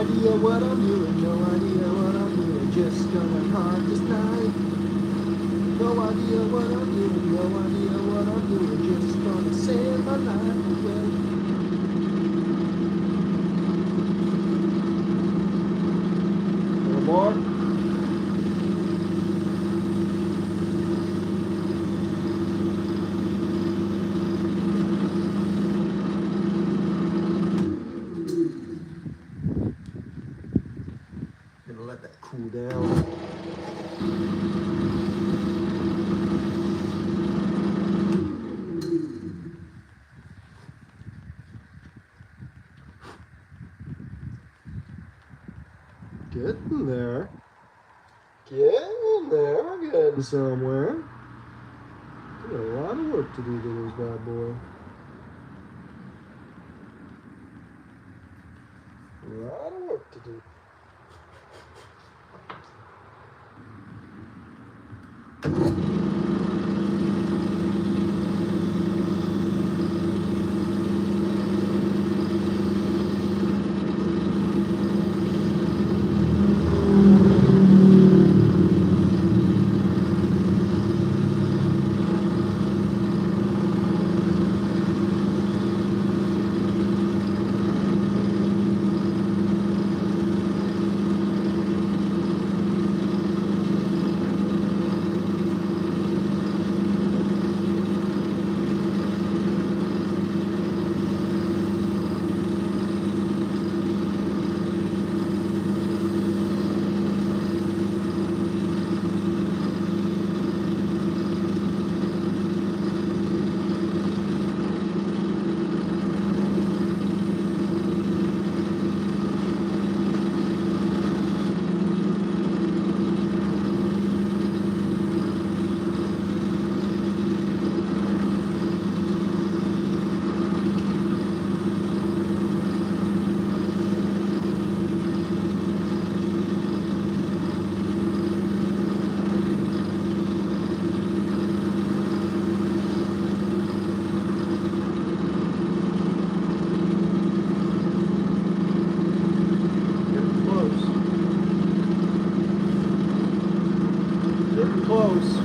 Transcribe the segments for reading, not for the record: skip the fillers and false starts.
idea what I'm doing, no idea what I'm doing, just going hard this night. No idea what I'm doing, no idea what I'm doing, just gonna save my life away. A little more. Gonna let that cool down. Getting there. Getting there. We're getting somewhere. Got a lot of work to do to this bad boy. A A lot of work to do. Getting close.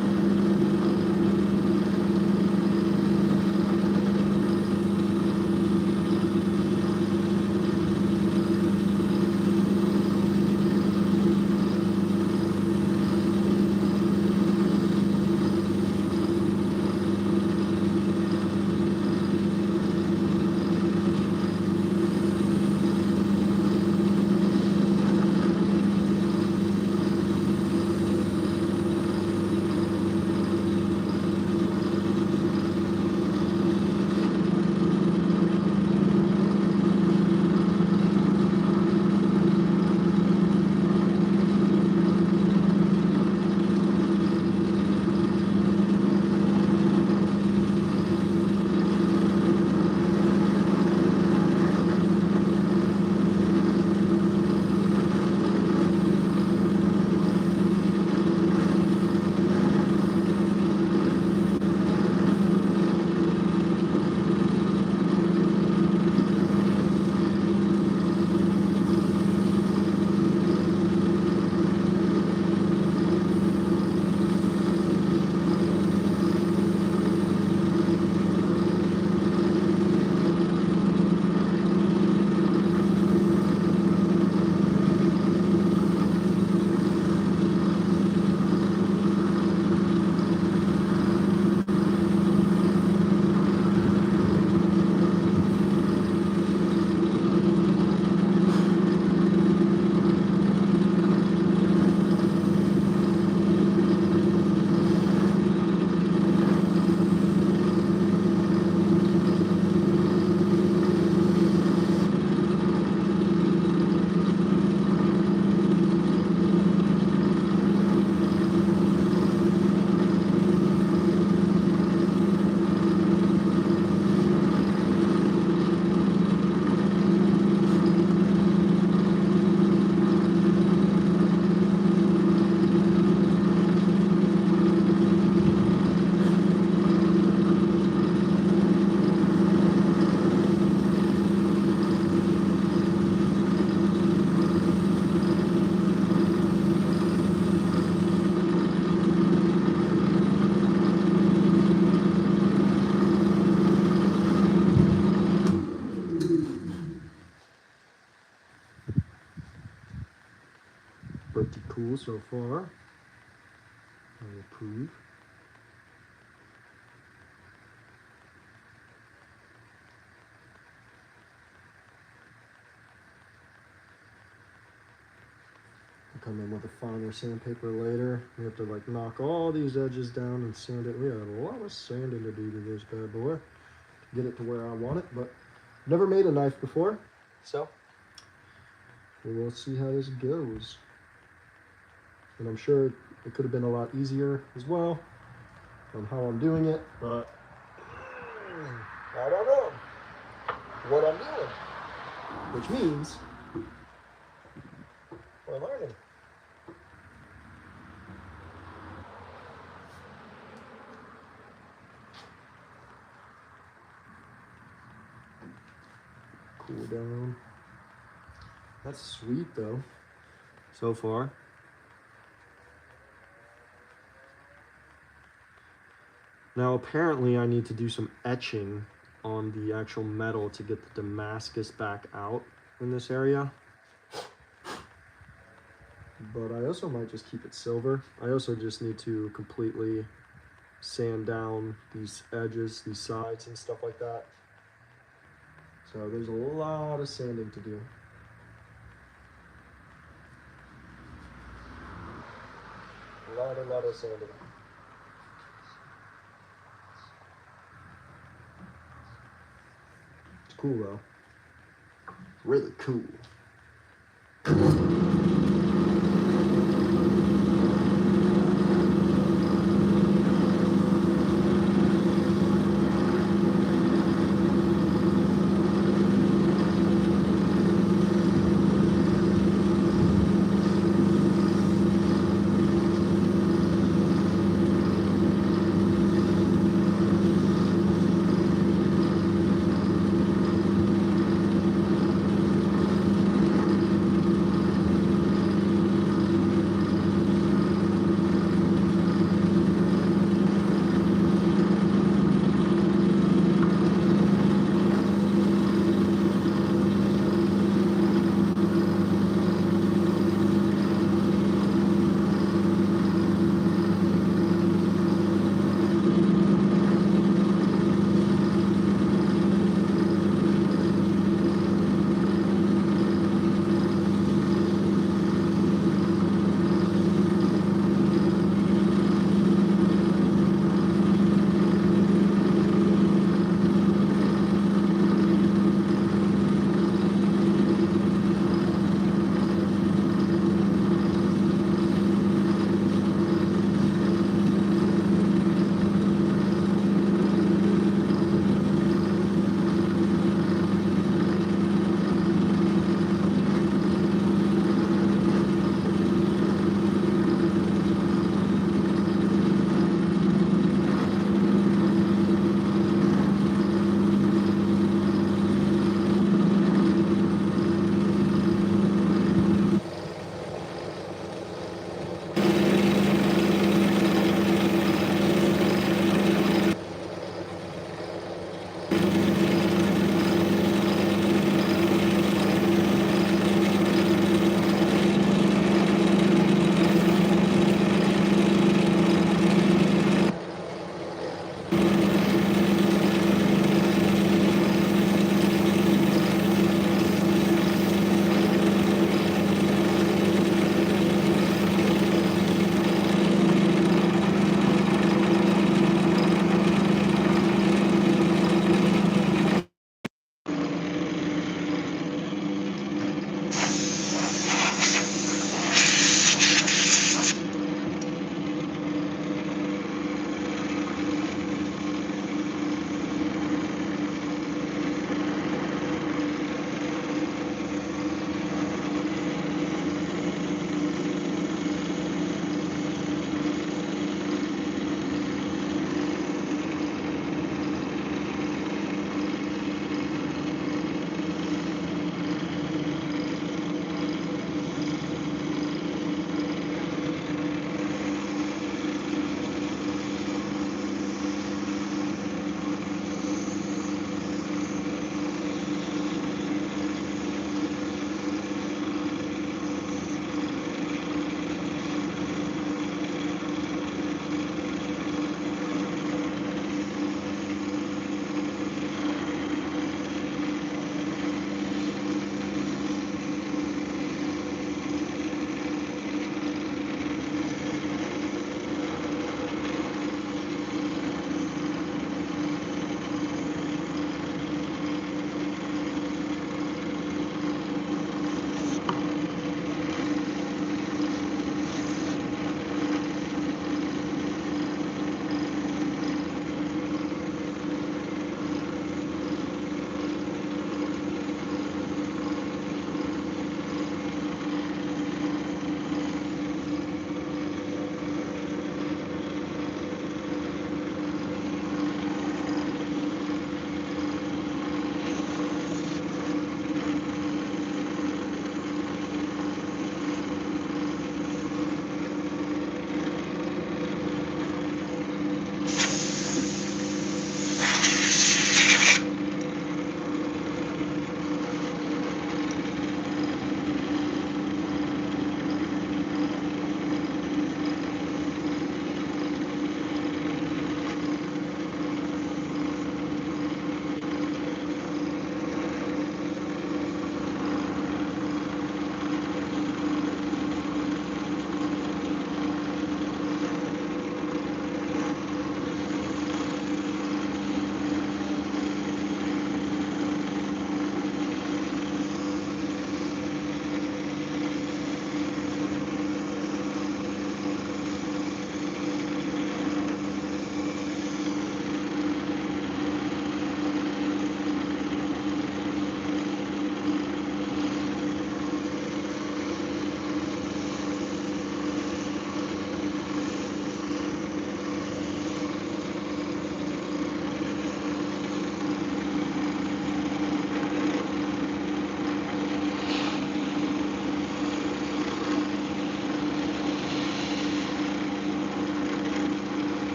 Pretty cool so far. I approve. I'll come in with a finer sandpaper later. We have to like knock all these edges down and sand it. We have a lot of sanding to do to this bad boy to get it to where I want it, but never made a knife before, so we will see how this goes. And I'm sure it could have been a lot easier as well on how I'm doing it, but I don't know what I'm doing, which means We're learning. Cool down. That's sweet though, so far. Now apparently I need to do some etching on the actual metal to get the Damascus back out in this area. But I also might just keep it silver. I also just need to completely sand down these edges, these sides and stuff like that. So there's a lot of sanding to do. A lot of sanding. It's cool though. Really cool.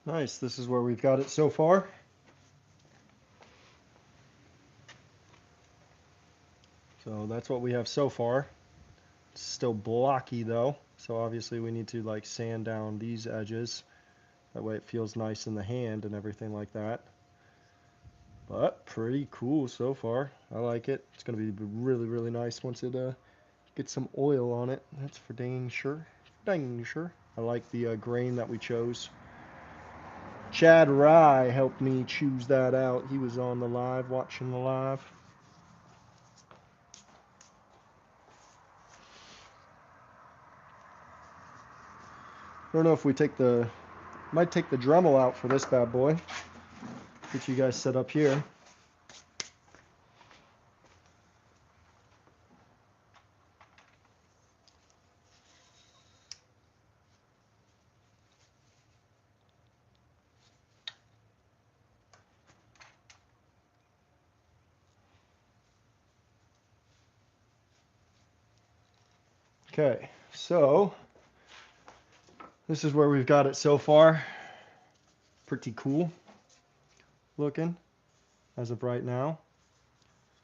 Nice, this is where we've got it so far. So that's what we have so far. It's still blocky though, so obviously we need to like sand down these edges. That way it feels nice in the hand and everything like that. But pretty cool so far. I like it. It's going to be really, really nice once it gets some oil on it. That's for dang sure. Dang sure. I like the grain that we chose. Chad Rye helped me choose that out. He was on the live, watching the live. I don't know if we might take the Dremel out for this bad boy. Get you guys set up here. Okay, so this is where we've got it so far. Pretty cool looking as of right now.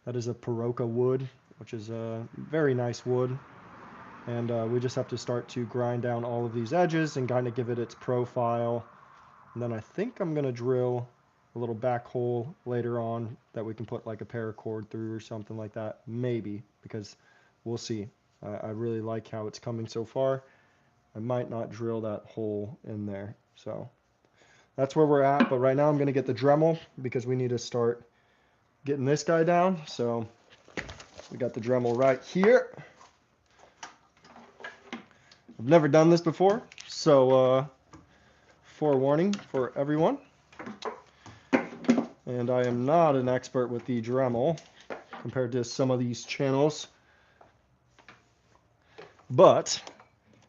That is a Paroka wood, which is a very nice wood. And we just have to start to grind down all of these edges and kind of give it its profile. And then I think I'm going to drill a little back hole later on that we can put like a paracord through or something like that. Maybe, because we'll see. I really like how it's coming so far. I might not drill that hole in there. So that's where we're at. But right now I'm going to get the Dremel because we need to start getting this guy down. So we got the Dremel right here. I've never done this before, so forewarning for everyone. And I am not an expert with the Dremel compared to some of these channels. But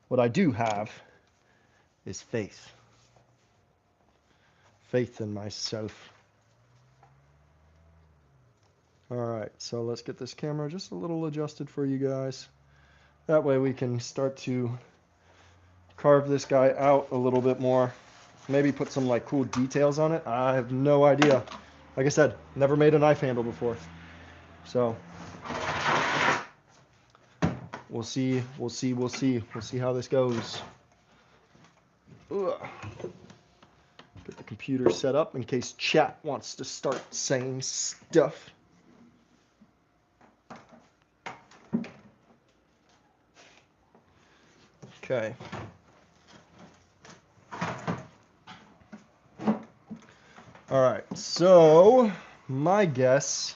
what I do have is faith. Faith in myself. Alright, so let's get this camera just a little adjusted for you guys. That way we can start to carve this guy out a little bit more. Maybe put some like cool details on it. I have no idea. Like I said, never made a knife handle before. So we'll see how this goes. Ugh. Get the computer set up in case chat wants to start saying stuff. Okay. All right, so my guess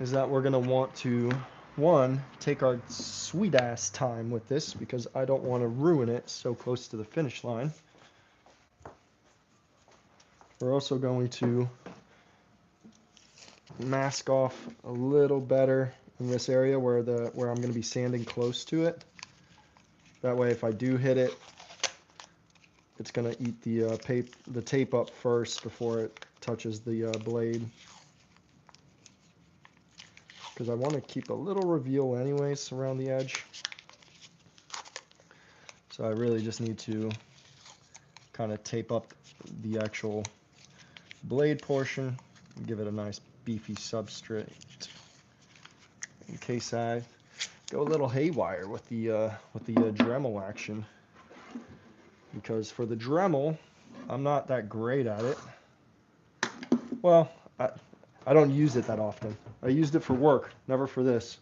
is that we're going to want to, one, take our sweet ass time with this because I don't want to ruin it so close to the finish line. We're also going to mask off a little better in this area where I'm going to be sanding close to it. That way if I do hit it, it's going to eat the tape up first before it touches the blade. Because I want to keep a little reveal anyways around the edge. So I really just need to kind of tape up the actual blade portion and give it a nice beefy substrate in case I go a little haywire with the Dremel action. Because for the Dremel, I'm not that great at it. Well, I don't use it that often. I used it for work, never for this.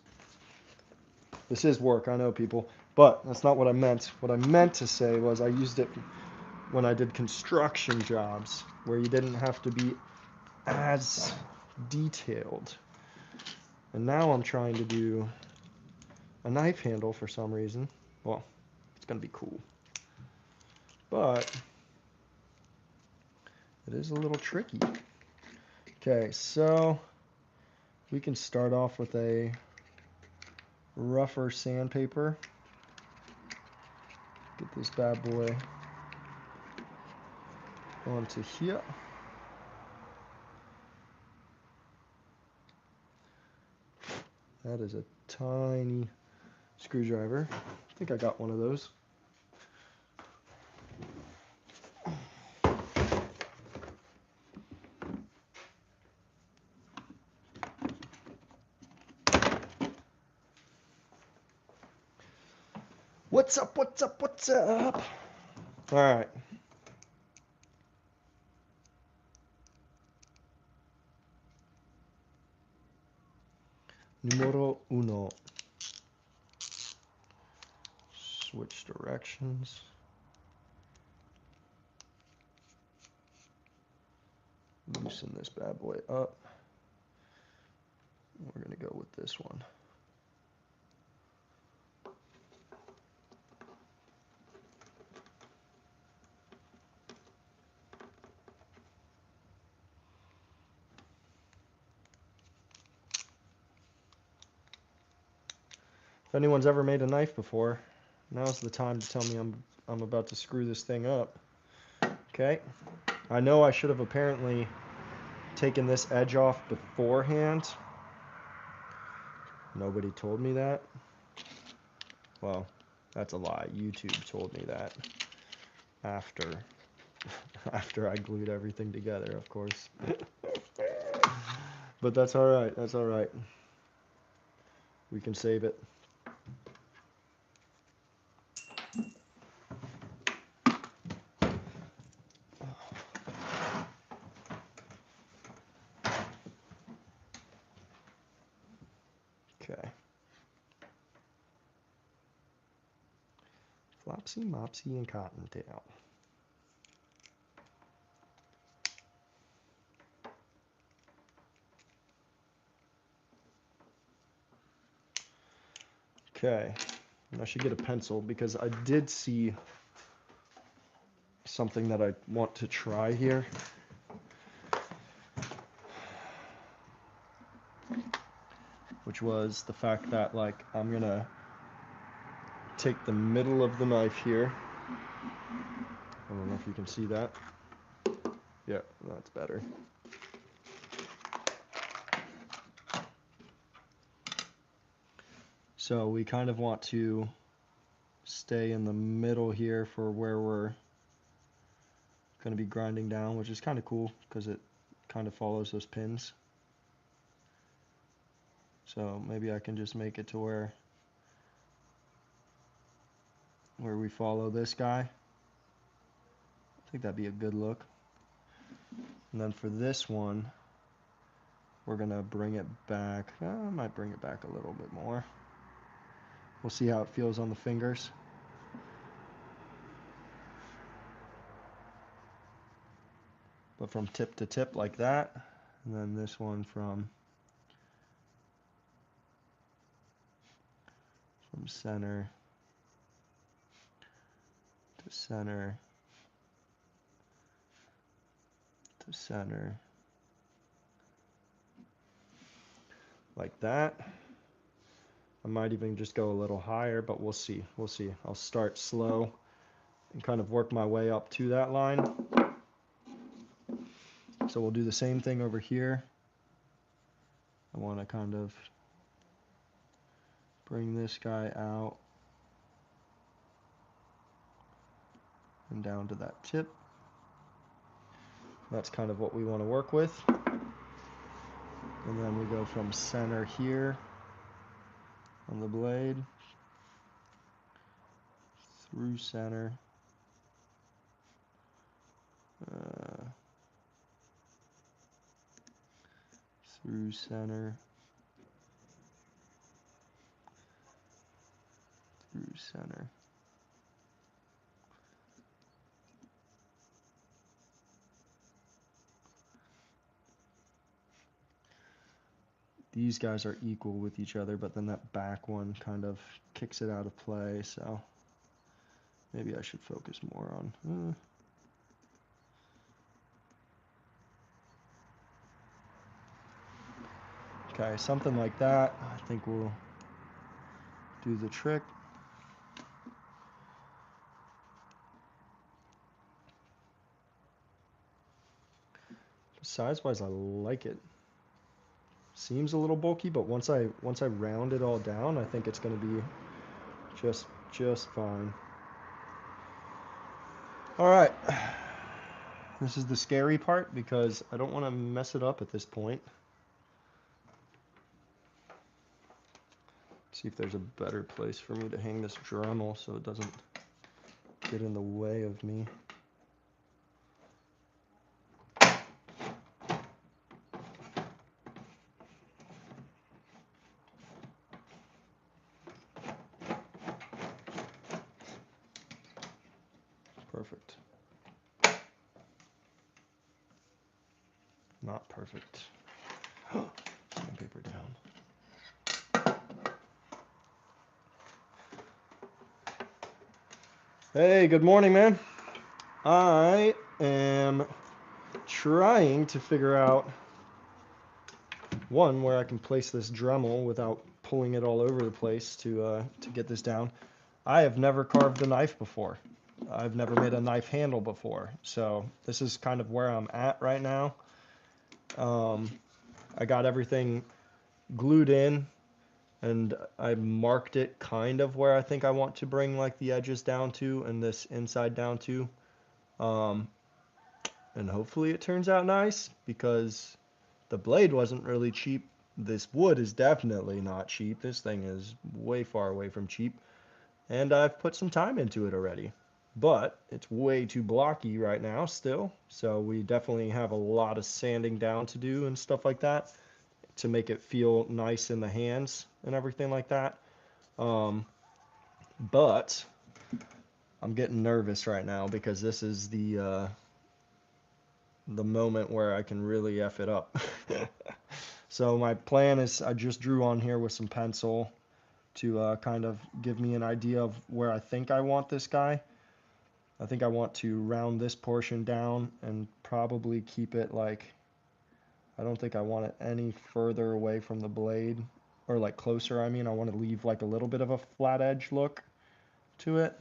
This is work, I know, people, but that's not what I meant. What I meant to say was I used it when I did construction jobs where you didn't have to be as detailed. And now I'm trying to do a knife handle for some reason. Well, it's going to be cool. But it is a little tricky. Okay, so we can start off with a rougher sandpaper. Get this bad boy onto here. That is a tiny screwdriver. I think I got one of those. What's up, what's up, what's up? All right. Numero uno. Switch directions. Loosen this bad boy up. We're going to go with this one. If anyone's ever made a knife before, now's the time to tell me I'm about to screw this thing up. Okay. I know I should have apparently taken this edge off beforehand. Nobody told me that. Well, that's a lie. YouTube told me that after I glued everything together, of course. But that's all right. That's all right. We can save it. Okay. Flopsy, Mopsy, and Cottontail. Okay. And I should get a pencil because I did see something that I want to try here. Which was the fact that, like, I'm gonna take the middle of the knife here. I don't know if you can see that. Yeah, that's better. So we kind of want to stay in the middle here for where we're going to be grinding down, which is kind of cool because it kind of follows those pins. So maybe I can just make it to where we follow this guy. I think that'd be a good look. And then for this one, we're going to bring it back. I might bring it back a little bit more. We'll see how it feels on the fingers. But from tip to tip like that. And then this one from center to center to center. Like that. I might even just go a little higher, but we'll see. We'll see. I'll start slow and kind of work my way up to that line. So we'll do the same thing over here. I want to kind of bring this guy out and down to that tip. That's kind of what we want to work with. And then we go from center here on the blade through center. Through center. Through center. These guys are equal with each other, but then that back one kind of kicks it out of play, so maybe I should focus more on... Okay, something like that. I think we'll do the trick. Size-wise, I like it. Seems a little bulky, but once I round it all down, I think it's going to be just fine. All right. This is the scary part because I don't want to mess it up at this point. See if there's a better place for me to hang this Dremel so it doesn't get in the way of me. Perfect. Not perfect. Sandpaper down. Hey, good morning, man. I am trying to figure out one where I can place this Dremel without pulling it all over the place to get this down. I have never carved a knife before. I've never made a knife handle before, so this is kind of where I'm at right now. I got everything glued in, and I marked it kind of where I think I want to bring like the edges down to and this inside down to. And hopefully it turns out nice, because the blade wasn't really cheap. This wood is definitely not cheap. This thing is way far away from cheap. And I've put some time into it already. But it's way too blocky right now still. So we definitely have a lot of sanding down to do and stuff like that to make it feel nice in the hands and everything like that. But I'm getting nervous right now because this is the moment where I can really F it up. So my plan is, I just drew on here with some pencil to kind of give me an idea of where I think I want this guy. I think I want to round this portion down and probably keep it like, I don't think I want it any further away from the blade, or like closer, I mean. I want to leave like a little bit of a flat edge look to it.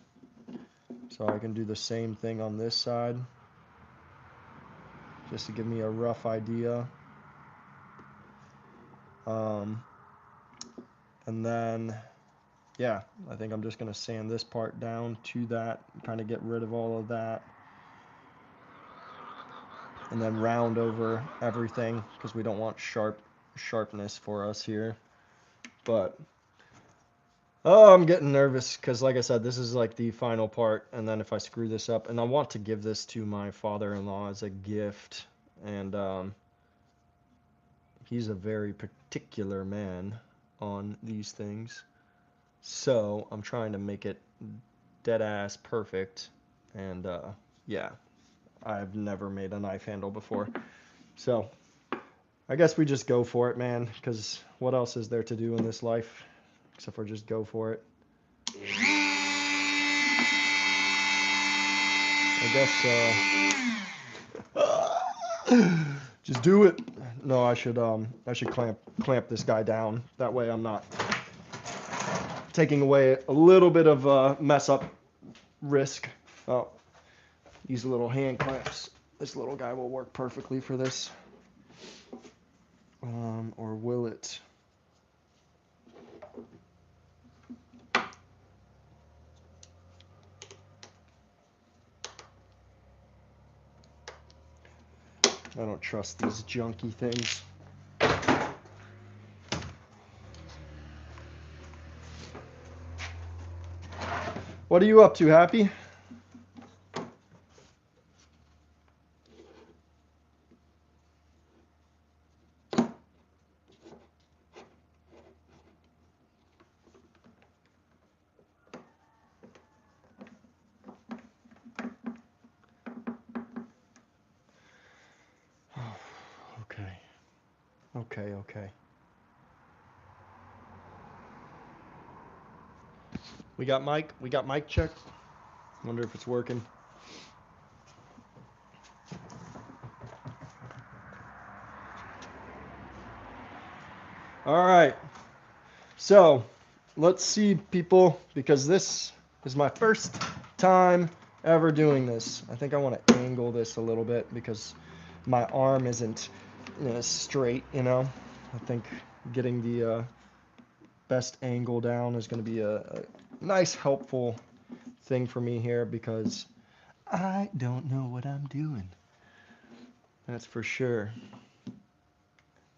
So I can do the same thing on this side, just to give me a rough idea. And then, yeah, I think I'm just going to sand this part down to that, kind of get rid of all of that. And then round over everything, because we don't want sharpness for us here. But, oh, I'm getting nervous, because like I said, this is like the final part. And then if I screw this up, and I want to give this to my father-in-law as a gift. And he's a very particular man on these things. So I'm trying to make it dead ass perfect. And yeah, I've never made a knife handle before. So I guess we just go for it, man, because what else is there to do in this life except for just go for it? I guess just do it. No, I should clamp this guy down. That way I'm not taking away a little bit of mess up risk. Oh, these little hand clamps. This little guy will work perfectly for this. Or will it? I don't trust these junky things. What are you up to, Happy? Okay. We got mic check. Wonder if it's working. All right. So, let's see, people, because this is my first time ever doing this. I think I want to angle this a little bit because my arm isn't straight, you know. I think getting the best angle down is going to be a nice, helpful thing for me here, because I don't know what I'm doing. That's for sure.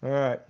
All right.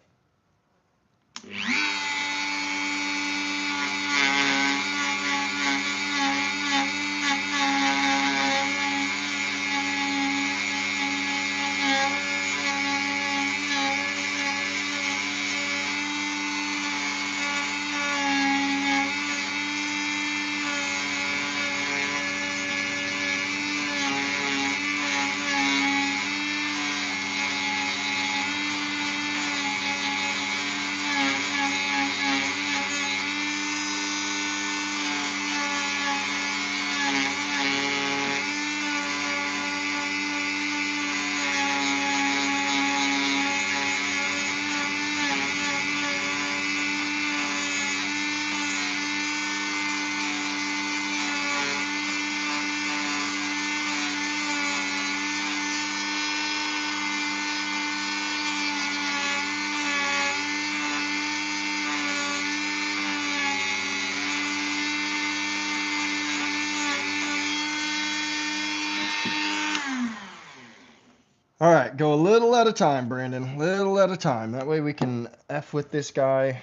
All right, go a little at a time, Brandon. Little at a time. That way we can F with this guy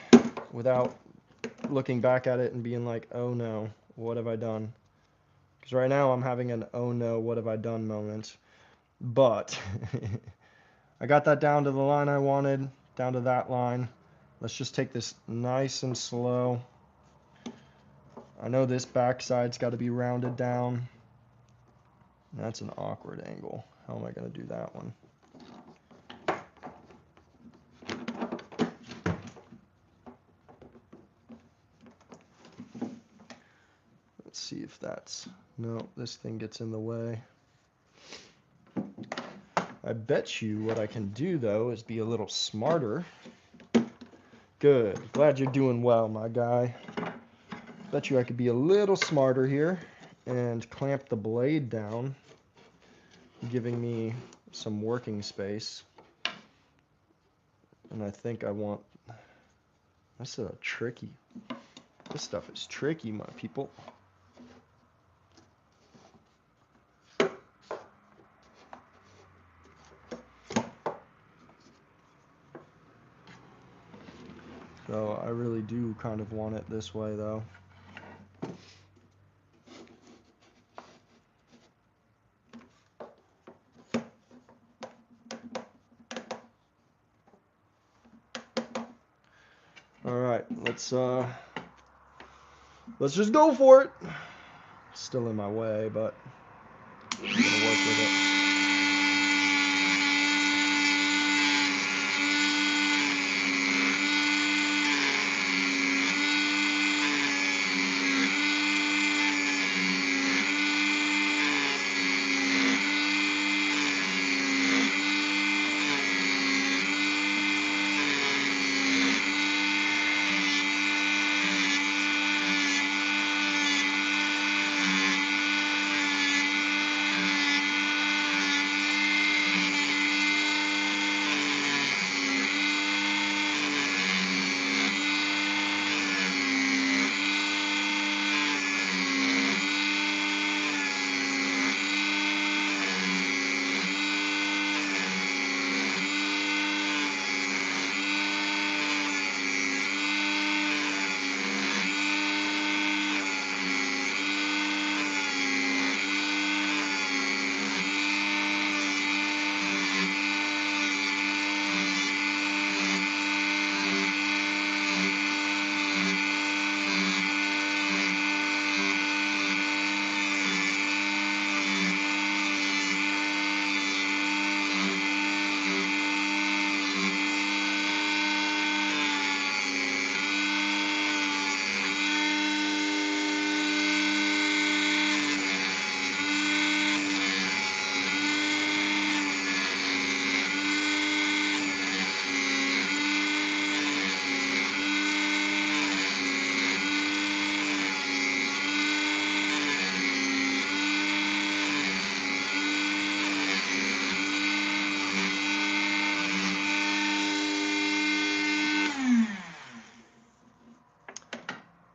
without looking back at it and being like, oh no, what have I done? Because right now I'm having an oh no, what have I done moment. But I got that down to the line I wanted, down to that line. Let's just take this nice and slow. I know this backside's got to be rounded down. That's an awkward angle. How am I going to do that one? Let's see if that's... No, this thing gets in the way. I bet you what I can do, though, is be a little smarter. Good. Glad you're doing well, my guy. Bet you I could be a little smarter here and clamp the blade down, giving me some working space. And I think I want... This is tricky. This stuff is tricky, my people. So I really do kind of want it this way, though. All right, let's just go for it. It's still in my way, but I'm gonna work with it.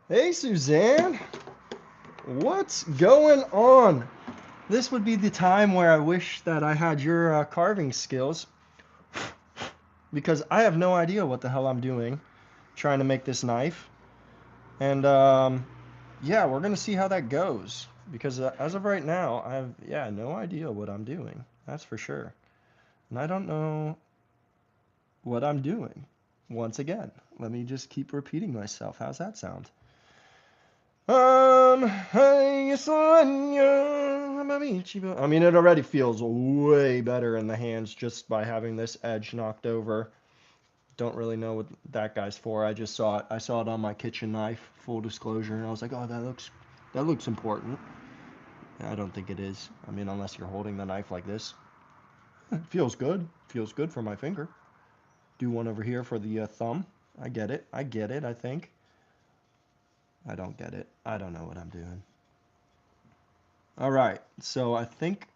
Hey, Suzanne. What's going on? This would be the time where I wish that I had your carving skills, because I have no idea what the hell I'm doing trying to make this knife. And yeah, we're going to see how that goes, because as of right now, I have no idea what I'm doing. That's for sure. And I don't know what I'm doing. Once again, let me just keep repeating myself. How's that sound? I mean, it already feels way better in the hands just by having this edge knocked over. Don't really know what that guy's for. I just saw it. I saw it on my kitchen knife, full disclosure, and I was like, oh, that looks important. I don't think it is. I mean, unless you're holding the knife like this. It feels good. Feels good for my finger. Do one over here for the thumb. I get it. I get it, I think. I don't get it. I don't know what I'm doing. All right, so I think,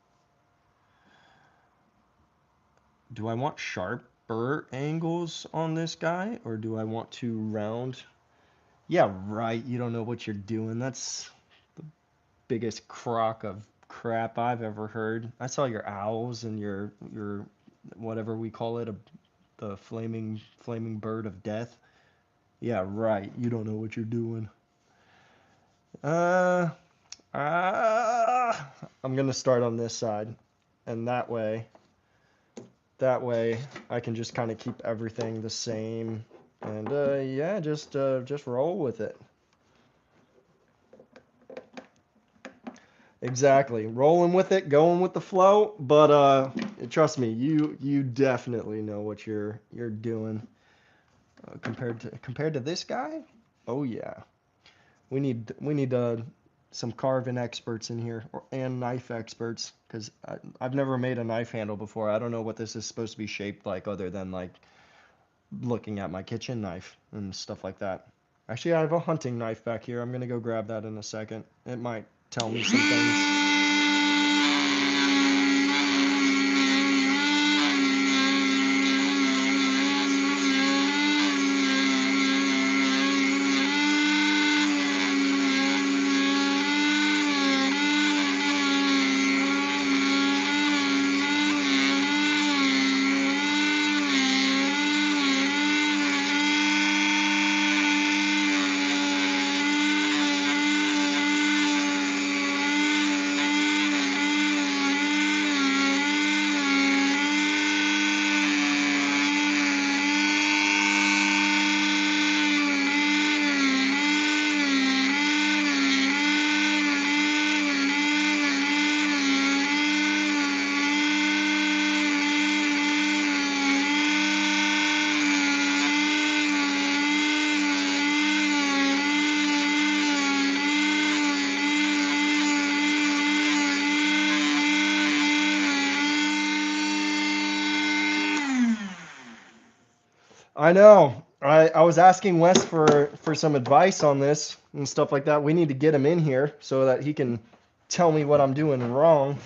do I want sharper angles on this guy, or do I want to round? Yeah, right, you don't know what you're doing. That's the biggest crock of crap I've ever heard. I saw your owls and your whatever we call it, the flaming bird of death. Yeah, right. You don't know what you're doing. Uh, I'm gonna start on this side, and that way I can just kind of keep everything the same, and yeah, just roll with it. Exactly, rolling with it, going with the flow. But trust me, you definitely know what you're doing compared to this guy. Oh yeah, we need some carving experts in here and knife experts because I've never made a knife handle before. I don't know what this is supposed to be shaped like other than like looking at my kitchen knife and stuff like that. Actually, I have a hunting knife back here. I'm gonna go grab that in a second. It might tell me some things. I know. I was asking Wes for some advice on this and stuff like that. We need to get him in here so that he can tell me what I'm doing wrong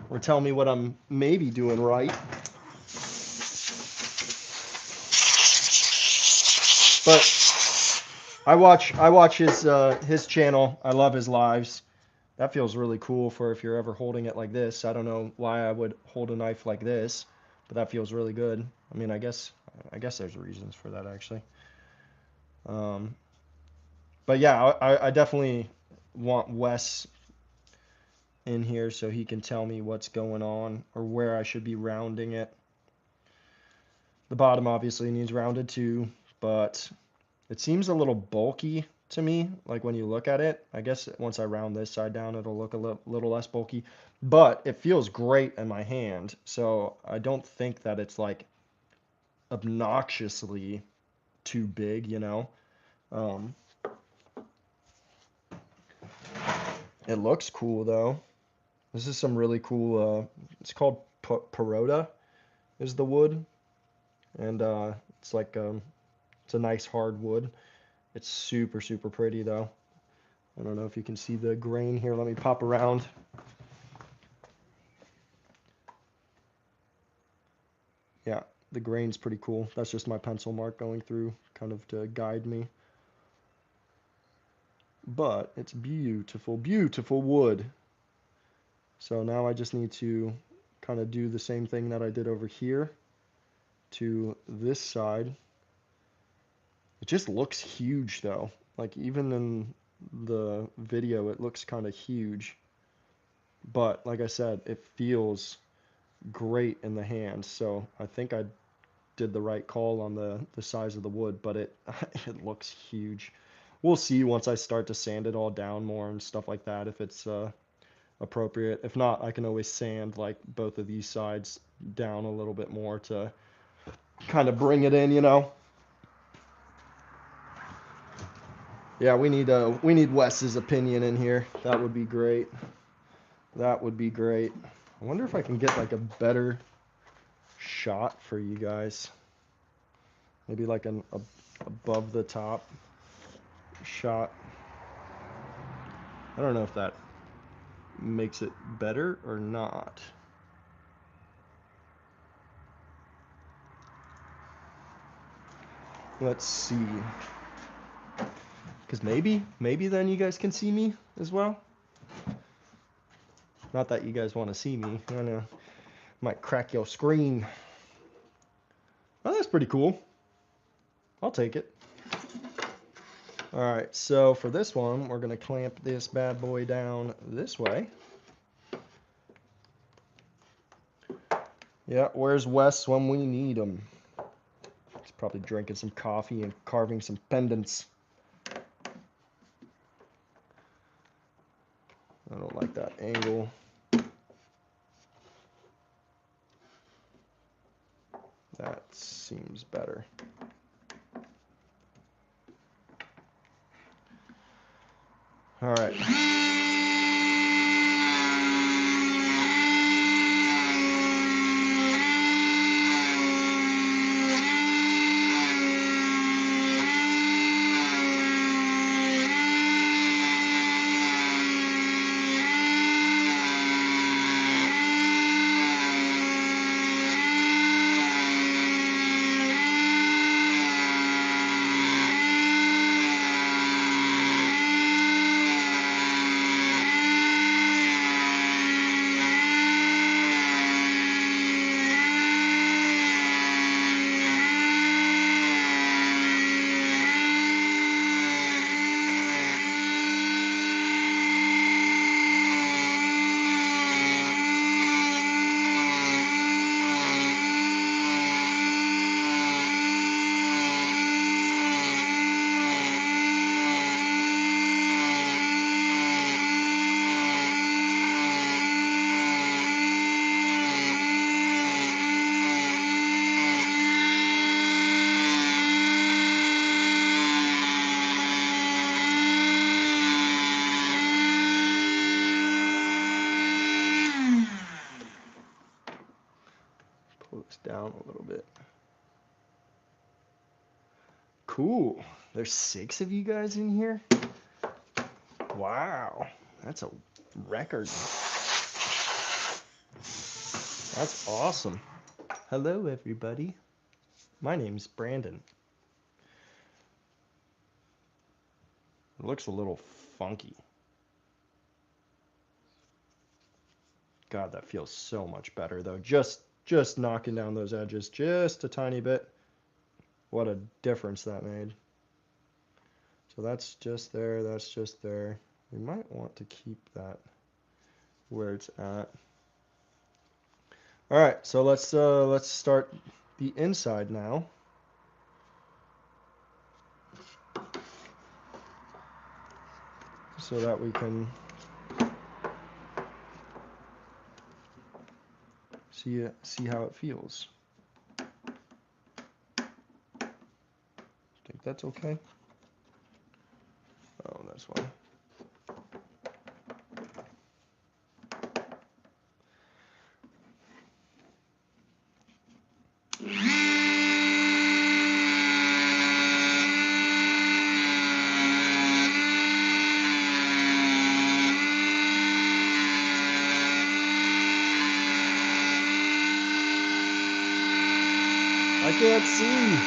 or tell me what I'm maybe doing right. But I watch his channel. I love his lives. That feels really cool for if you're ever holding it like this. I don't know why I would hold a knife like this, but that feels really good. I mean, I guess there's reasons for that actually. Um, but yeah, I definitely want Wes in here so he can tell me what's going on or where I should be rounding it. The bottom obviously needs rounded too, but it seems a little bulky to me, like when you look at it. I guess once I round this side down, it'll look a little less bulky, but it feels great in my hand, so I don't think that it's like obnoxiously too big, you know? Um, it looks cool though. This is some really cool, it's called Peroda is the wood, and it's like, it's a nice hard wood. It's super, super pretty though. I don't know if you can see the grain here. Let me pop around. Yeah, the grain's pretty cool. That's just my pencil mark going through, kind of to guide me. But it's beautiful, beautiful wood. So now I just need to kind of do the same thing that I did over here to this side. It just looks huge though. Like even in the video, it looks kind of huge. But like I said, it feels great in the hand. So I think I did the right call on the size of the wood, but it it looks huge. We'll see once I start to sand it all down more and stuff like that if it's appropriate. If not, I can always sand like both of these sides down a little bit more to kind of bring it in, you know. Yeah, we need Wes's opinion in here. That would be great. That would be great. I wonder if I can get like a better shot for you guys. Maybe like an above the top shot. I don't know if that makes it better or not. Let's see. Because maybe then you guys can see me as well. Not that you guys want to see me. I don't know. Might crack your screen. pretty cool. I'll take it. All right, so for this one, we're gonna clamp this bad boy down this way. Yeah, where's Wes when we need him? He's probably drinking some coffee and carving some pendants. I don't like that angle. That seems better. All right. Pull this down a little bit. Cool. There's 6 of you guys in here? Wow. That's a record. That's awesome. Hello, everybody. My name's Brandon. It looks a little funky. God, that feels so much better, though. Just knocking down those edges just a tiny bit. What a difference that made. So that's just there, that's just there. We might want to keep that where it's at. All right, so let's start the inside now. So that we can see how it feels. Think that's okay? Oh, that's why. I can't see.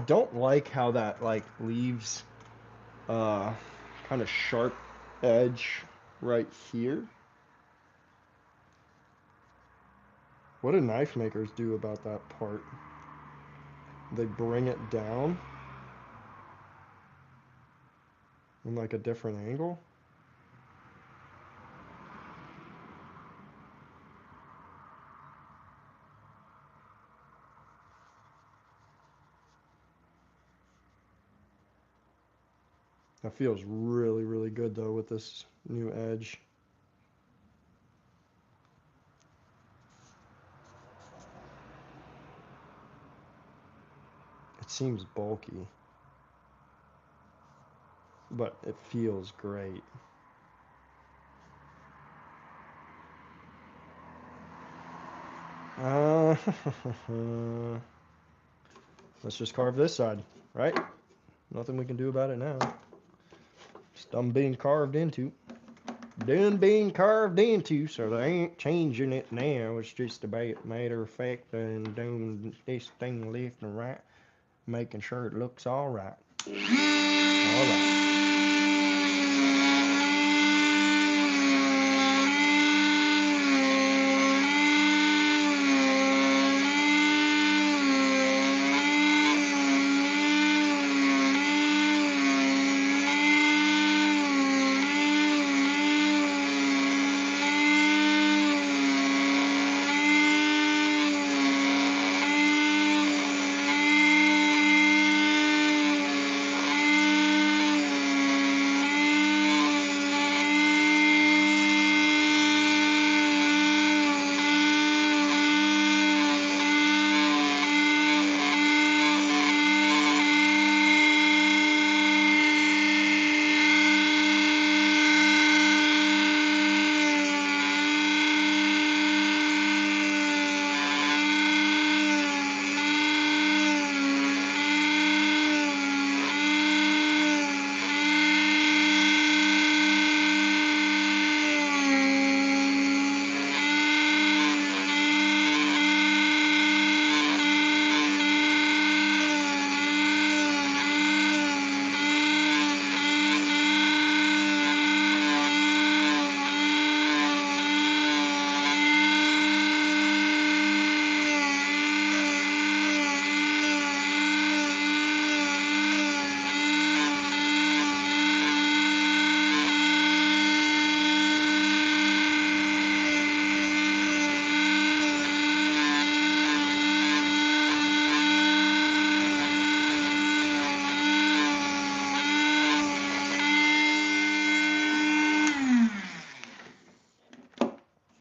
don't like how that like leaves kind of sharp edge right here. What do knife makers do about that part? They bring it down in like a different angle. That feels really, really good though with this new edge. It seems bulky, but it feels great. Uh, let's just carve this side, right? Nothing we can do about it now. It's done being carved into. Done being carved into, so they ain't changing it now. It's just about matter of fact and doing this thing left and right, making sure it looks all right. All right.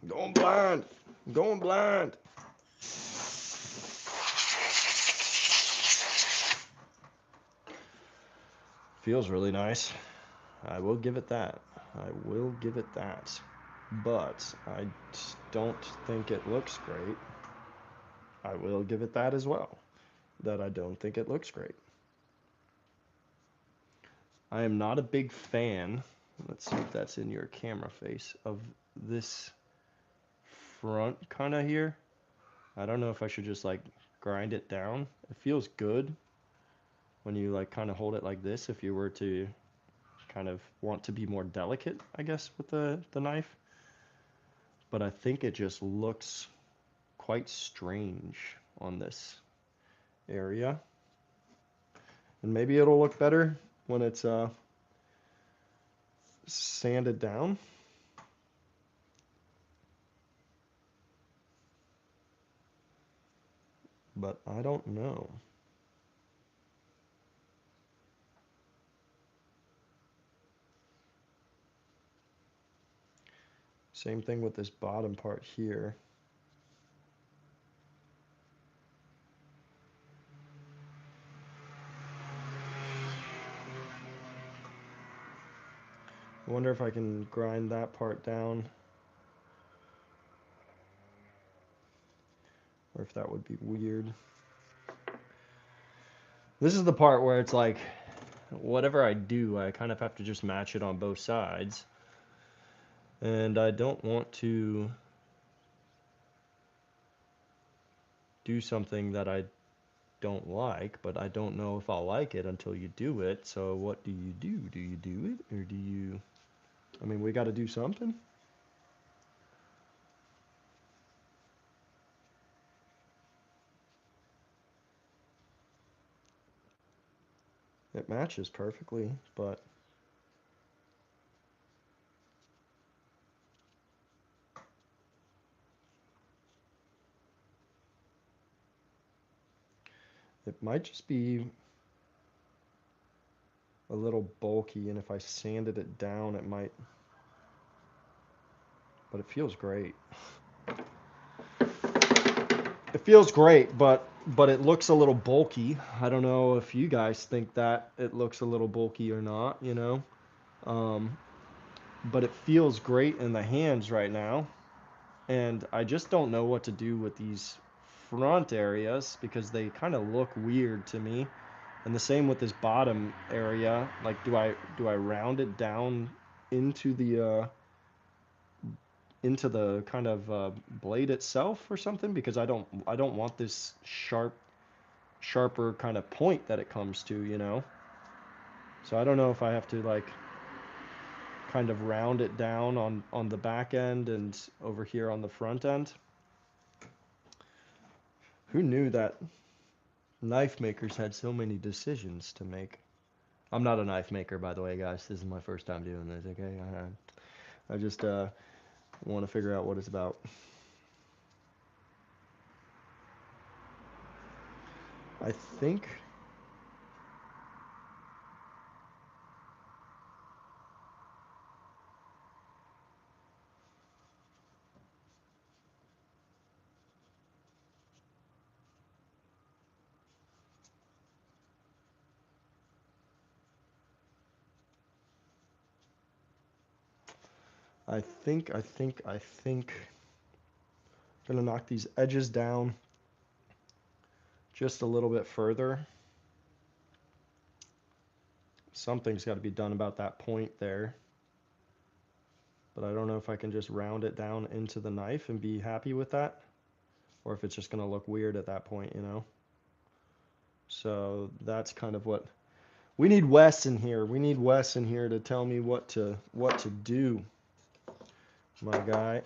Going blind. Going blind. Feels really nice. I will give it that. I will give it that. But I don't think it looks great. I will give it that as well. That I don't think it looks great. I am not a big fan, let's see if that's in your camera face, of this front kind of here. I don't know if I should just like grind it down. It feels good when you like kind of hold it like this if you were to kind of want to be more delicate, I guess, with the knife. But I think it just looks quite strange on this area. And maybe it'll look better when it's sanded down. But I don't know. Same thing with this bottom part here. I wonder if I can grind that part down, or if that would be weird. This is the part where it's like, whatever I do, I kind of have to just match it on both sides. And I don't want to do something that I don't like, but I don't know if I'll like it until you do it. So what do you do? Do you do it or do you? I mean, we got to do something. It matches perfectly, but it might just be a little bulky, and if I sanded it down, it might, but it feels great. It feels great, but it looks a little bulky. I don't know if you guys think that it looks a little bulky or not, you know. Um, but it feels great in the hands right now, and I just don't know what to do with these front areas because they kind of look weird to me. And the same with this bottom area. Like, do I round it down into the kind of blade itself or something? Because I don't want this sharper kind of point that it comes to, you know. So I don't know if I have to like kind of round it down on the back end and over here on the front end. Who knew that knife makers had so many decisions to make? I'm not a knife maker, by the way, guys. This is my first time doing this. Okay, I just want to figure out what it's about. I think I think I'm gonna knock these edges down just a little bit further. Something's got to be done about that point there. But I don't know if I can just round it down into the knife and be happy with that, or if it's just gonna look weird at that point, you know? So that's kind of what we need Wes in here. We need Wes in here to tell me what to do, my guy.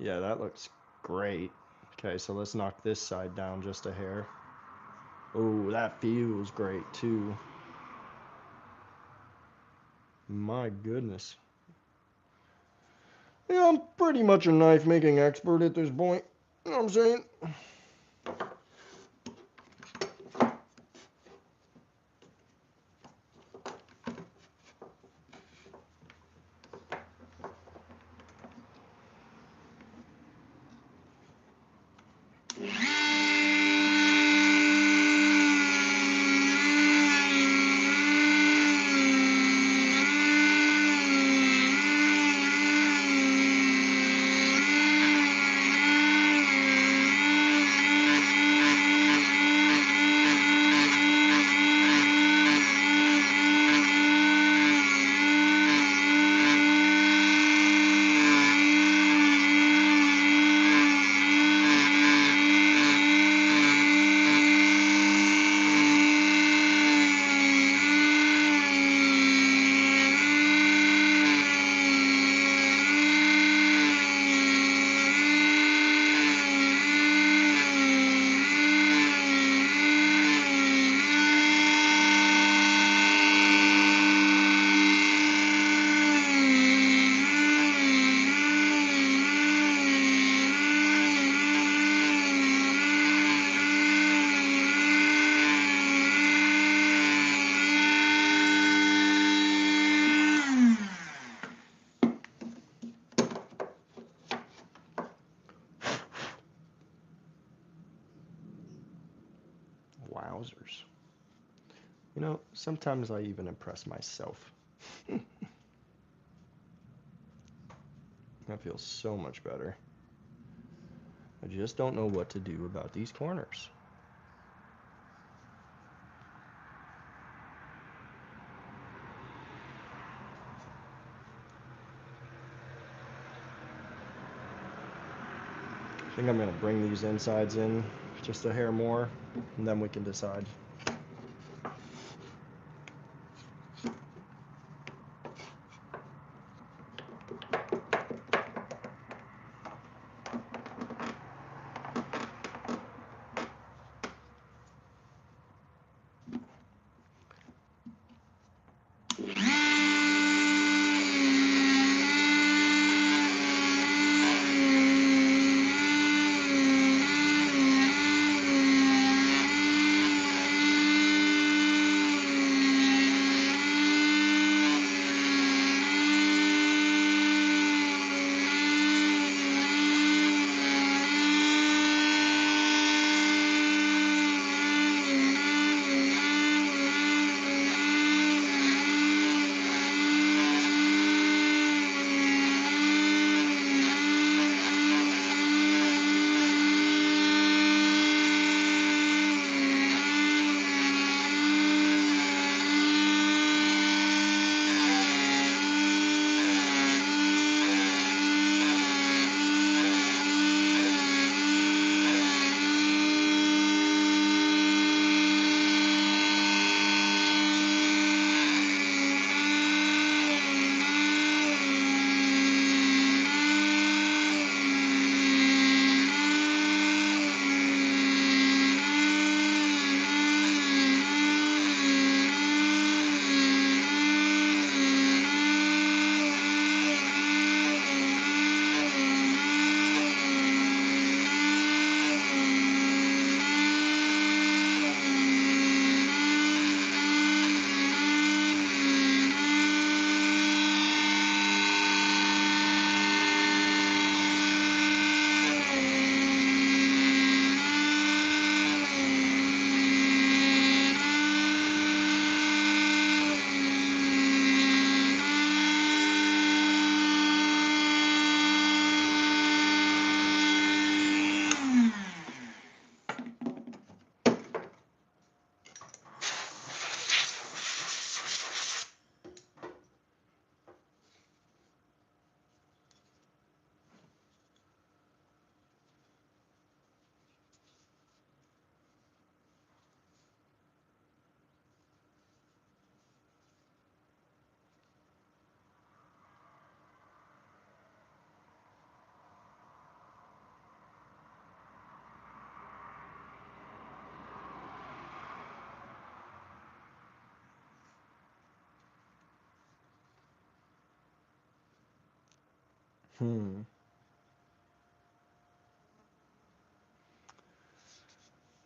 Yeah, that looks great. Okay, so let's knock this side down just a hair. Oh, that feels great too. My goodness. Yeah, I'm pretty much a knife making expert at this point. You know what I'm saying? Wowzers. You know, sometimes I even impress myself. That feels so much better. I just don't know what to do about these corners. I think I'm going to bring these insides in just a hair more, and then we can decide.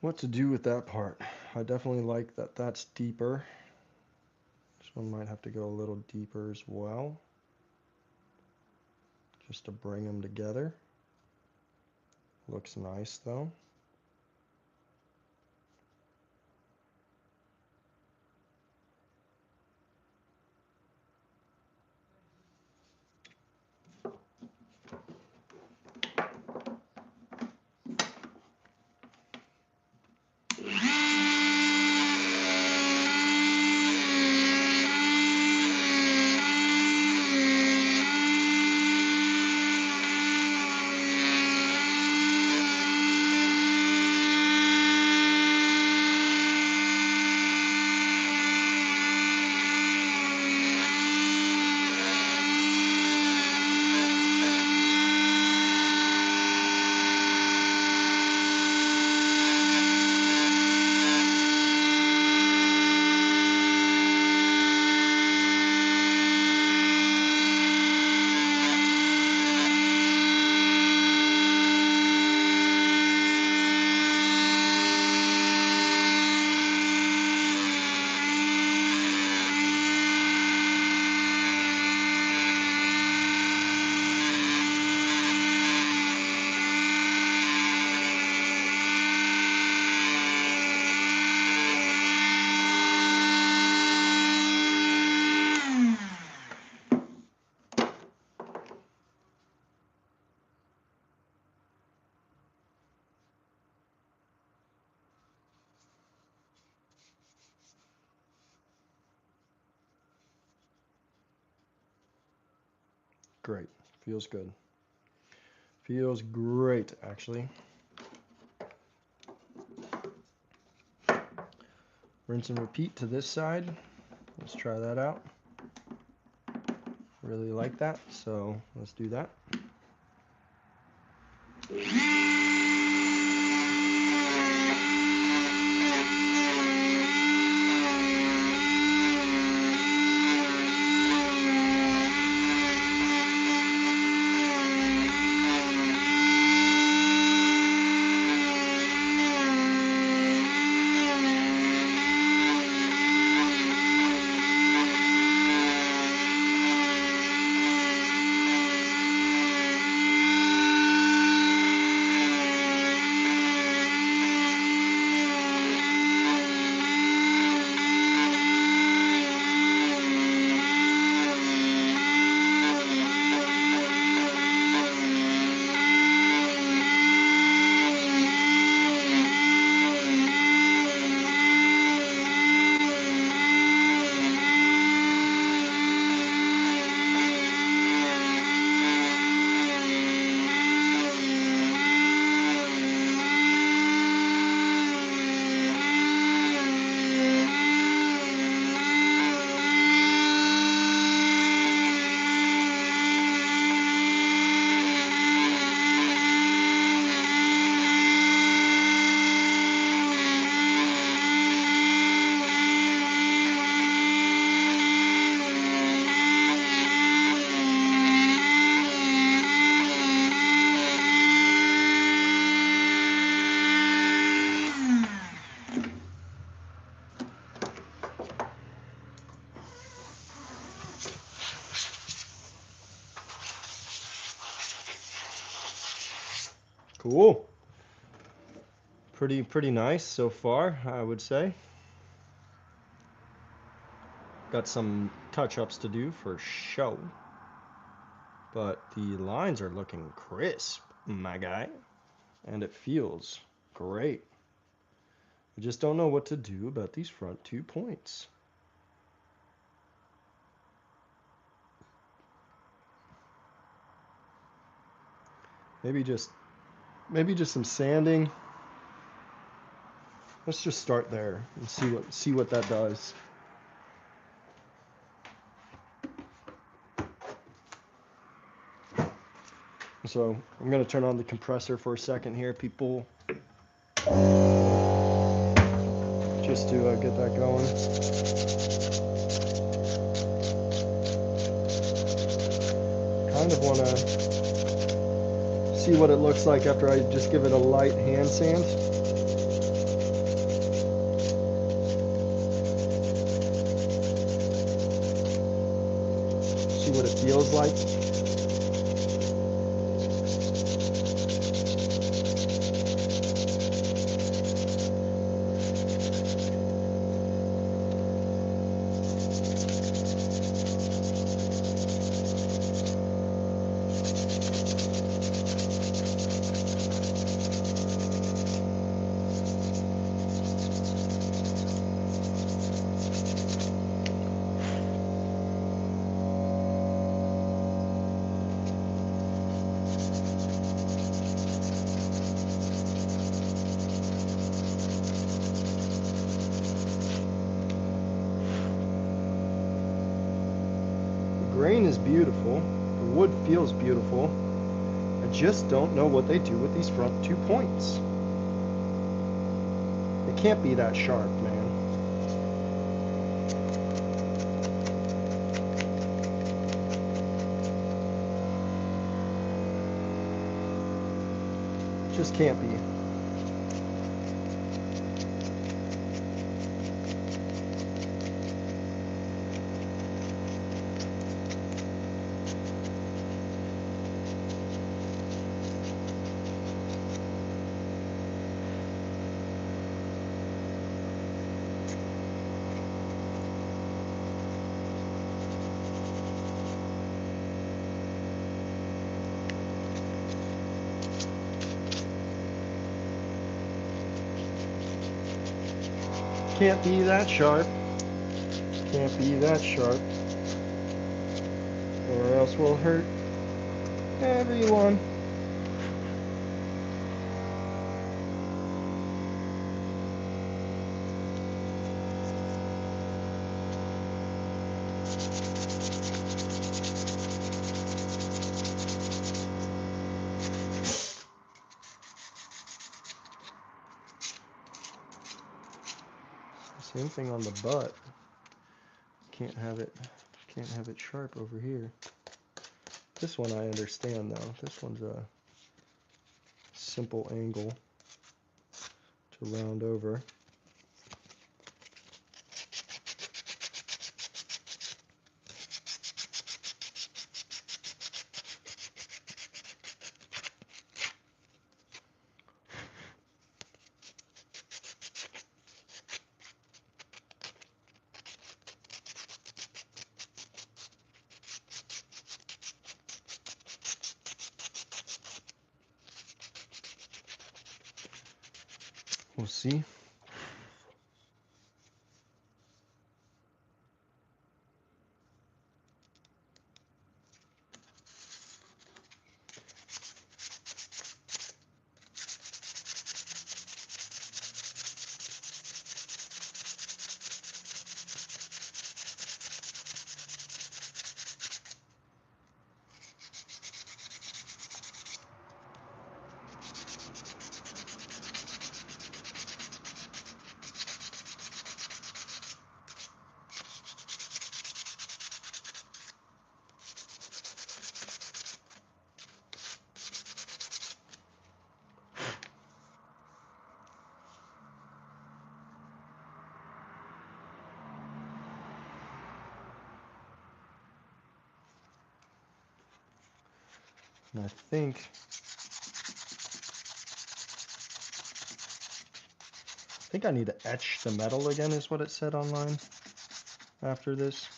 What to do with that part? I definitely like that that's deeper. This one might have to go a little deeper as well, just to bring them together. Looks nice though. Great. Feels good. Feels great, actually. Rinse and repeat to this side. Let's try that out. Really like that, so let's do that. Cool. Pretty nice so far, I would say. Got some touch-ups to do for show. But the lines are looking crisp, my guy. And it feels great. I just don't know what to do about these front 2 points. Maybe just some sanding. Let's just start there and see what that does. So I'm going to turn on the compressor for a second here, people, just to get that going. Kind of want to see what it looks like after I just give it a light hand sand. See what it feels like. Grain is beautiful, the wood feels beautiful. I just don't know what they do with these front 2 points. It can't be that sharp, man. It just can't be. Can't be that sharp. Can't be that sharp. Or else we'll hurt Wherever you want. Same thing on the butt. Can't have it sharp over here. This one I understand though. This one's a simple angle to round over. We'll see. And I think I need to etch the metal again is what it said online after this.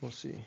We'll see.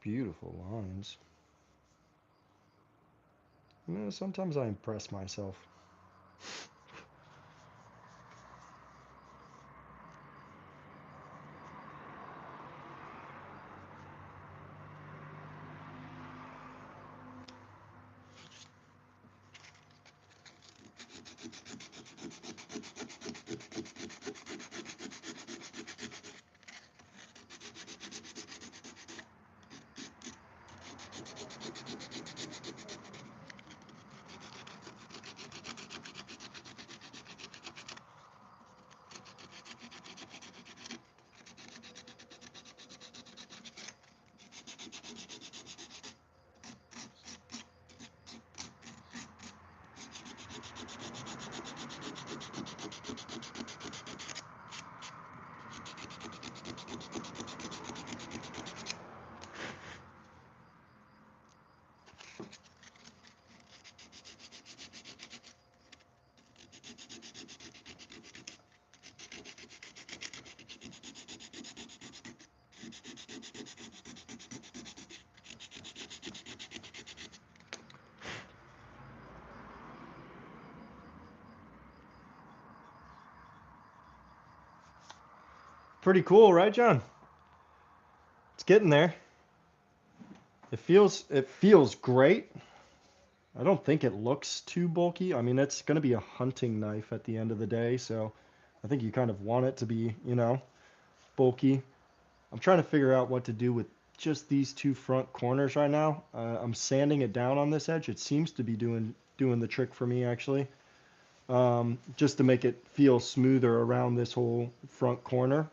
Beautiful lines. You know, sometimes I impress myself. Pretty cool, right, John? It's getting there. It feels great. I don't think it looks too bulky. I mean, it's going to be a hunting knife at the end of the day, so I think you kind of want it to be, you know, bulky. I'm trying to figure out what to do with just these two front corners right now. I'm sanding it down on this edge. It seems to be doing the trick for me actually, just to make it feel smoother around this whole front corner.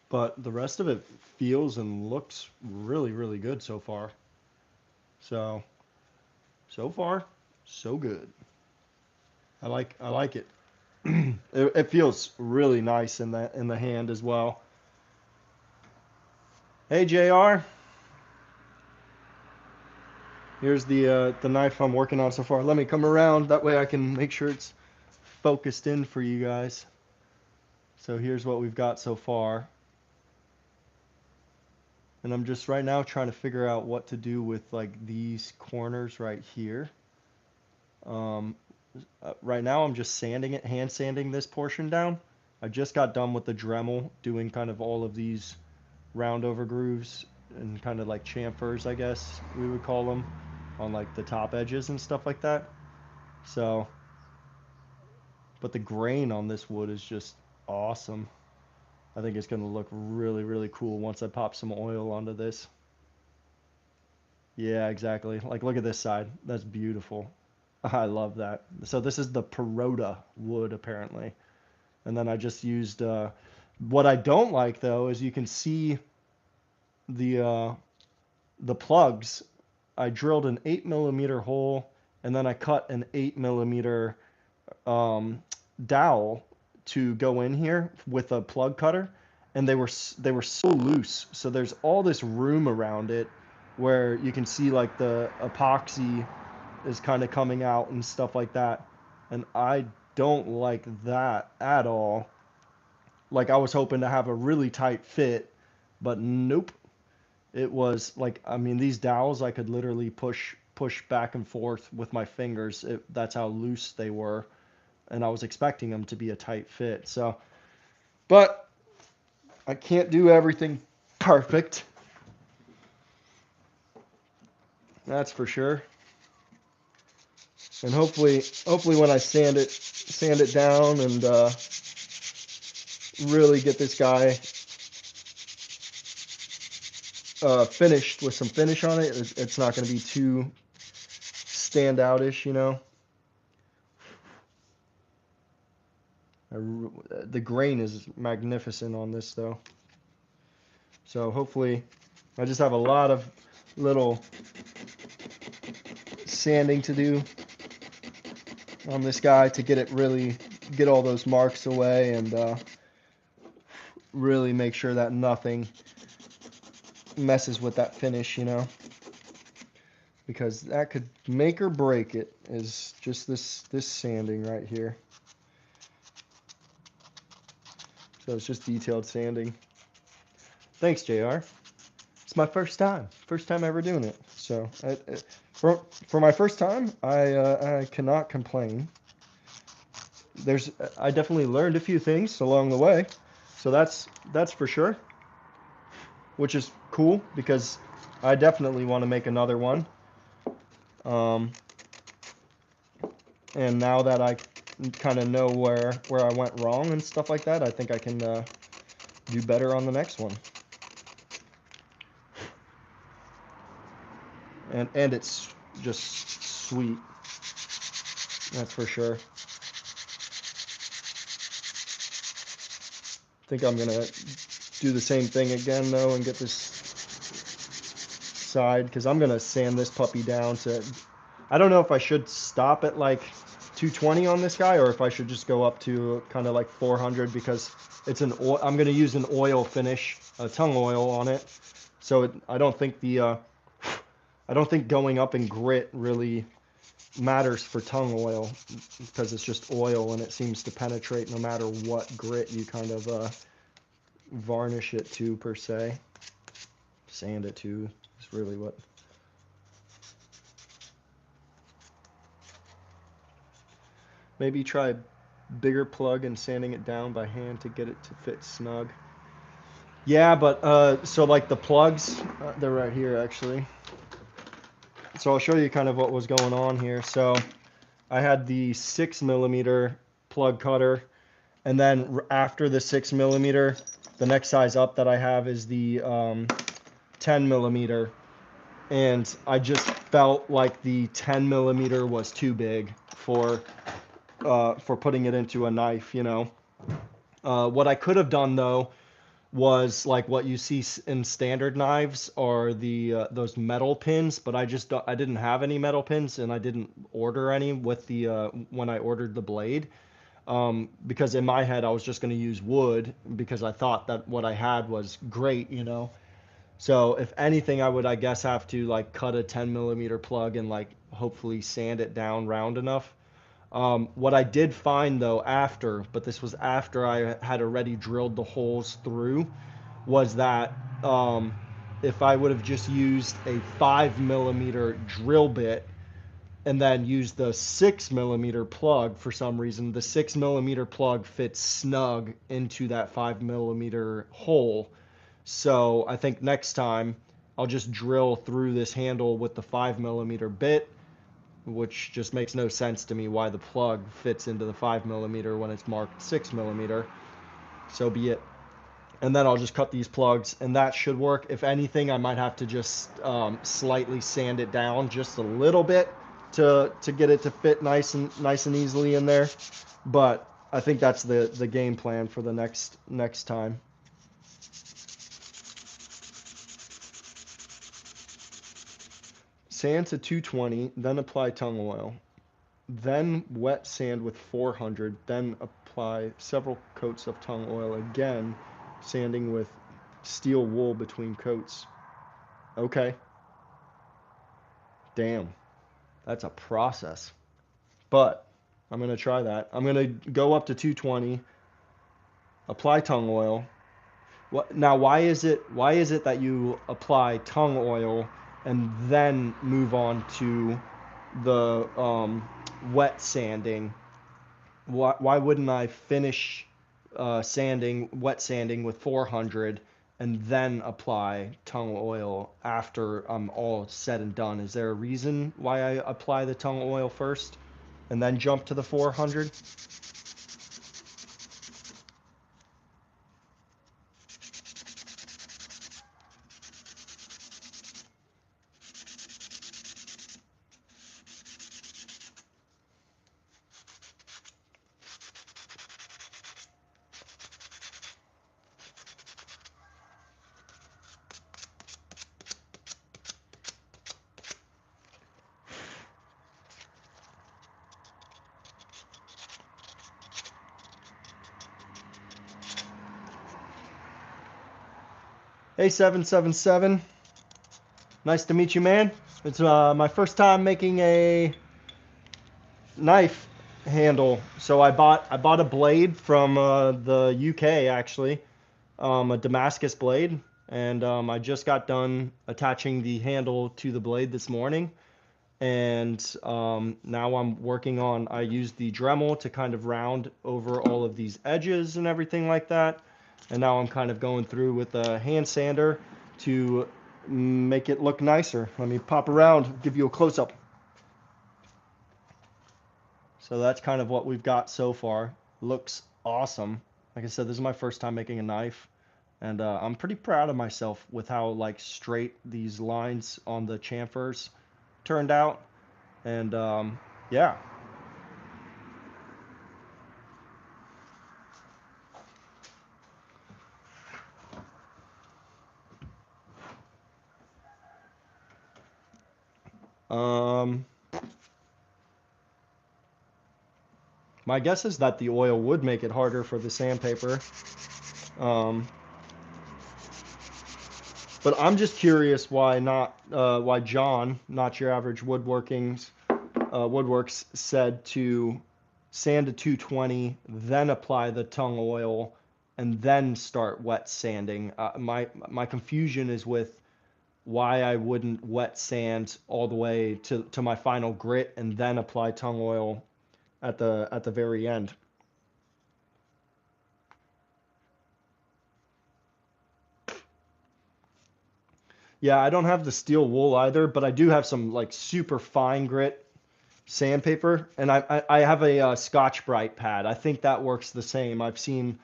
But the rest of it feels and looks really, really good so far. So, so far, so good. I like it. It feels really nice in the hand as well. Hey JR, here's the knife I'm working on so far. Let me come around. That way I can make sure it's focused in for you guys. So here's what we've got so far. And I'm just right now trying to figure out what to do with like these corners right here. Um, right now I'm just sanding it, hand sanding this portion down. I just got done with the Dremel doing kind of all of these round over grooves and kind of like chamfers, I guess we would call them, on like the top edges and stuff like that. So, but the grain on this wood is just awesome. I think it's going to look really, really cool once I pop some oil onto this. Yeah, exactly. Like, look at this side. That's beautiful. I love that. So this is the Perota wood, apparently. And then I just used, what I don't like, though, is you can see the, uh, the plugs. I drilled an 8 millimeter hole, and then I cut an 8 millimeter um, dowel to go in here with a plug cutter, and they were so loose. So there's all this room around it where you can see like the epoxy is kind of coming out and stuff like that. And I don't like that at all. Like I was hoping to have a really tight fit, but nope. It was like, I mean, these dowels I could literally push back and forth with my fingers. That's how loose they were, and I was expecting them to be a tight fit. So, but I can't do everything perfect. That's for sure. And hopefully when I sand it down and really get this guy finished with some finish on it, it's not going to be too standoutish, you know. The grain is magnificent on this though. So hopefully, I just have a lot of little sanding to do on this guy to get all those marks away and really make sure that nothing messes with that finish, you know, because that could make or break it. Is just this sanding right here. So it's just detailed sanding. Thanks, JR. It's my first time ever doing it. So for my first time, I cannot complain. I definitely learned a few things along the way, so that's for sure, which is cool because I definitely want to make another one. Um, and now that I kind of know where I went wrong and stuff like that, I think I can do better on the next one. And it's just sweet. That's for sure. I think I'm gonna do the same thing again though and get this side because I'm gonna sand this puppy down to. I don't know if I should stop at like 220 on this guy or if I should just go up to kind of like 400 because I'm gonna use an oil finish, tongue oil on it. So I don't think going up in grit really matters for tongue oil because it's just oil and it seems to penetrate no matter what grit you kind of varnish it to per se. Sand it to is really what. Maybe try a bigger plug and sanding it down by hand to get it to fit snug. Yeah, but so like the plugs, they're right here actually. So I'll show you kind of what was going on here. So I had the 6mm plug cutter, and then after the 6mm, the next size up that I have is the 10mm, and I just felt like the 10mm was too big for putting it into a knife, you know. What I could have done though was like what you see in standard knives are the those metal pins, but I didn't have any metal pins, and I didn't order any with the when I ordered the blade, because in my head I was just going to use wood because I thought that what I had was great, you know. So if anything, I would, I guess, have to like cut a 10mm plug and like hopefully sand it down round enough. What I did find though after, but this was after I had already drilled the holes through, was that if I would have just used a 5mm drill bit and then used the 6mm plug, for some reason, the 6mm plug fits snug into that 5mm hole. So I think next time I'll just drill through this handle with the 5mm bit, which just makes no sense to me why the plug fits into the 5mm when it's marked 6mm. So be it. And then I'll just cut these plugs, and that should work. If anything, I might have to just slightly sand it down just a little bit to get it to fit nice and easily in there. But I think that's the game plan for the next time. Sand to 220, then apply tung oil. Then wet sand with 400, then apply several coats of tung oil again, sanding with steel wool between coats. Okay. Damn, that's a process. But I'm going to try that. I'm going to go up to 220, apply tung oil. Now, why is it that you apply tung oil and then move on to the wet sanding? Why wouldn't I finish wet sanding with 400 and then apply tung oil after I'm all said and done? Is there a reason why I apply the tung oil first and then jump to the 400? Hey, 777. Nice to meet you, man. It's my first time making a knife handle. So I bought a blade from the UK actually, a Damascus blade, and I just got done attaching the handle to the blade this morning. And now I'm working on. I used the Dremel to kind of round over all of these edges and everything like that. And now I'm kind of going through with a hand sander to make it look nicer. Let me pop around, give you a close up. So that's kind of what we've got so far. Looks awesome. Like I said, this is my first time making a knife, and I'm pretty proud of myself with how like straight these lines on the chamfers turned out. And yeah. Um, my guess is that the oil would make it harder for the sandpaper. Um, but I'm just curious why John, not your average woodworks, said to sand to 220, then apply the tung oil, and then start wet sanding. My confusion is with why I wouldn't wet sand all the way to my final grit and then apply tung oil at the very end. Yeah, I don't have the steel wool either, but I do have some like super fine grit sandpaper, and I have a Scotch-Brite pad. I think that works the same. I've seen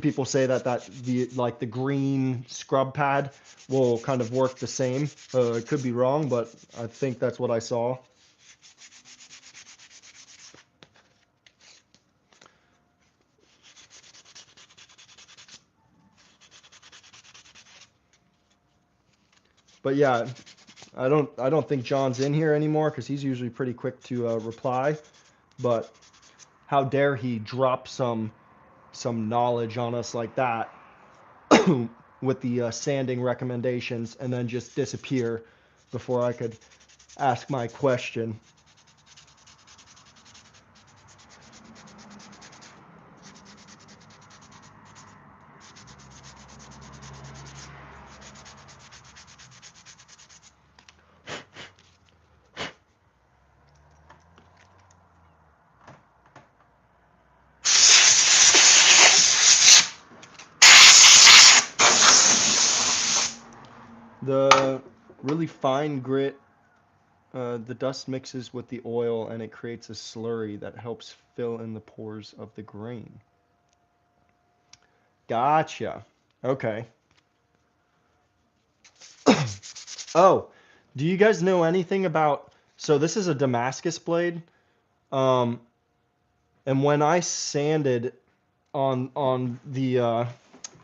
people say that the like the green scrub pad will kind of work the same. It could be wrong, but I think that's what I saw. But yeah, I don't think John's in here anymore because he's usually pretty quick to reply. But how dare he drop some knowledge on us like that with the sanding recommendations and then just disappear before I could ask my question. The really fine grit, the dust mixes with the oil and it creates a slurry that helps fill in the pores of the grain. Gotcha. Okay. Oh, do you guys know anything about? So this is a Damascus blade, um, and when I sanded on the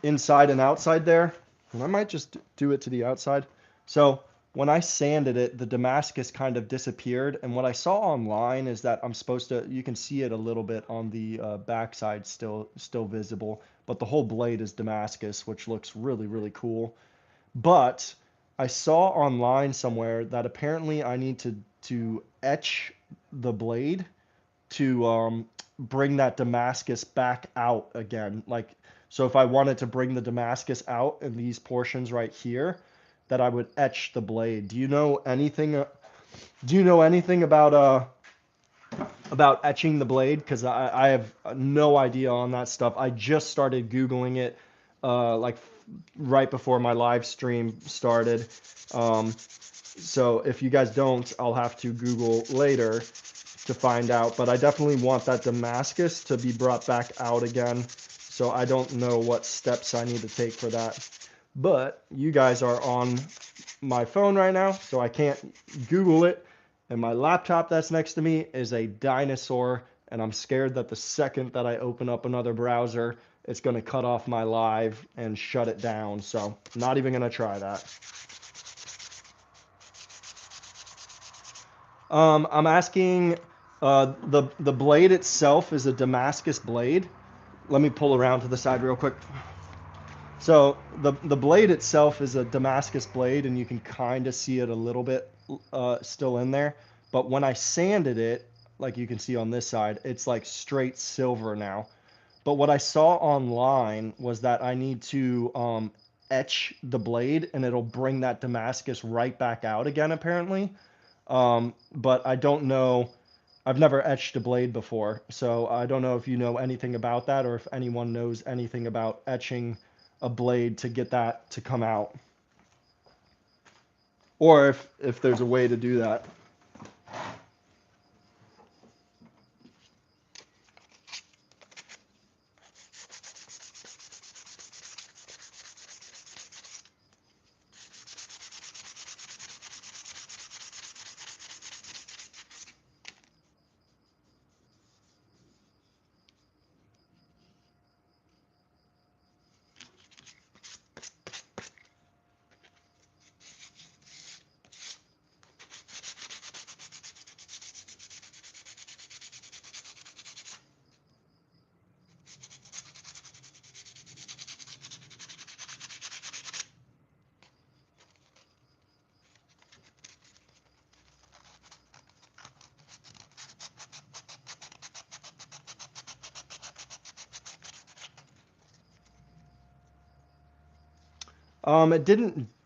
inside and outside there, and I might just do it to the outside. So when I sanded it, the Damascus kind of disappeared, and what I saw online is that I'm supposed to. You can see it a little bit on the backside, still visible, but the whole blade is Damascus, which looks really cool. But I saw online somewhere that apparently I need to etch the blade to bring that Damascus back out again. Like, so if I wanted to bring the Damascus out in these portions right here, that I would etch the blade. Do you know anything? Do you know anything about etching the blade? Because I have no idea on that stuff. I just started Googling it, like right before my live stream started. Um, so if you guys don't, I'll have to Google later to find out. But I definitely want that Damascus to be brought back out again. So I don't know what steps I need to take for that. But you guys are on my phone right now, so I can't Google it. And my laptop that's next to me is a dinosaur, and I'm scared that the second that I open up another browser, it's going to cut off my live and shut it down. So I'm not even going to try that. I'm asking, the blade itself is a Damascus blade. Let me pull around to the side real quick. So the blade itself is a Damascus blade, and you can kind of see it a little bit still in there. But when I sanded it, like you can see on this side, it's like straight silver now. But what I saw online was that I need to etch the blade, and it'll bring that Damascus right back out again, apparently. But I don't know. I've never etched a blade before, so I don't know if you know anything about that or if anyone knows anything about etching a blade to get that to come out, or if there's a way to do that.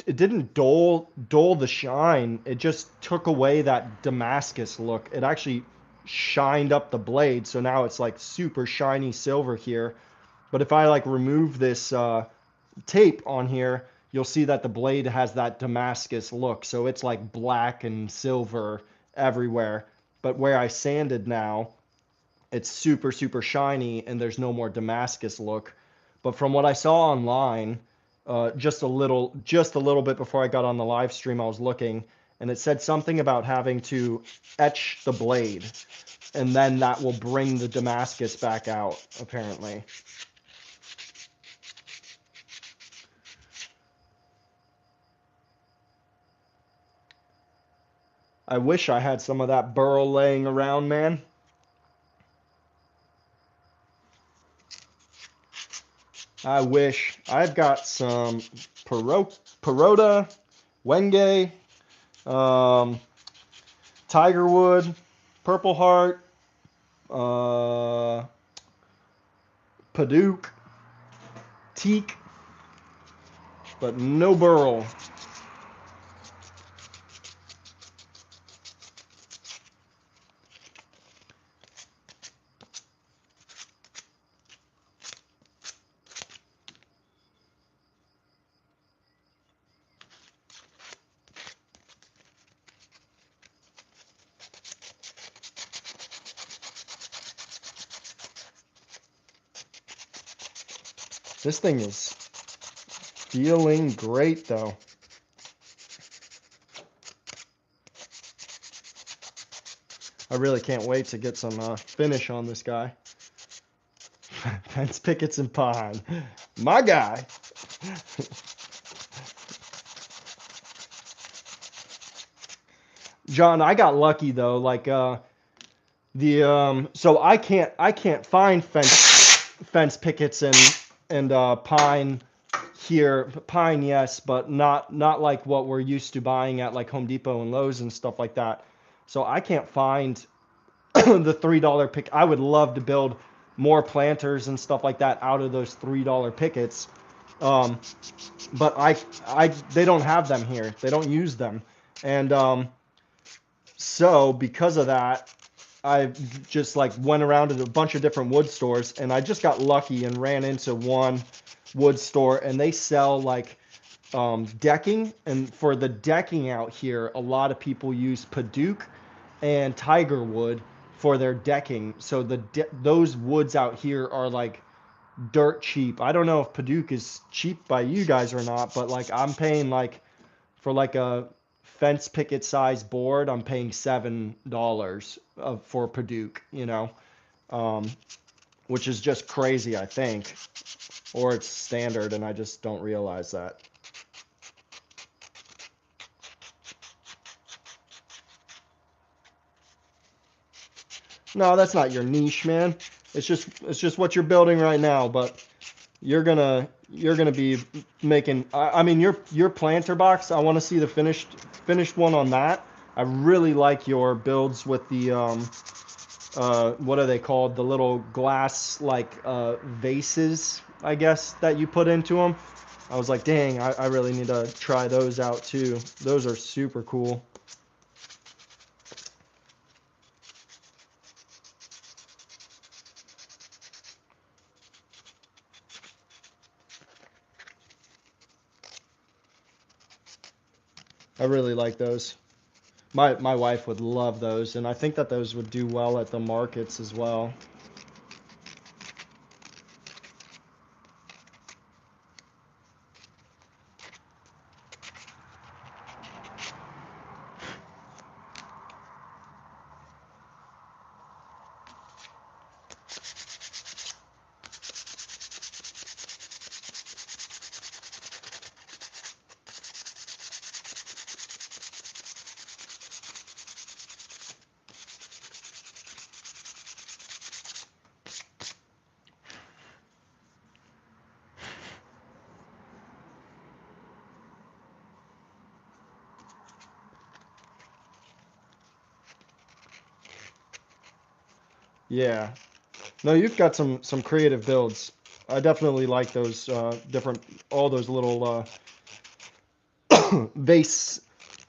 It didn't dull the shine. It just took away that Damascus look. It actually shined up the blade, so now it's like super shiny silver here. But if I like remove this tape on here, you'll see that the blade has that Damascus look. So it's like black and silver everywhere. But where I sanded now, it's super, super shiny and there's no more Damascus look. But from what I saw online, just a little bit before I got on the live stream, I was looking, and it said something about having to etch the blade, and then that will bring the Damascus back out, apparently. I wish I had some of that burl laying around, man. I wish. I've got some Perota, Wenge, um, Tigerwood, Purple Heart, uh, Paduke, Teak, but no burl. This thing is feeling great, though. I really can't wait to get some finish on this guy. Fence pickets and pine. My guy. John, I got lucky though. Like so I can't find fence pickets and pine here. Pine, yes, but not like what we're used to buying at like Home Depot and Lowe's and stuff like that. So I can't find the $3 pick. I would love to build more planters and stuff like that out of those $3 pickets. But they don't have them here. They don't use them. And so because of that, I just like went around to a bunch of different wood stores, and I just got lucky and ran into one wood store, and they sell like decking. And for the decking out here, a lot of people use Paduke and Tigerwood for their decking. So those woods out here are like dirt cheap. I don't know if Paduke is cheap by you guys or not, but like I'm paying like for like a fence picket size board, I'm paying $7 for Paduke, um, which is just crazy, I think, or it's standard and I just don't realize that. No, that's not your niche, man. It's just what you're building right now, but you're gonna be making. I mean, your planter box. I want to see the finished one on that. I really like your builds with the what are they called? The little glass like vases, I guess, that you put into them. I was like, dang, I really need to try those out too. Those are super cool. I really like those. My wife would love those, and I think that those would do well at the markets as well. Yeah. No, you've got some creative builds. I definitely like those different all those little vase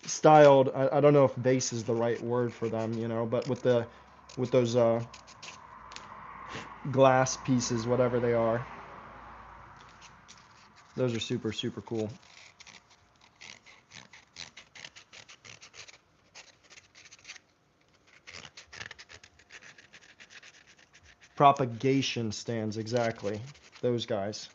styled. I don't know if vase is the right word for them, but with those glass pieces, whatever they are. Those are super super cool. Propagation stands, exactly. Those guys.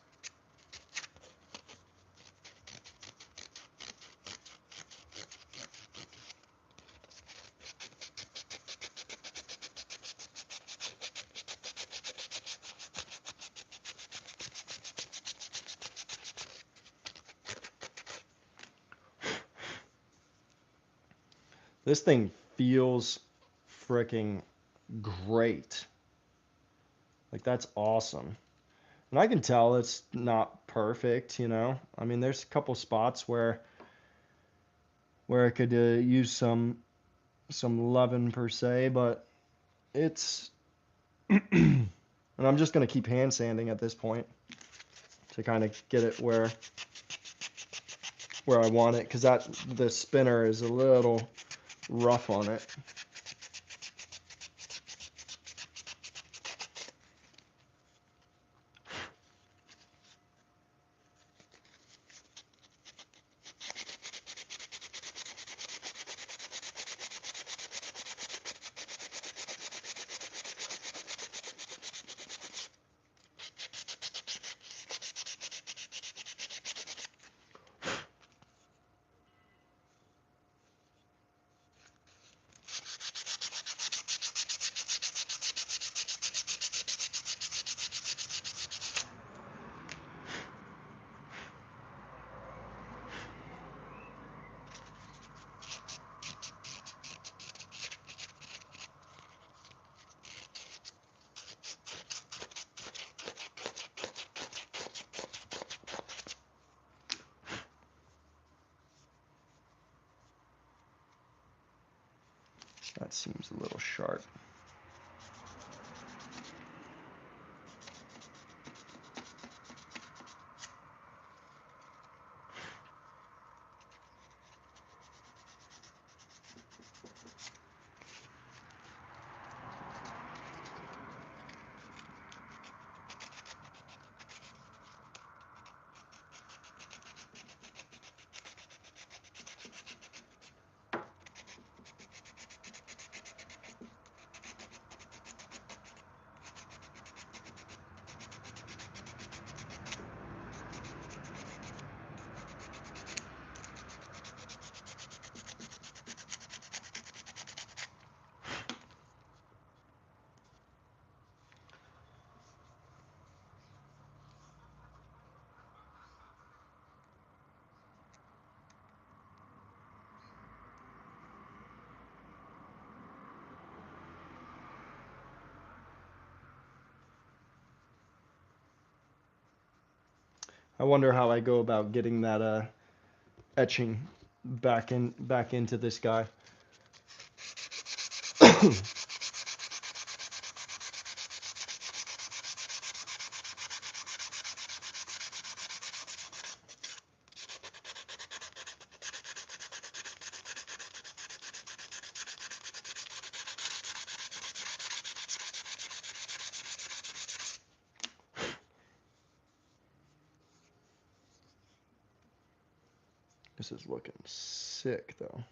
This thing feels freaking great. Like, that's awesome. And I can tell it's not perfect, you know. I mean, there's a couple spots where I could use some loving per se, but it's and I'm just gonna keep hand sanding at this point to kind of get it where I want it, because the spinner is a little rough on it. That seems a little sharp. I wonder how I go about getting that etching back into this guy. This is looking sick, though.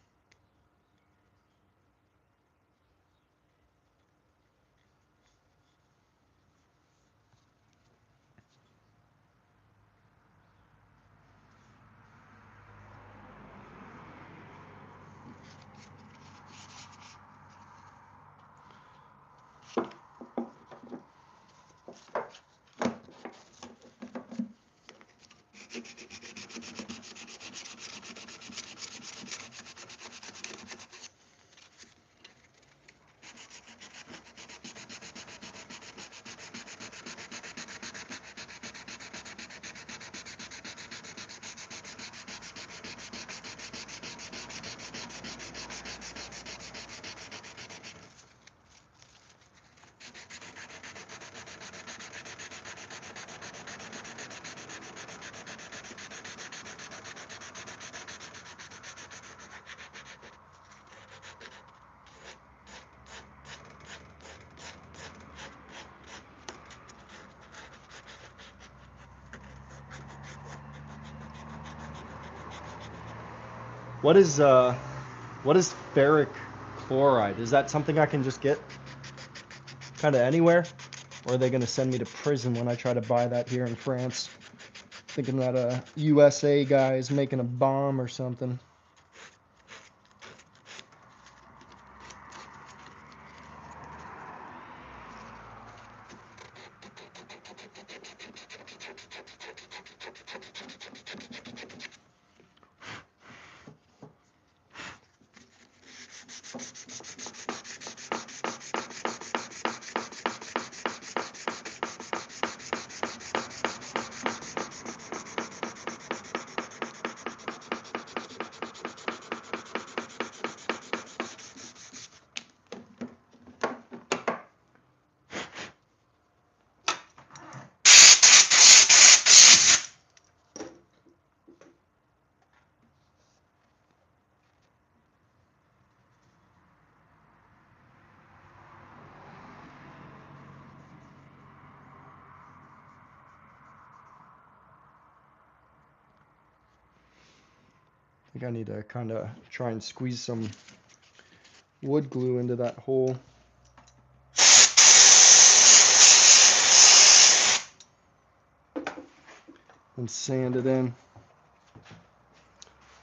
What is ferric chloride? Is that something I can just get kind of anywhere, Or are they going to send me to prison when I try to buy that here in France? Thinking that a USA guy is making a bomb or something. I think I need to kind of try and squeeze some wood glue into that hole. And sand it in.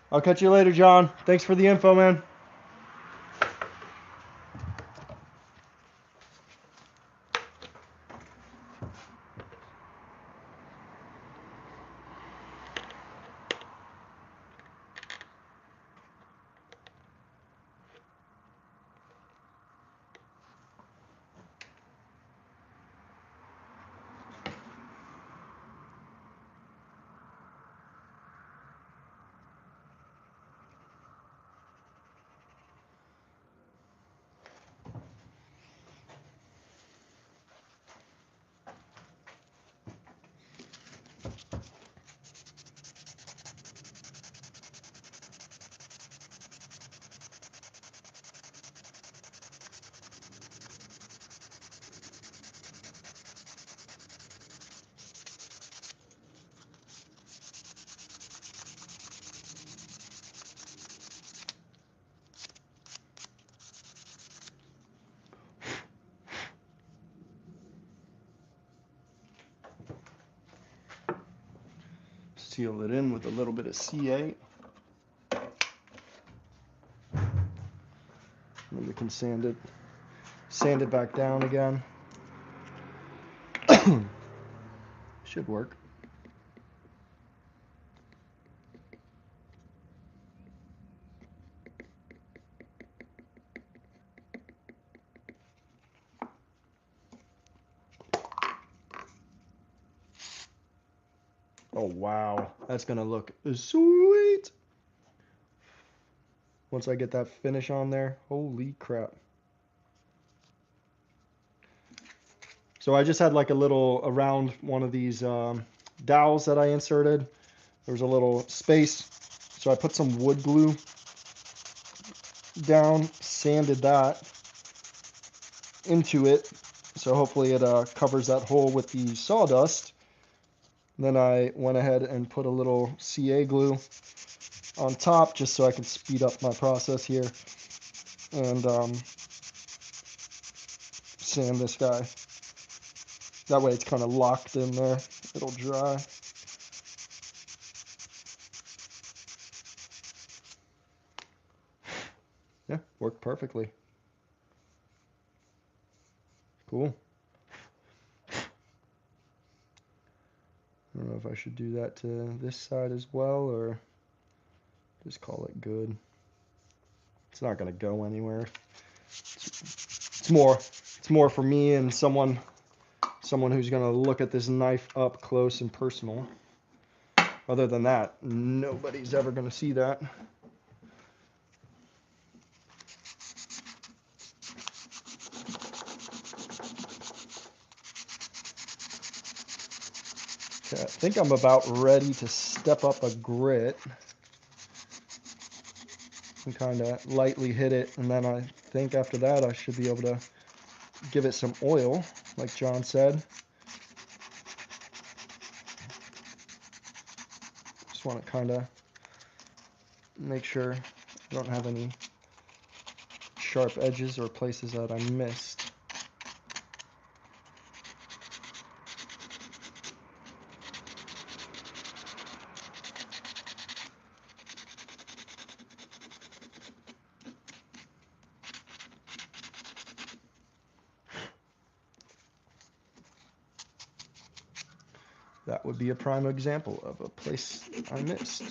I'll catch you later, John. Thanks for the info, man. Seal it in with a little bit of C8. And then we can sand it back down again. Should work. Oh wow, that's gonna look sweet. Once I get that finish on there, holy crap. So I just had like a little, around one of these dowels that I inserted, there was a little space. So I put some wood glue down, sanded that into it. So hopefully it covers that hole with the sawdust. Then I went ahead and put a little CA glue on top just so I can speed up my process here. And sand this guy. That way it's kind of locked in there. It'll dry. Yeah, worked perfectly. Cool. I don't know if I should do that to this side as well or just call it good. It's not going to go anywhere. It's more for me and someone who's going to look at this knife up close and personal. Other than that, nobody's ever going to see that. Okay, I think I'm about ready to step up a grit and kind of lightly hit it, and then I think after that I should be able to give it some oil, like John said. Just want to kind of make sure I don't have any sharp edges or places that I missed. That would be a prime example of a place I missed.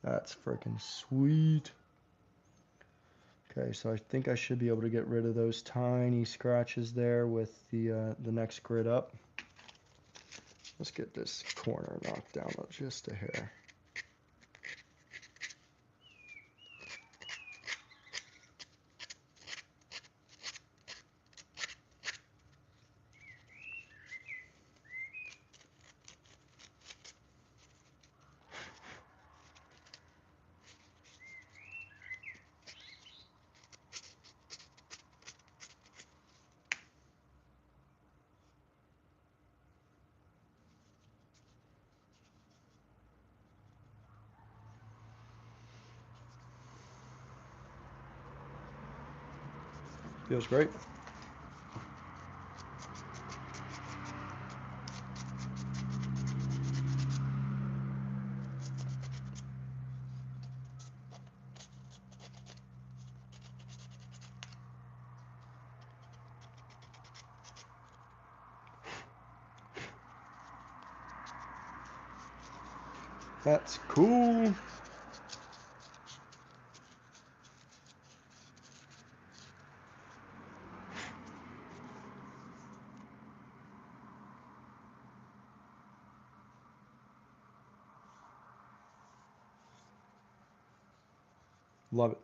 That's freaking sweet. Okay, so I think I should be able to get rid of those tiny scratches there with the next grid up. Let's get this corner knocked down just a hair. Feels great. That's cool. Love it.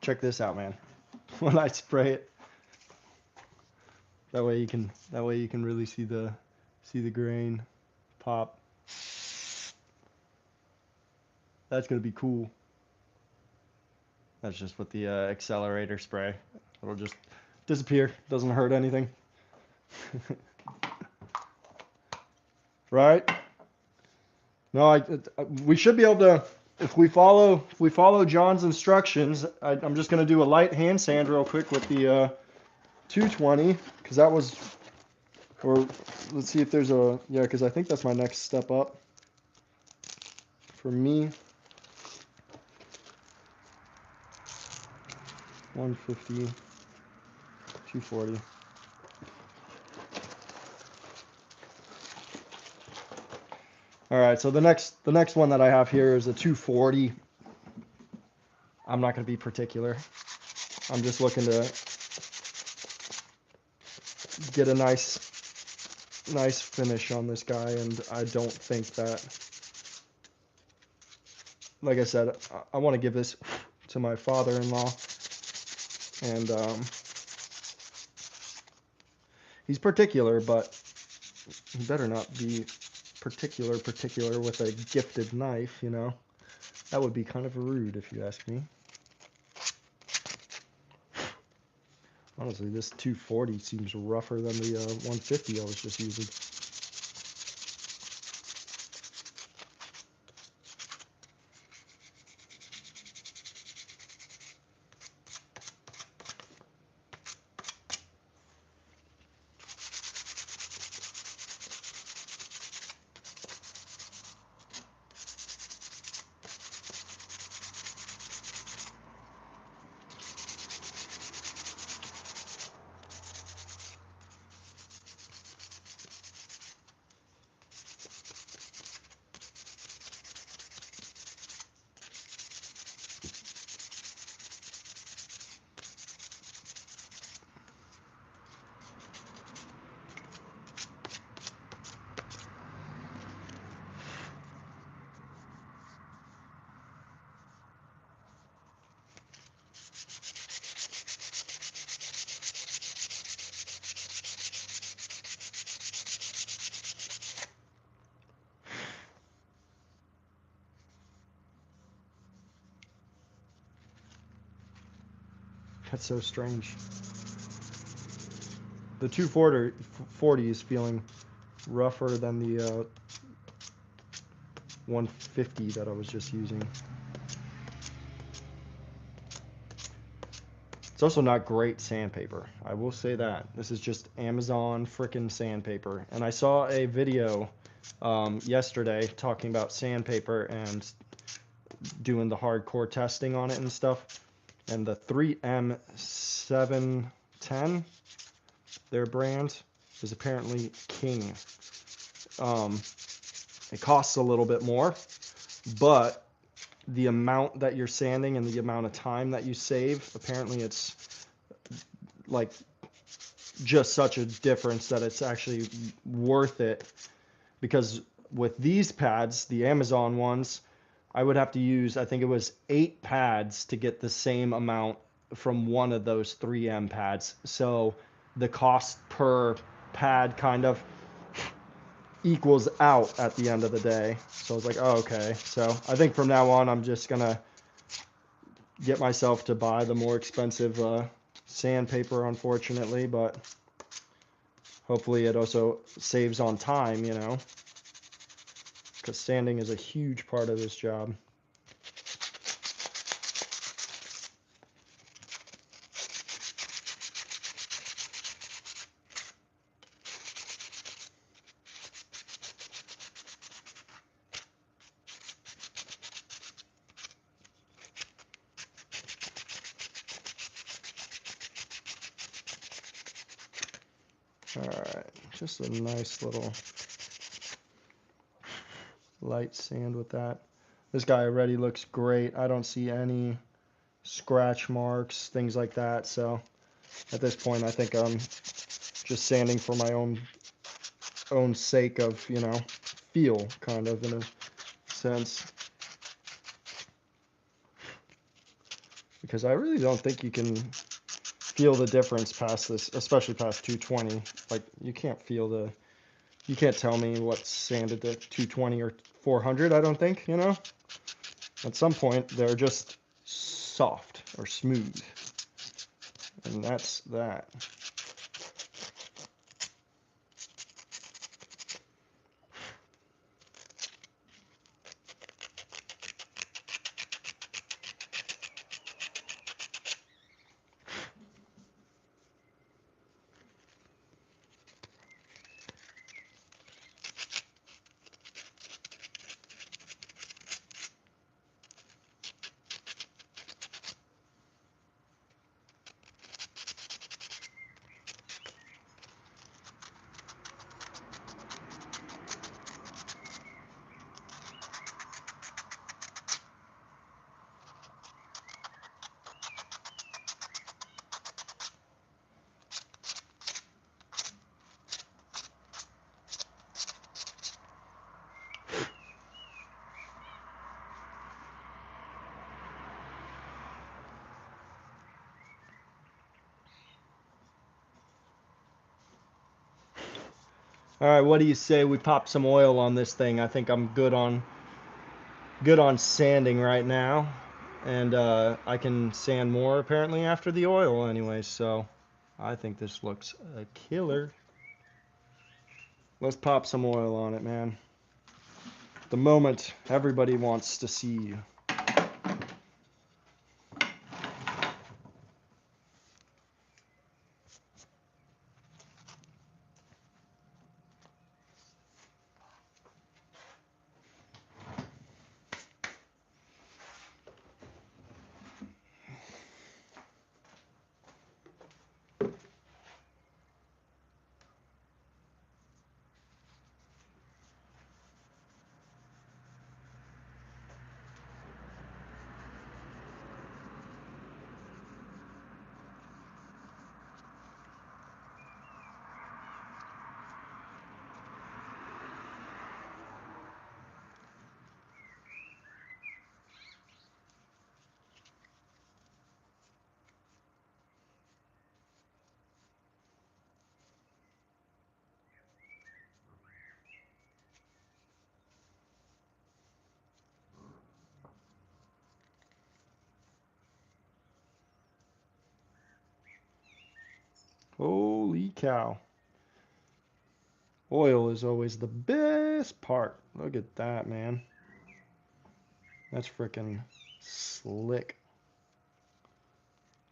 Check this out, man. When I spray it, that way you can really see the grain pop. That's gonna be cool. That's just with the accelerator spray. It'll just disappear. Doesn't hurt anything. Right? No, we should be able to. If we follow John's instructions, I'm just gonna do a light hand sand real quick with the 220 because that was. Or let's see if there's a because I think that's my next step up for me. 150, 240. All right, so the next one that I have here is a 240. I'm not going to be particular. I'm just looking to get a nice finish on this guy, and I don't think that, like I said, I want to give this to my father-in-law, and he's particular, but he better not be particular with a gifted knife, you know. That would be kind of rude if you ask me. Honestly, this 240 seems rougher than the 150 I was just using. That's so strange. The 240 is feeling rougher than the 150 that I was just using. It's also not great sandpaper. I will say that. This is just Amazon frickin' sandpaper. And I saw a video yesterday talking about sandpaper and doing the hardcore testing on it and stuff. And the 3M710, their brand, is apparently king. It costs a little bit more, but the amount that you're sanding and the amount of time that you save, apparently it's like just such a difference that it's actually worth it. Because with these pads, the Amazon ones, I would have to use, I think it was 8 pads to get the same amount from one of those 3M pads. So the cost per pad kind of equals out at the end of the day. So I was like, oh, okay. So I think from now on, I'm just gonna get myself to buy the more expensive sandpaper, unfortunately, but hopefully it also saves on time, you know, because sanding is a huge part of this job. Alright, just a nice little light sand with that. This guy already looks great. I don't see any scratch marks, things like that. So at this point, I think I'm just sanding for my own sake of, you know, feel, kind of, in a sense. Because I really don't think you can feel the difference past this, especially past 220. Like, you can't tell me what's sanded to 220 or 400, I don't think, you know? At some point, they're just soft or smooth. And that's that. All right, what do you say we pop some oil on this thing? I think I'm good on sanding right now, and I can sand more apparently after the oil anyway. So I think this looks a killer. Let's pop some oil on it, man. The moment everybody wants to see you. Holy cow. Oil is always the best part. Look at that, man. That's freaking slick.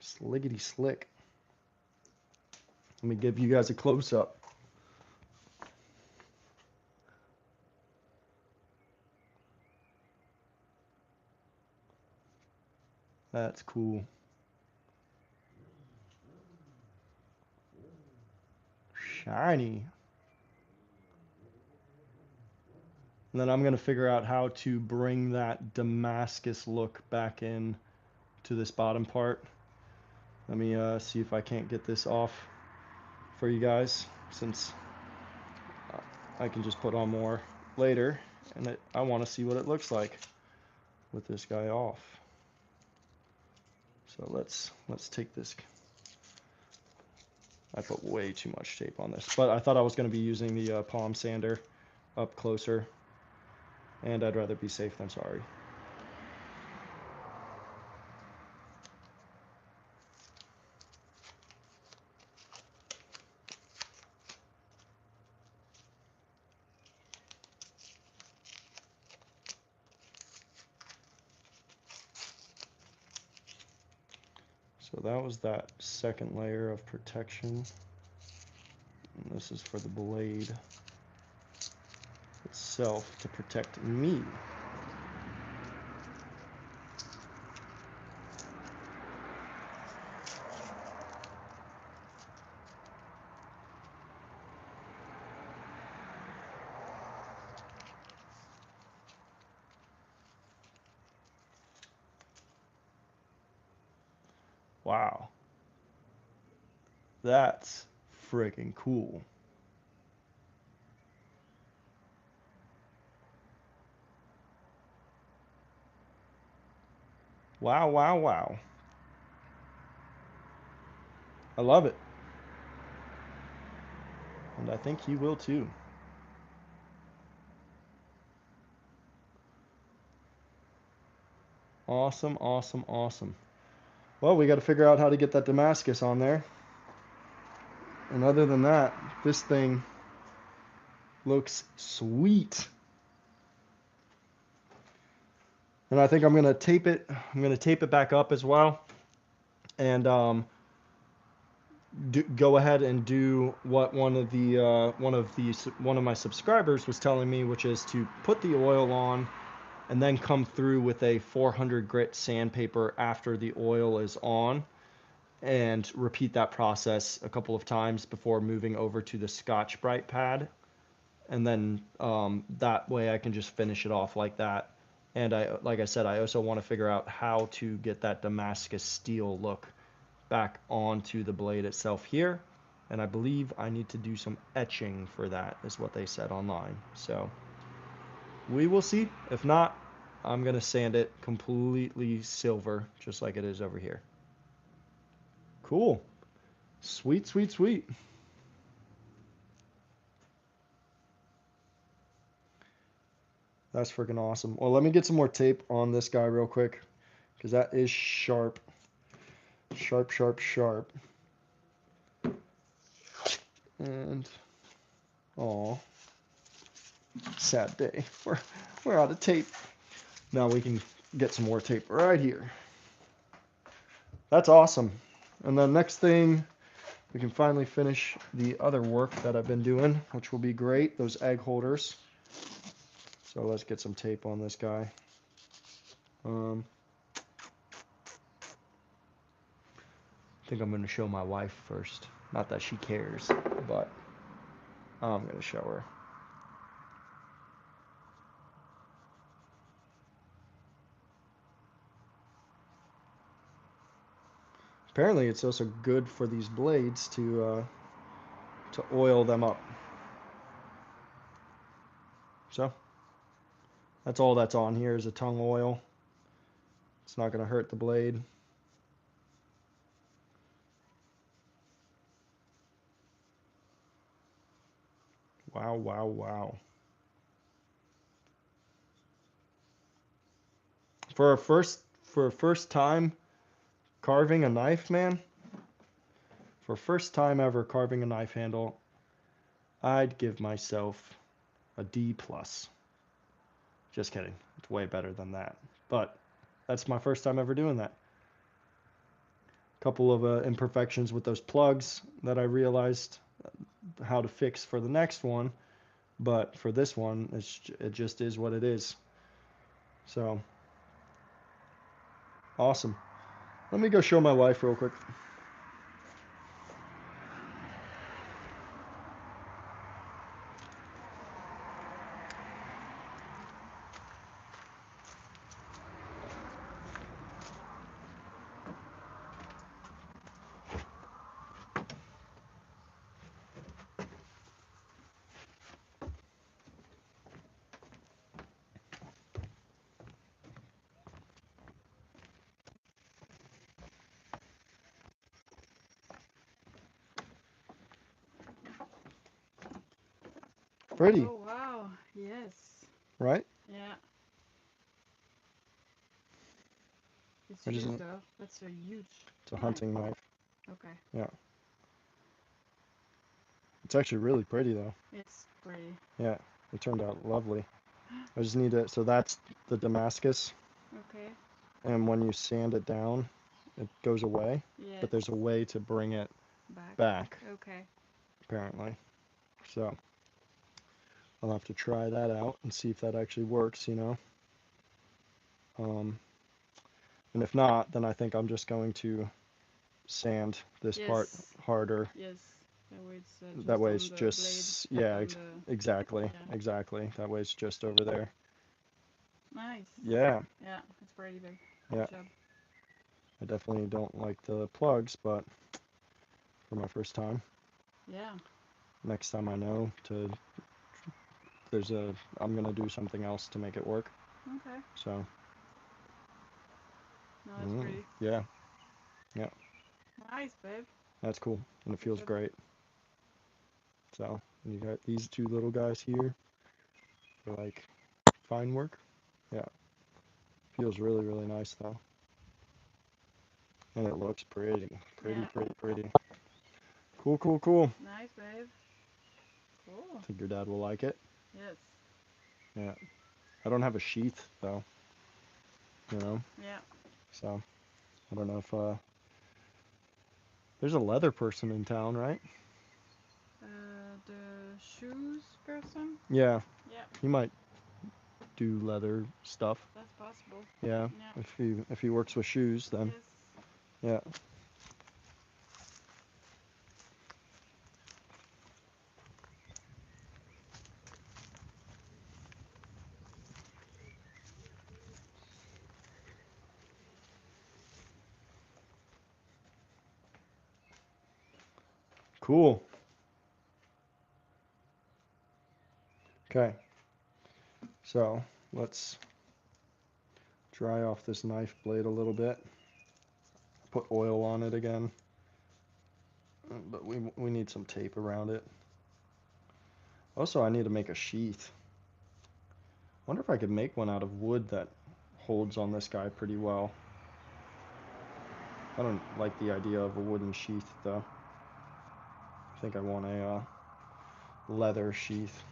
Slickety slick. Let me give you guys a close-up. That's cool. Shiny. And then I'm going to figure out how to bring that Damascus look back in to this bottom part. Let me see if I can't get this off for you guys, since I can just put on more later, and I want to see what it looks like with this guy off. So let's take this. I put way too much tape on this, but I thought I was going to be using the palm sander up closer, and I'd rather be safe than sorry. So that was that second layer of protection. And this is for the blade itself to protect me. Wow. That's freaking cool. Wow, wow, wow. I love it. And I think you will too. Awesome, awesome, awesome. Well, we got to figure out how to get that Damascus on there. And other than that, this thing looks sweet. And I think I'm going to tape it. I'm going to tape it back up as well. And go ahead and do what one of my subscribers was telling me, which is to put the oil on and then come through with a 400 grit sandpaper after the oil is on, and repeat that process a couple of times before moving over to the Scotch-Brite pad. And then that way I can just finish it off like that. And like I said, I also want to figure out how to get that Damascus steel look back onto the blade itself here. And I believe I need to do some etching for that, is what they said online. So we will see. If not, I'm going to sand it completely silver, just like it is over here. Cool. Sweet, sweet, sweet. That's freaking awesome. Well, let me get some more tape on this guy real quick, because that is sharp. Sharp, sharp, sharp. And, oh, sad day. We're out of tape. Now we can get some more tape right here. That's awesome. And then next thing, we can finally finish the other work that I've been doing, which will be great, those egg holders. So let's get some tape on this guy. I think I'm going to show my wife first. Not that she cares, but I'm going to show her. Apparently it's also good for these blades to oil them up. So that's all that's on here is a tung oil. It's not going to hurt the blade. Wow, wow, wow. For a first time carving a knife, man, for first time ever carving a knife handle, I'd give myself a D plus. Just kidding. It's way better than that. But that's my first time ever doing that. Couple of imperfections with those plugs that I realized how to fix for the next one, but for this one, it just is what it is. So, awesome. Let me go show my wife real quick. Pretty. Oh wow, yes. Right? Yeah. It's I just, huge though. That's a huge it's a knife. hunting knife. Okay. Yeah. It's actually really pretty though. It's pretty. Yeah, it turned out lovely. I just need to, so that's the Damascus, Okay. and when you sand it down, it goes away, Yes. but there's a way to bring it Back. back, Okay. apparently. So I'll have to try that out and see if that actually works, you know. Um, and if not, then I think I'm just going to sand this part Yes. harder. Yes. That way it's That just way on it's the blade, just, not yeah, on the. exactly, Yeah. exactly. That way it's just over there. Nice. Yeah, Yeah, it's pretty big. yeah. Good job. I definitely don't like the plugs, but for my first time, Yeah. next time I know to, I'm gonna do something else to make it work. Okay. So, No, that's pretty. yeah, yeah, Nice, babe. that's cool, and it Good feels job. great. So, you got these two little guys here for like fine work. Yeah, feels really, really nice though, and it looks pretty, pretty, Yeah. pretty, pretty. Cool, cool, cool. Nice, babe. Cool. I think your dad will like it. Yes. Yeah, I don't have a sheath though, you know, Yeah. so I don't know if there's a leather person in town, right? The shoes person? Yeah, Yeah, he might do leather stuff. that's possible. Yeah, Yeah. if he works with shoes, then Yes. yeah. Cool. Okay, so let's dry off this knife blade a little bit. Put oil on it again, but we need some tape around it. Also, I need to make a sheath. Wonder if I could make one out of wood that holds on this guy pretty well. I don't like the idea of a wooden sheath though. I think I want a leather sheath.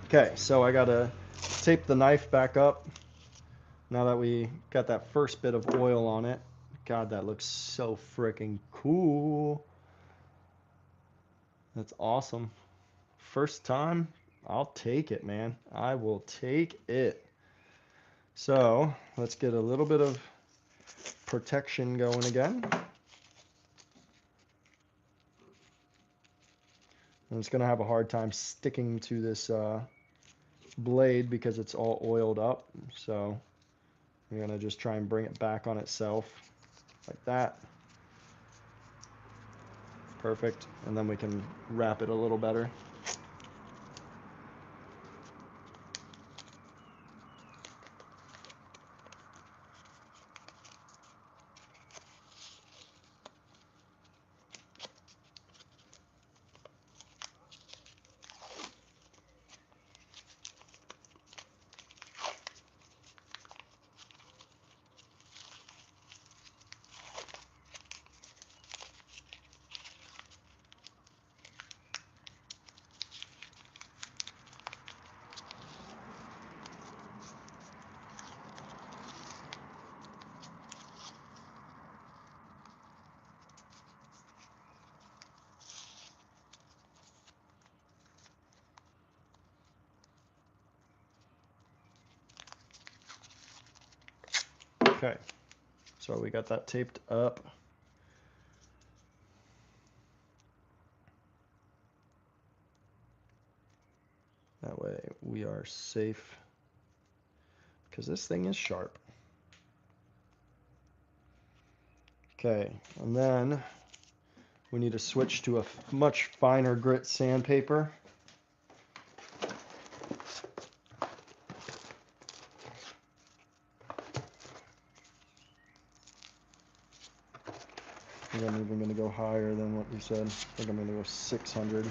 Okay, so I gotta tape the knife back up now that we got that first bit of oil on it. God, that looks so freaking cool. That's awesome. First time, I'll take it, man. I will take it. So let's get a little bit of protection going again. And it's gonna have a hard time sticking to this blade because it's all oiled up. So I'm gonna just try and bring it back on itself like that. Perfect. And then we can wrap it a little better. Okay, so we got that taped up. That way we are safe, because this thing is sharp. Okay, and then we need to switch to a much finer grit sandpaper. I think I'm even going to go higher than what you said. I think I'm going to go 600.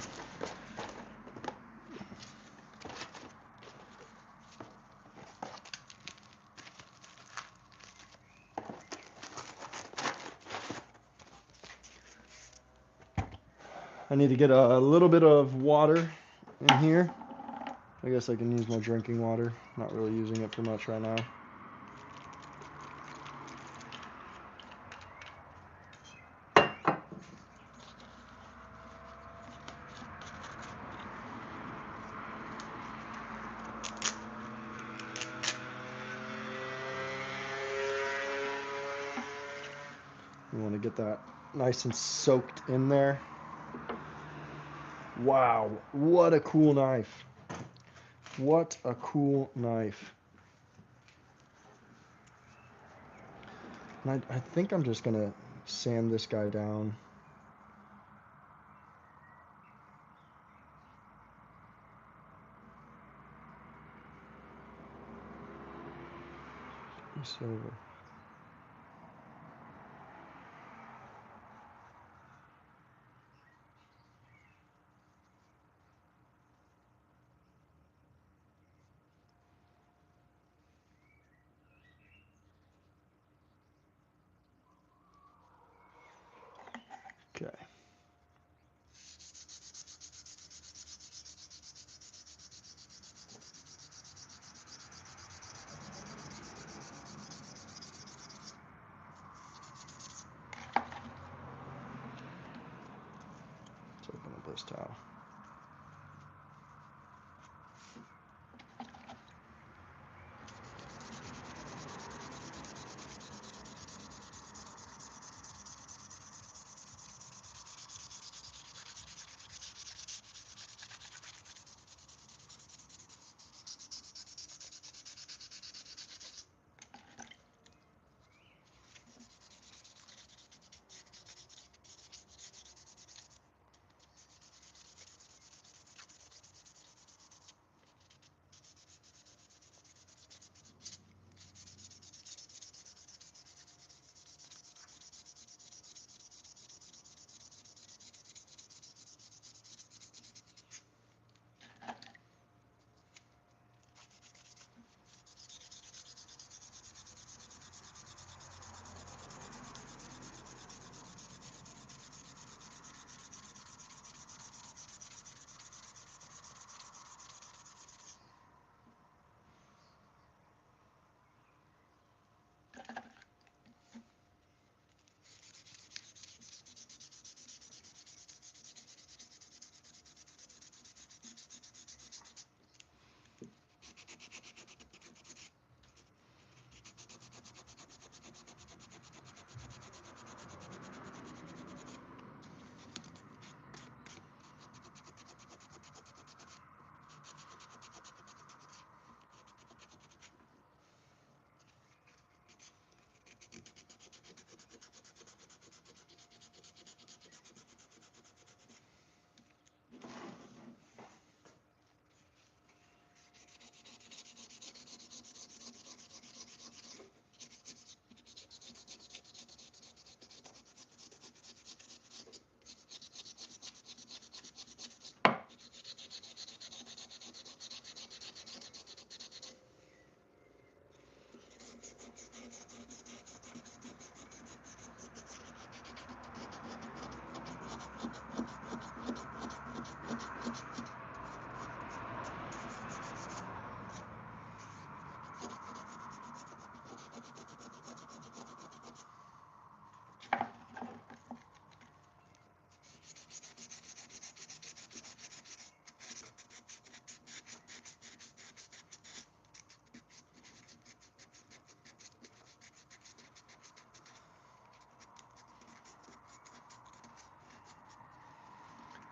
I need to get a little bit of water in here. I guess I can use my drinking water. Not really using it for much right now. You want to get that nice and soaked in there. Wow, what a cool knife. What a cool knife. And I think I'm just going to sand this guy down. Silver. Okay. Let's open up this towel.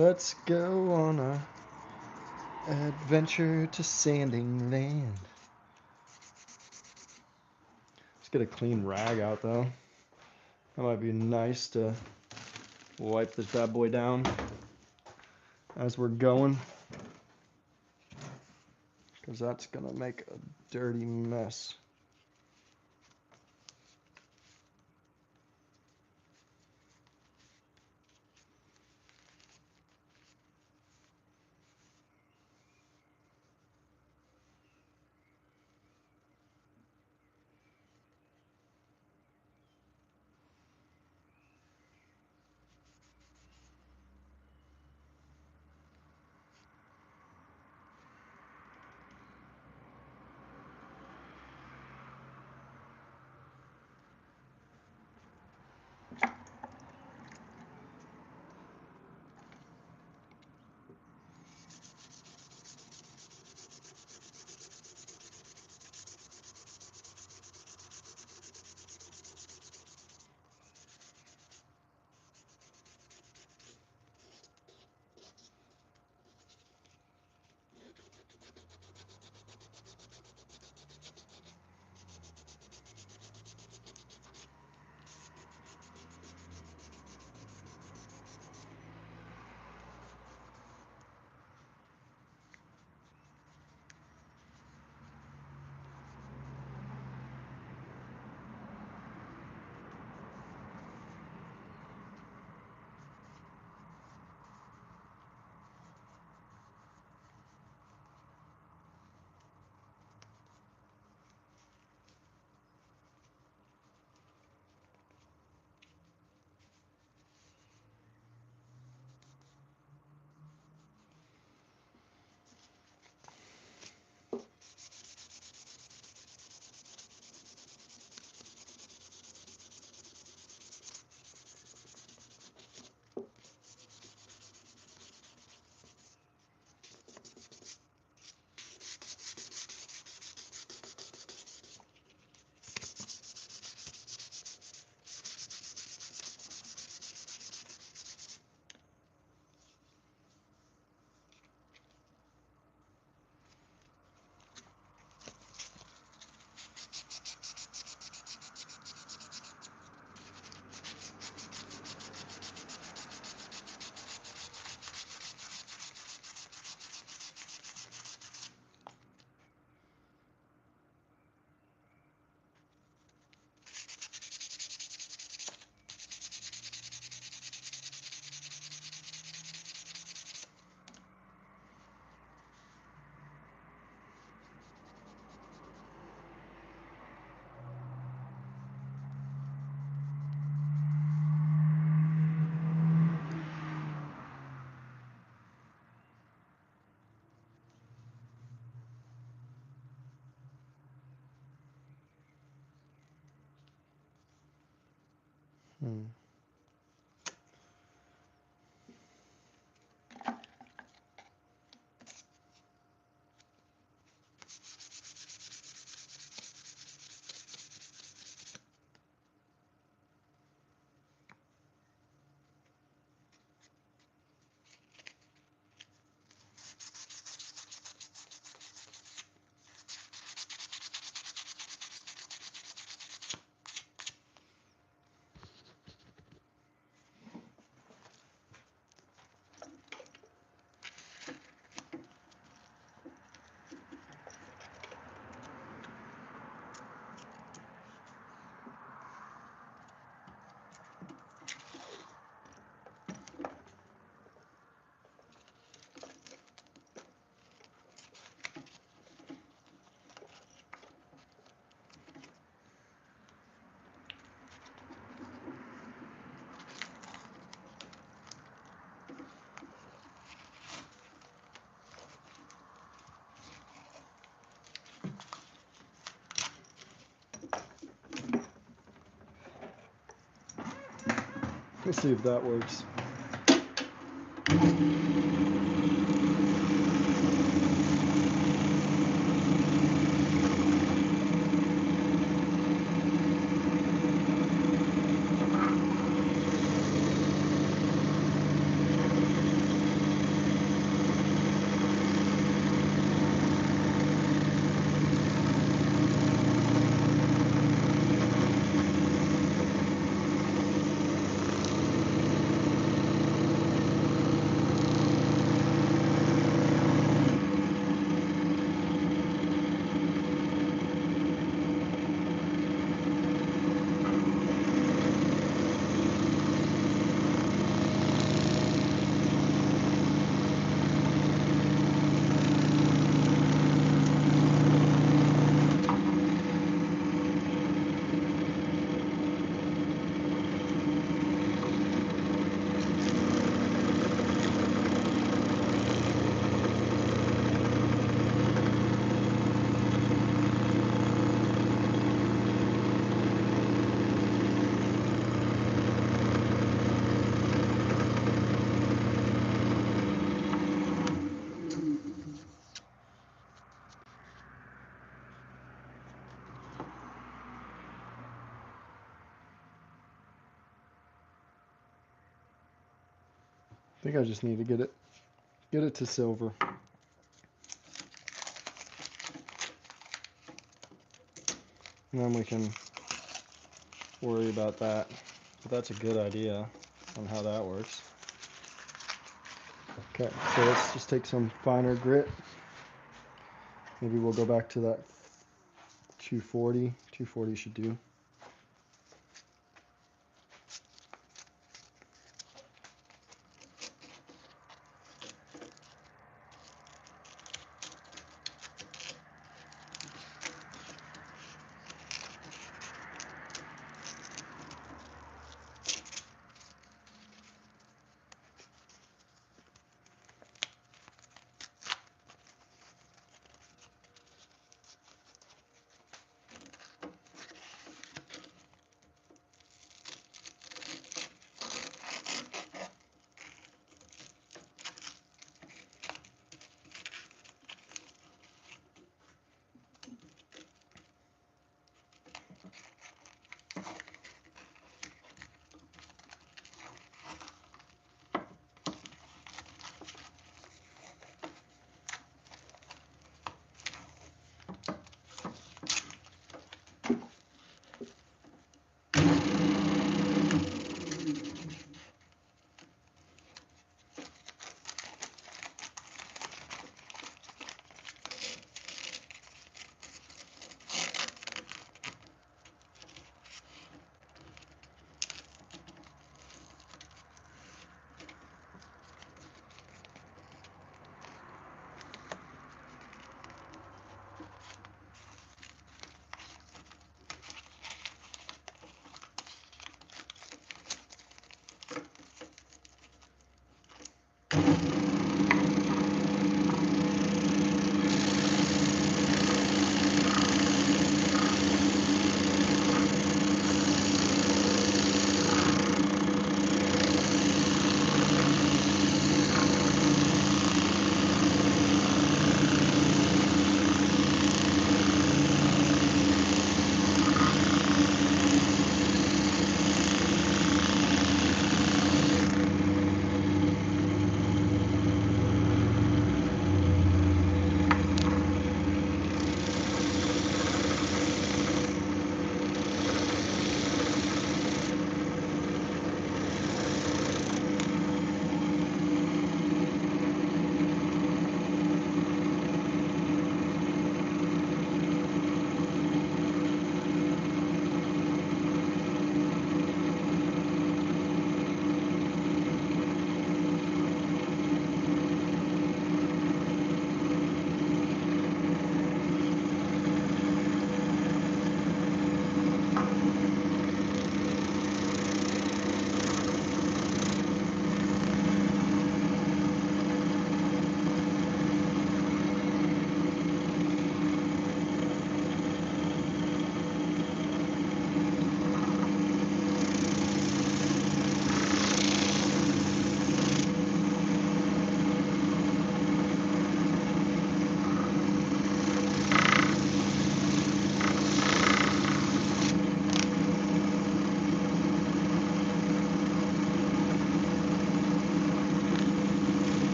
Let's go on a adventure to Sanding Land. Let's get a clean rag out though. That might be nice to wipe this bad boy down as we're going, because that's gonna make a dirty mess. Hmm. Let's see if that works. I think I just need to get it to silver. And then we can worry about that. But that's a good idea on how that works. Okay, so let's just take some finer grit. Maybe we'll go back to that 240. 240 should do.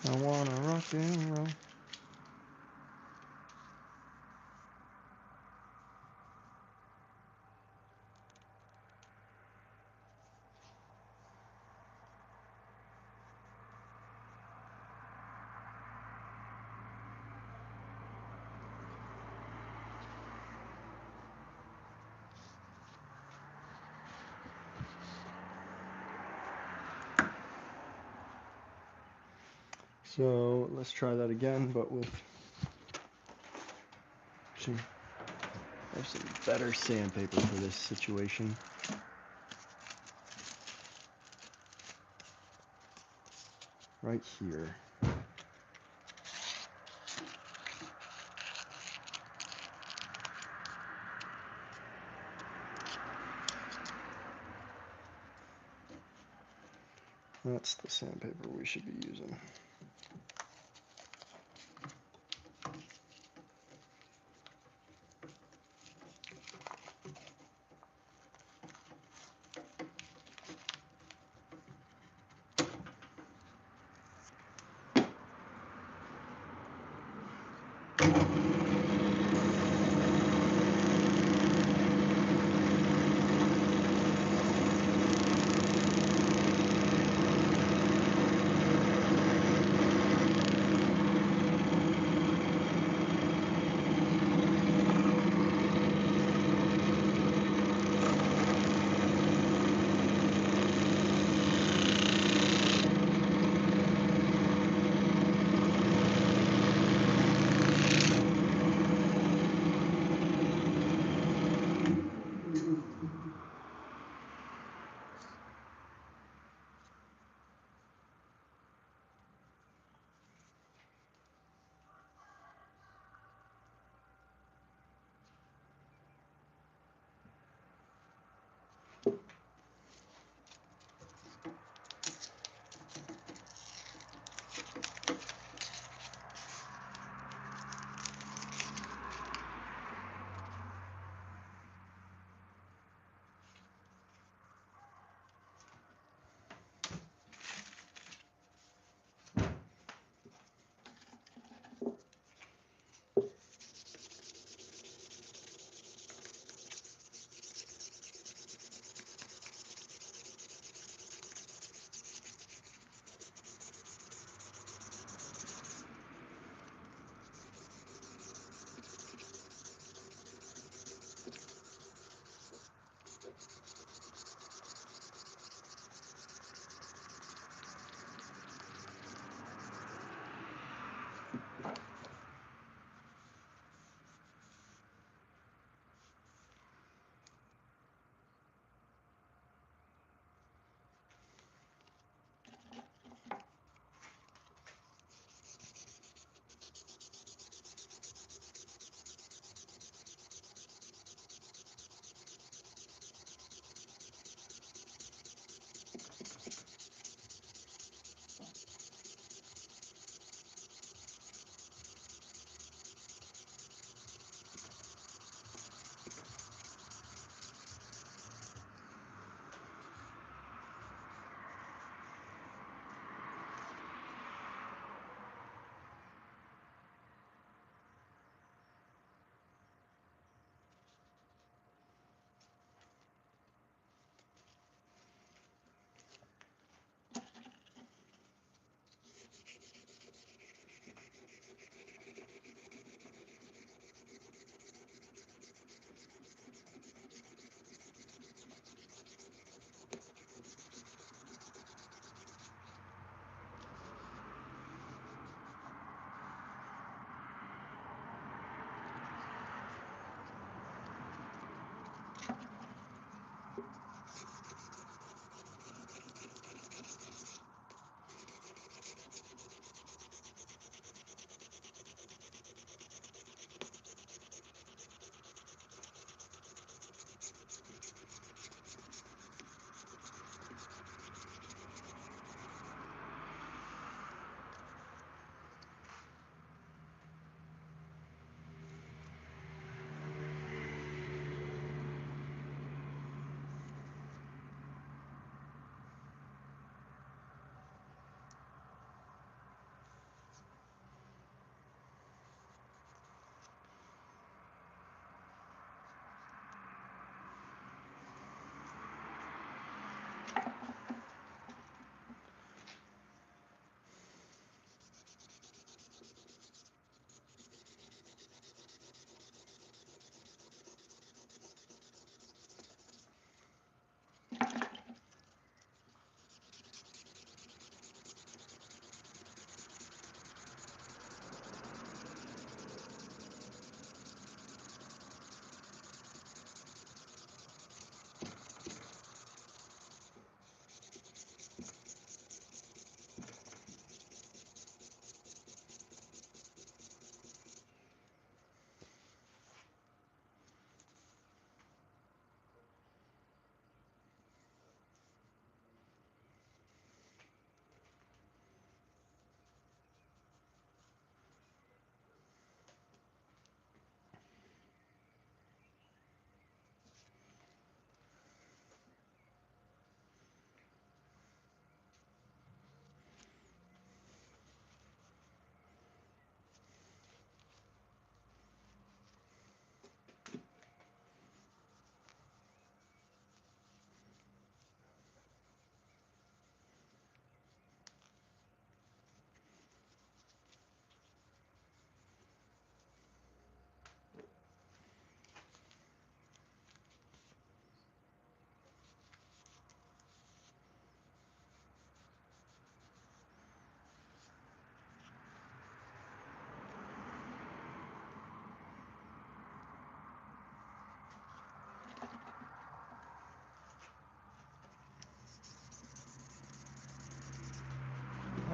I wanna rock and roll. So let's try that again, but with I have some better sandpaper for this situation. Right here. That's the sandpaper we should be using.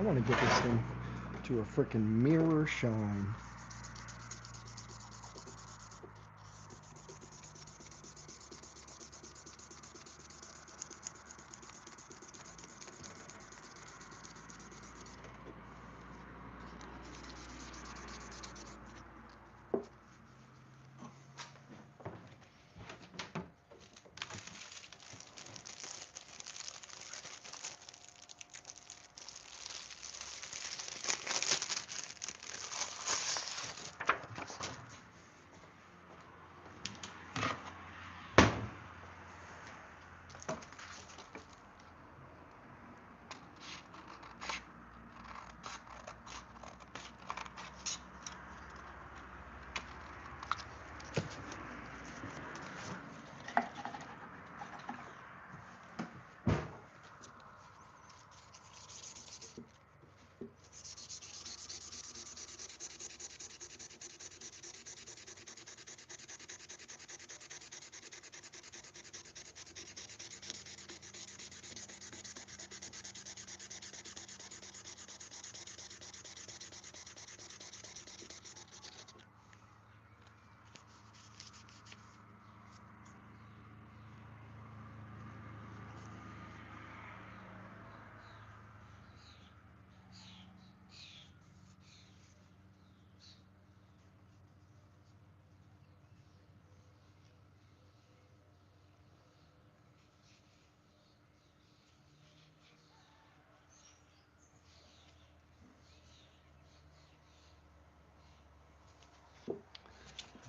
I want to get this thing to a freaking mirror shine.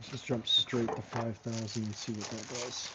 Let's just jump straight to 5,000 and see what that does.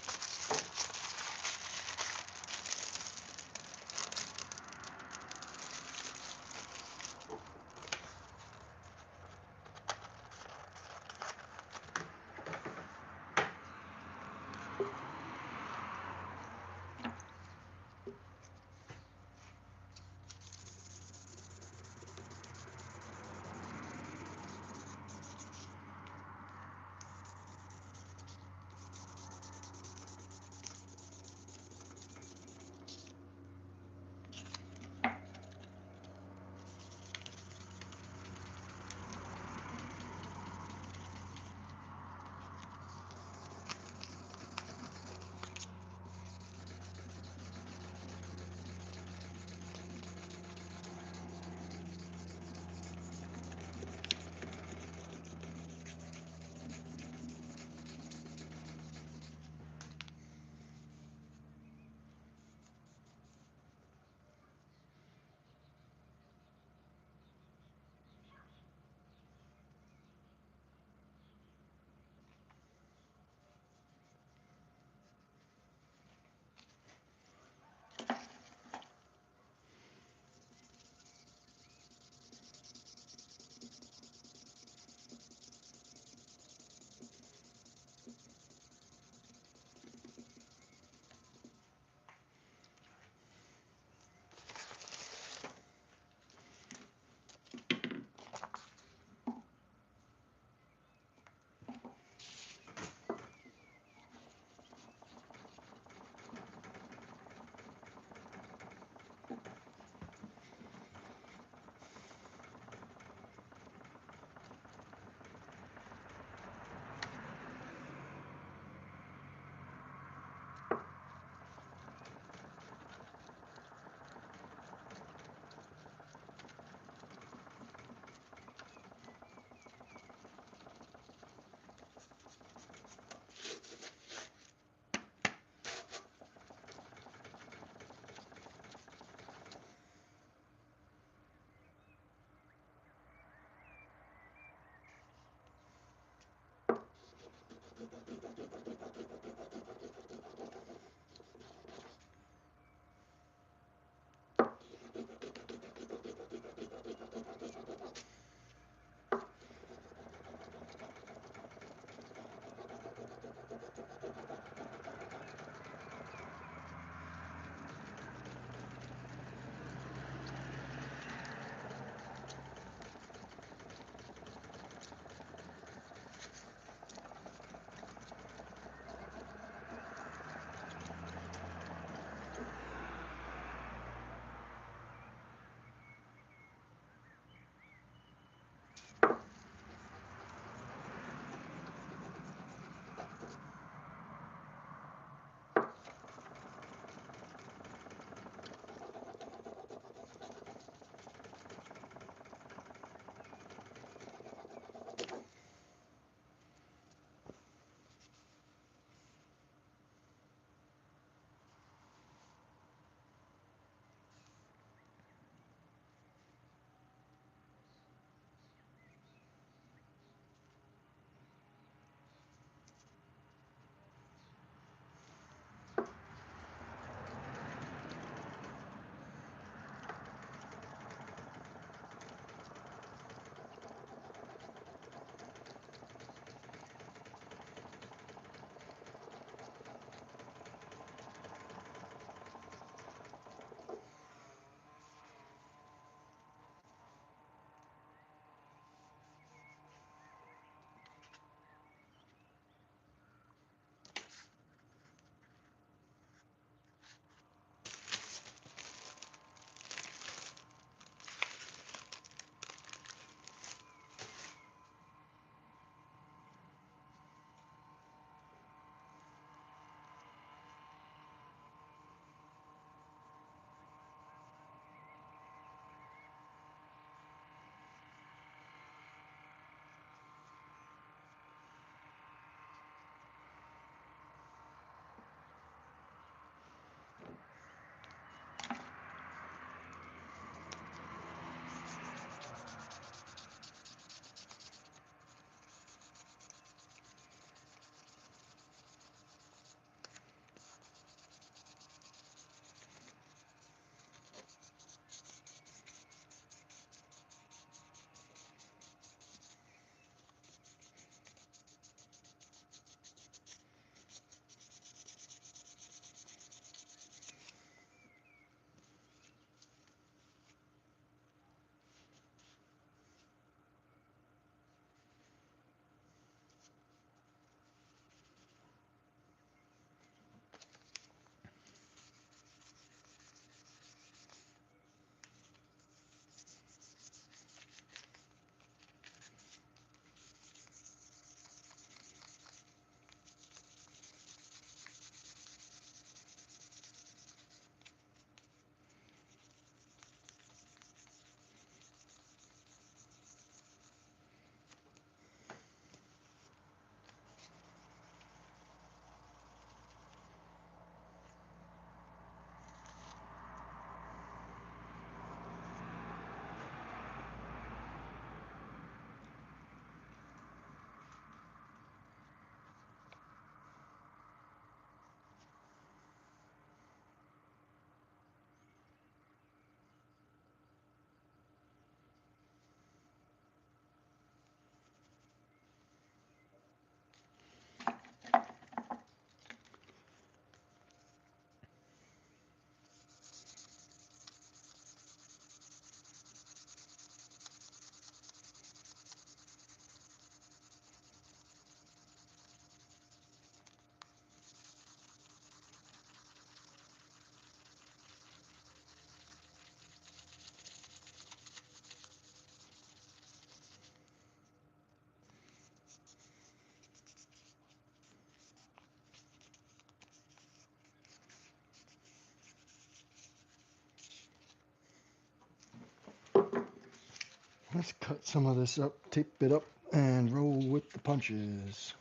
Let's cut some of this up, tape it up, and roll with the punches.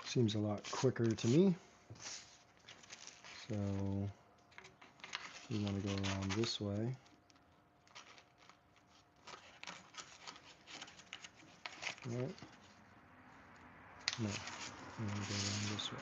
Seems a lot quicker to me. So we want to go around this way. Right? No, we want to go around this way.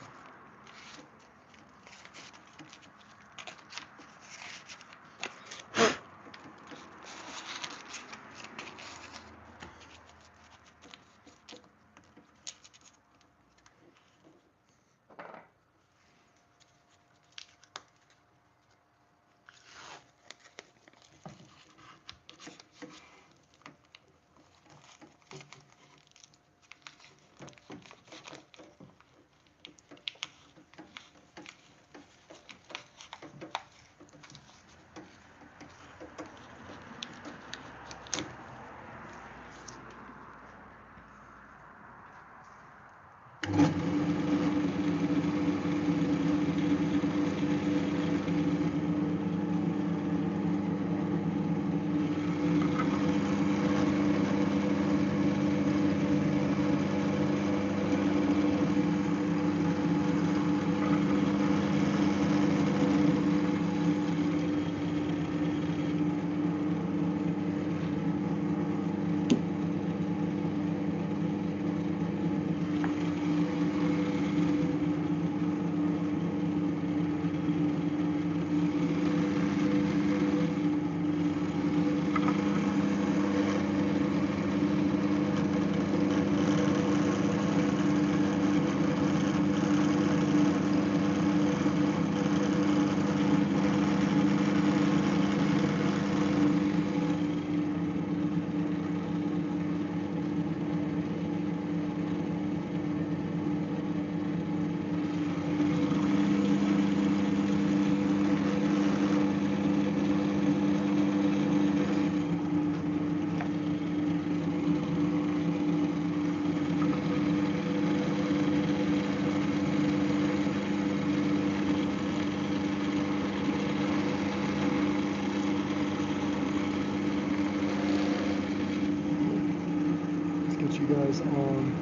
Get you guys on.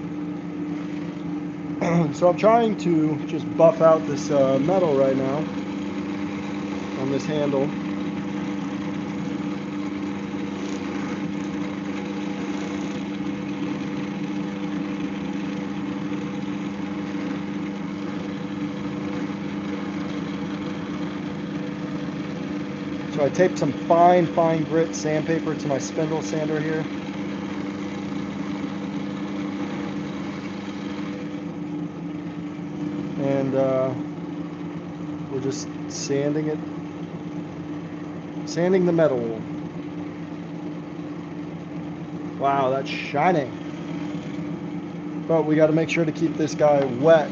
So I'm trying to just buff out this metal right now on this handle. So I taped some fine grit sandpaper to my spindle sander here. And we're just sanding it, sanding the metal. Wow, that's shining. But we got to make sure to keep this guy wet.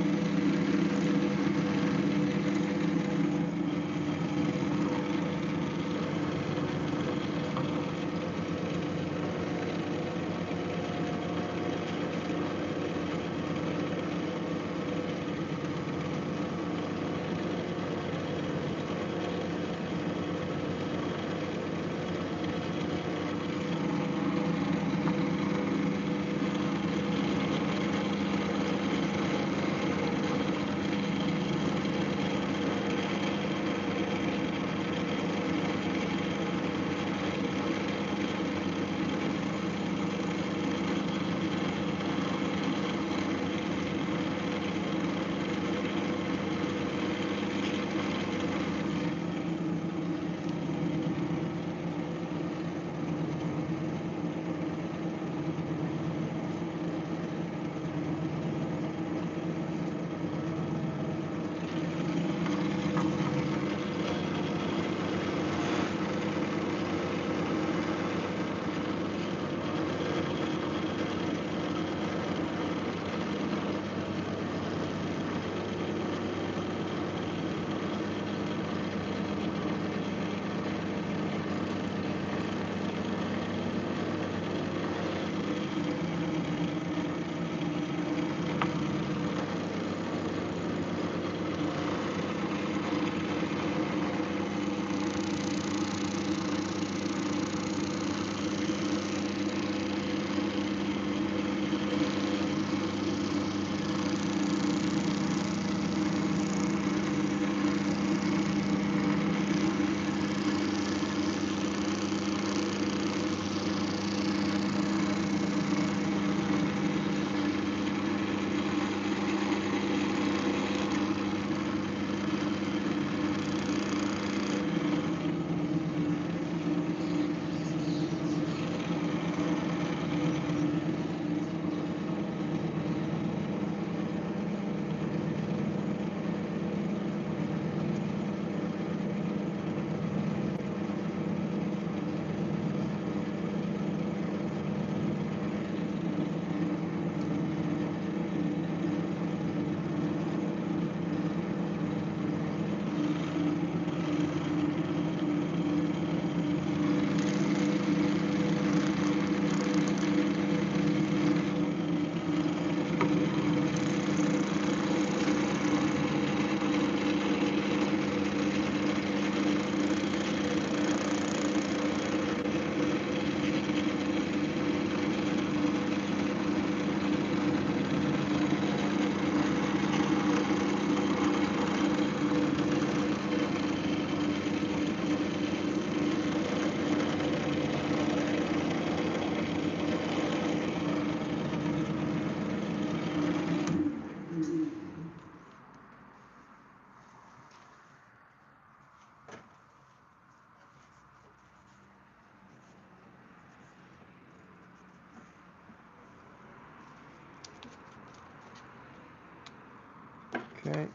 Okay.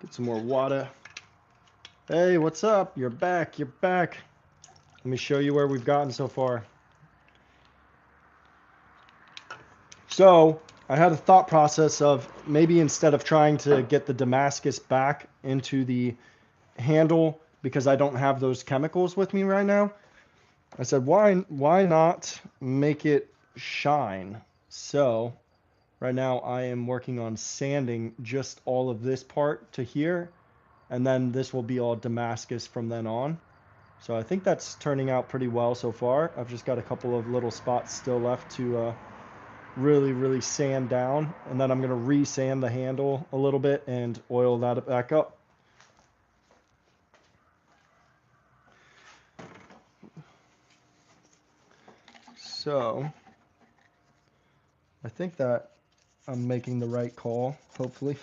Get some more water. Hey, what's up? You're back. You're back. Let me show you where we've gotten so far. So, I had a thought process of maybe instead of trying to get the Damascus back into the handle because I don't have those chemicals with me right now, I said, why not make it shine? So, right now I am working on sanding just all of this part to here, and then this will be all Damascus from then on. So I think that's turning out pretty well so far. I've just got a couple of little spots still left to really sand down, and then I'm going to re-sand the handle a little bit and oil that back up. So I think that I'm making the right call, hopefully.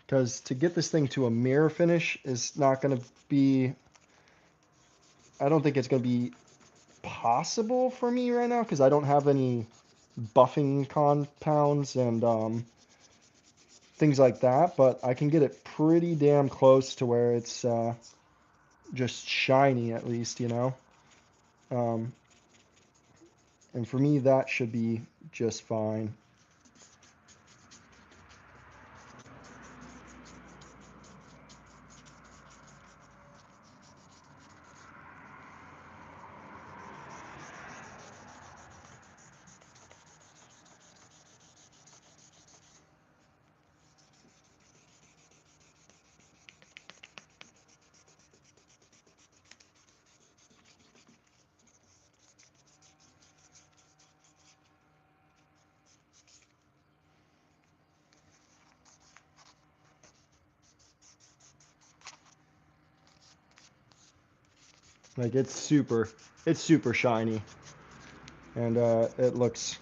Because to get this thing to a mirror finish is not going to be, I don't think it's going to be possible for me right now because I don't have any buffing compounds and things like that, but I can get it pretty damn close to where it's just shiny at least, you know? Um, and for me, that should be just fine. Like it's super shiny, and it looks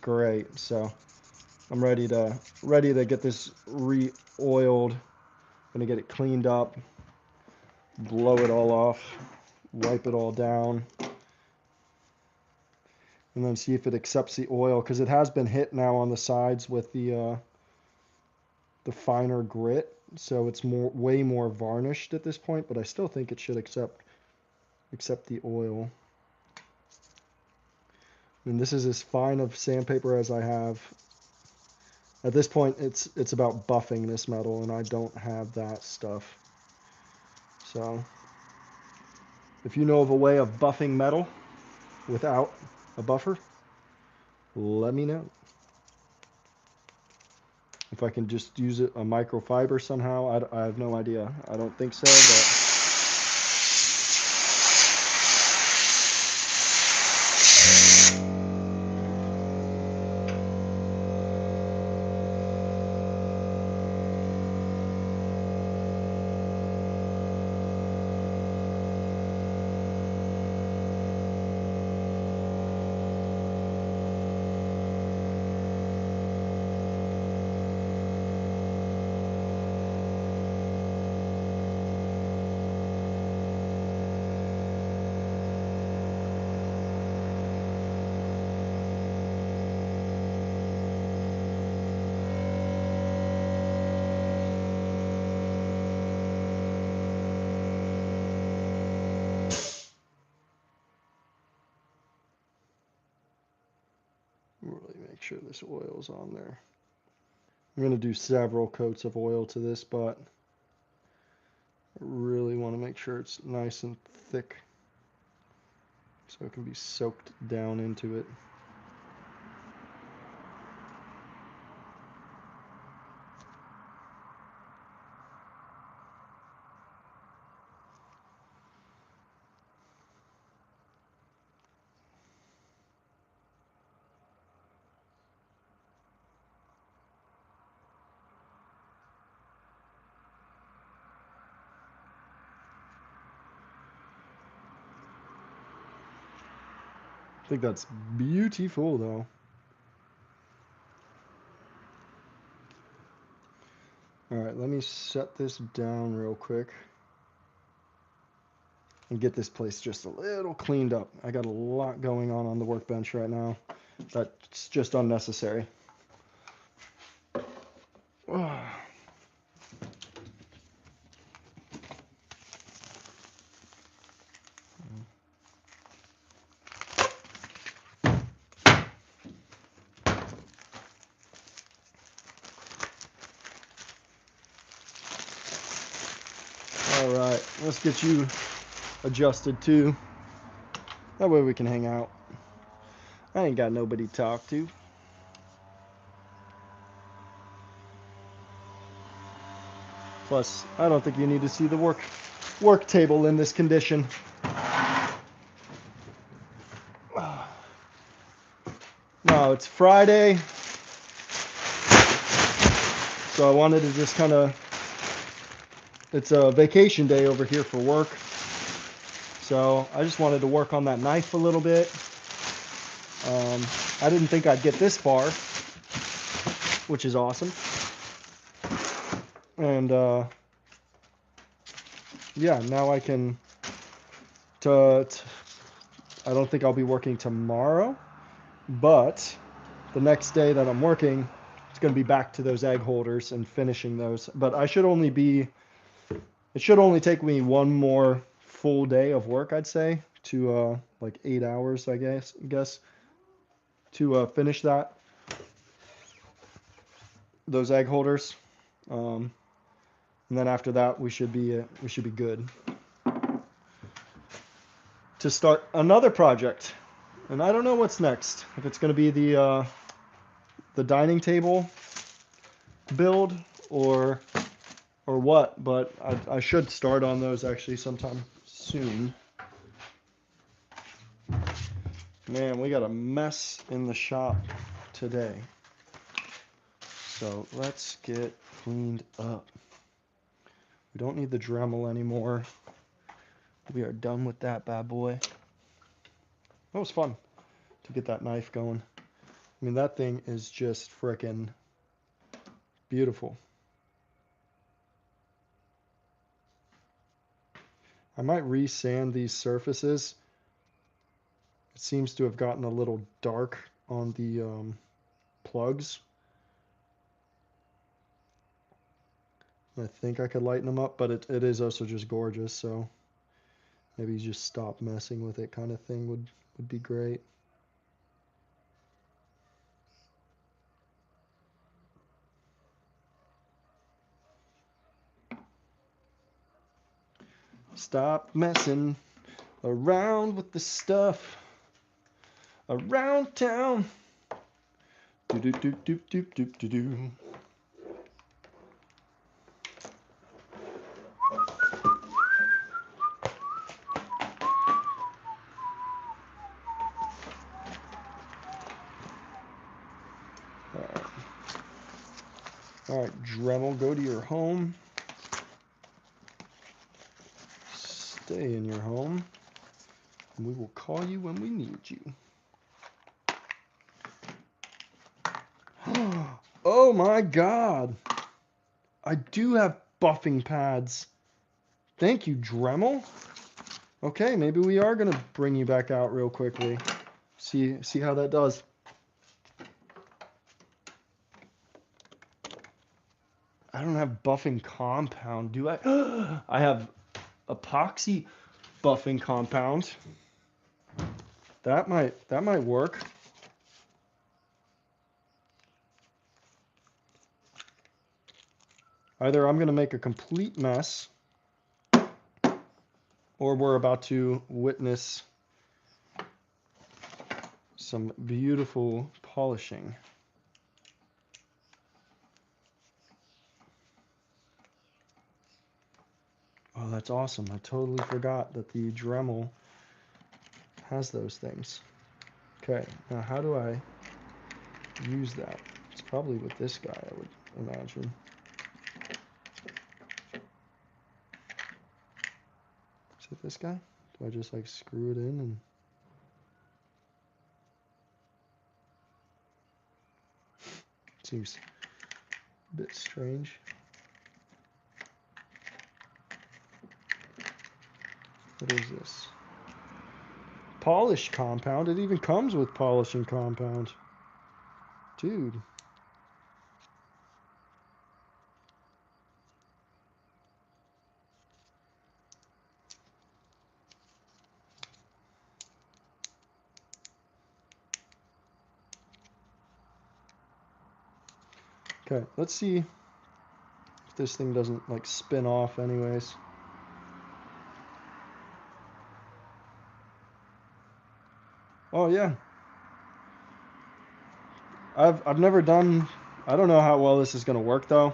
great. So I'm ready to get this re-oiled. Gonna get it cleaned up, blow it all off, wipe it all down, and then see if it accepts the oil because it has been hit now on the sides with the finer grit, so it's way more varnished at this point. But I still think it should accept the oil. And this is as fine of sandpaper as I have. At this point, it's about buffing this metal, and I don't have that stuff. So, if you know of a way of buffing metal without a buffer, let me know. If I can just use a microfiber somehow, I have no idea. I don't think so, but really make sure this oil is on there. I'm going to do several coats of oil to this, but I really want to make sure it's nice and thick so it can be soaked down into it. I think that's beautiful though. Alright, let me set this down real quick and get this place just a little cleaned up. I got a lot going on the workbench right now. That's just unnecessary. Alright, let's get you adjusted too. That way we can hang out. I ain't got nobody to talk to. Plus, I don't think you need to see the work table in this condition. No, it's Friday, so I wanted to just kind of, it's a vacation day over here for work, so I just wanted to work on that knife a little bit. I didn't think I'd get this far, which is awesome. And yeah, now I can, I don't think I'll be working tomorrow, but the next day that I'm working, it's going to be back to those egg holders and finishing those. But it should only take me one more full day of work, I'd say, to like 8 hours, I guess, to finish those egg holders. And then after that, we should be good to start another project. And I don't know what's next. If it's going to be the dining table build or what, but I should start on those actually sometime soon. Man, we got a mess in the shop today. So let's get cleaned up. We don't need the Dremel anymore. We are done with that bad boy. That was fun to get that knife going. I mean, that thing is just frickin' beautiful. I might resand these surfaces. It seems to have gotten a little dark on the plugs. I think I could lighten them up, but it is also just gorgeous, so maybe just stop messing with it kind of thing would be great. Stop messing around with the stuff around town. Do do do do do do do do. All right, Dremel, go to your home. Stay in your home. And we will call you when we need you. Oh my God. I do have buffing pads. Thank you, Dremel. Okay, maybe we are going to bring you back out real quickly. See how that does. I don't have buffing compound, do I? I have epoxy buffing compound. That might work. Either I'm going to make a complete mess, or we're about to witness some beautiful polishing. Oh, that's awesome. I totally forgot that the Dremel has those things. Okay, now how do I use that? It's probably with this guy, I would imagine. Is it this guy? Do I just like screw it in and... Seems a bit strange. What is this? Polish compound. It even comes with polishing compound. Dude. Okay, let's see if this thing doesn't like spin off anyways. Oh yeah. I've never done, I don't know how well this is gonna work though.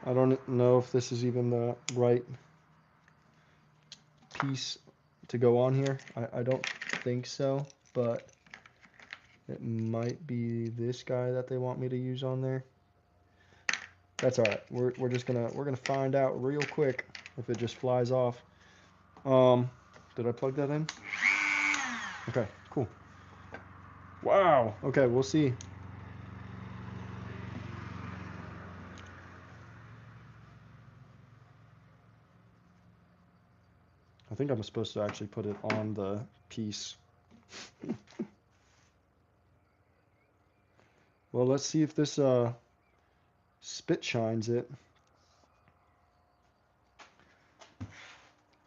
I don't know if this is even the right piece to go on here. I don't think so, but it might be this guy that they want me to use on there. That's all right. We're just gonna find out real quick if it just flies off. Did I plug that in? Okay, cool. Wow. Okay, we'll see. I think I'm supposed to actually put it on the piece. Well, let's see if this spit shines it.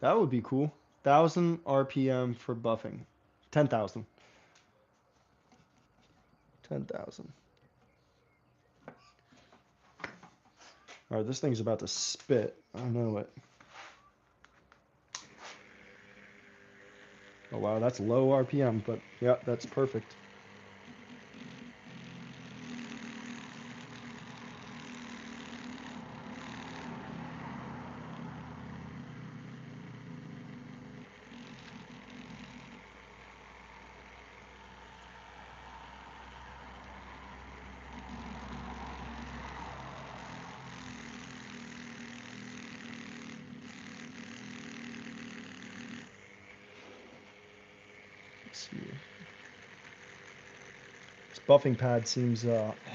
That would be cool. 1,000 RPM for buffing. 10,000. 10,000. All right, this thing's about to spit. I know it. Oh wow, that's low RPM, but yeah, that's perfect. Let's see. This buffing pad seems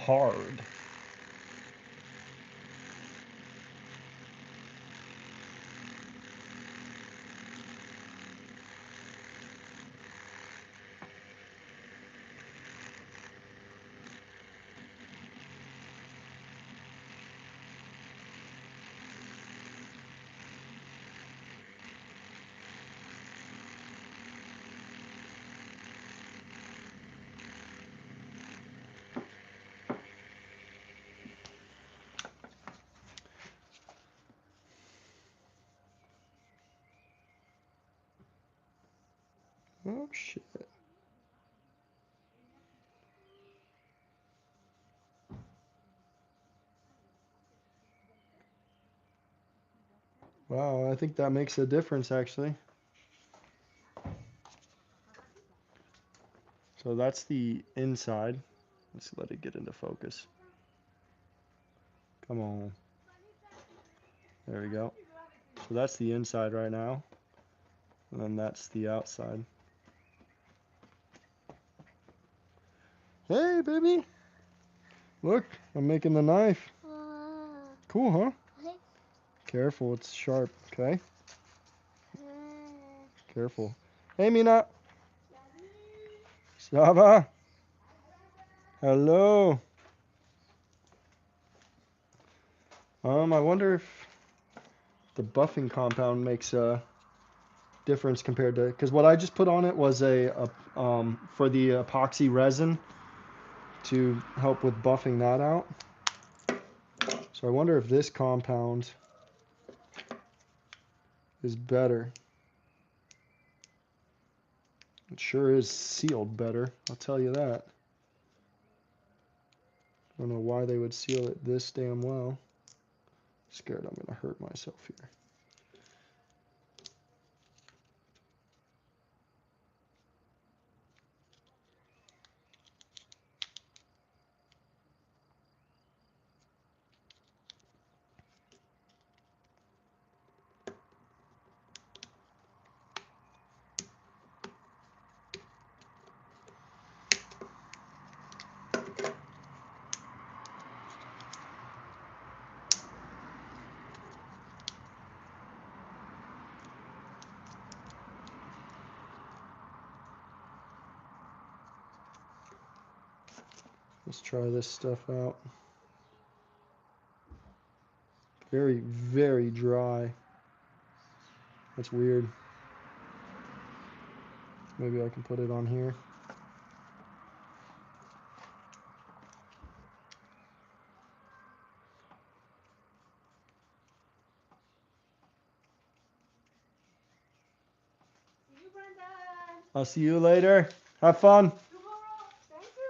hard. Oh shit. Wow, I think that makes a difference actually. So that's the inside. Let's let it get into focus. Come on. There we go. So that's the inside right now. And then that's the outside. Hey, baby. Look, I'm making the knife. Cool, huh? Careful, it's sharp, okay? Careful. Hey, Mina. Saba. Hello. I wonder if the buffing compound makes a difference compared to, because what I just put on it was for the epoxy resin to help with buffing that out. So I wonder if this compound is better. It sure is sealed better, I'll tell you that. I don't know why they would seal it this damn well. Scared I'm gonna hurt myself here. Let's try this stuff out. Very, very dry. That's weird. Maybe I can put it on here. See you, Brendan. I'll see you later. Have fun. Tomorrow. Thank you.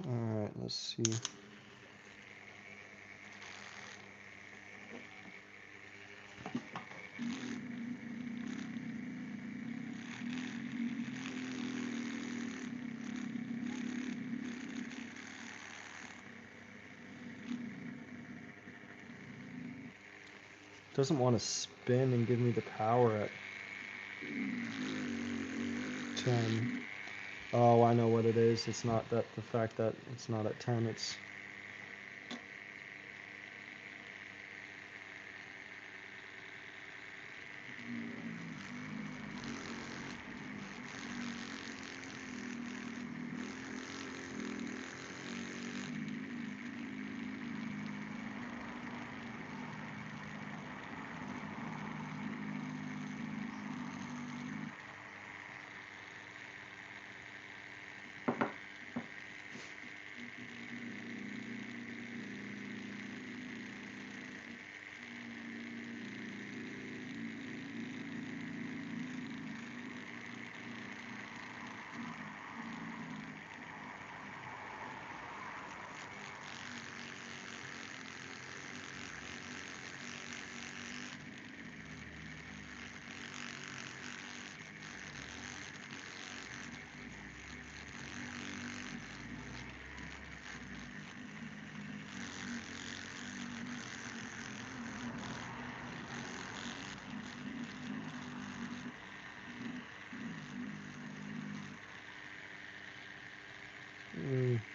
All right, let's see. Doesn't want to spin and give me the power at 10. Oh, I know what it is. It's not that the fact that it's not at 10, it's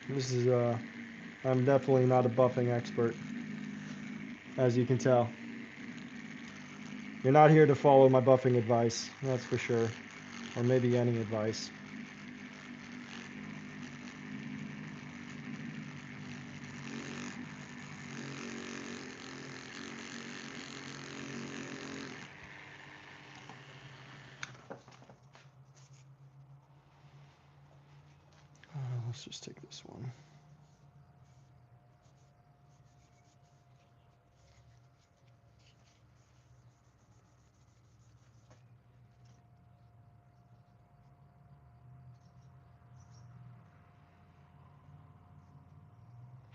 this is I'm definitely not a buffing expert, as you can tell. You're not here to follow my buffing advice, that's for sure, or maybe any advice. Let's just take this one.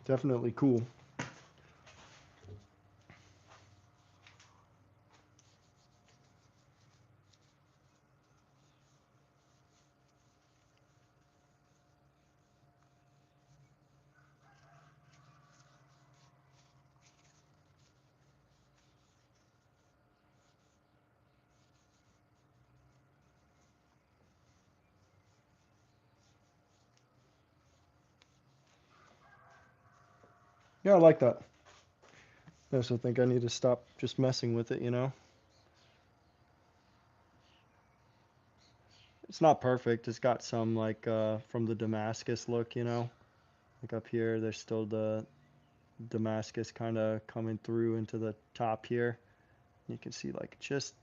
Definitely cool. Yeah, I like that. I also think I need to stop just messing with it, you know? It's not perfect. It's got some like from the Damascus look, you know? Like up here, there's still the Damascus kind of coming through into the top here. You can see like just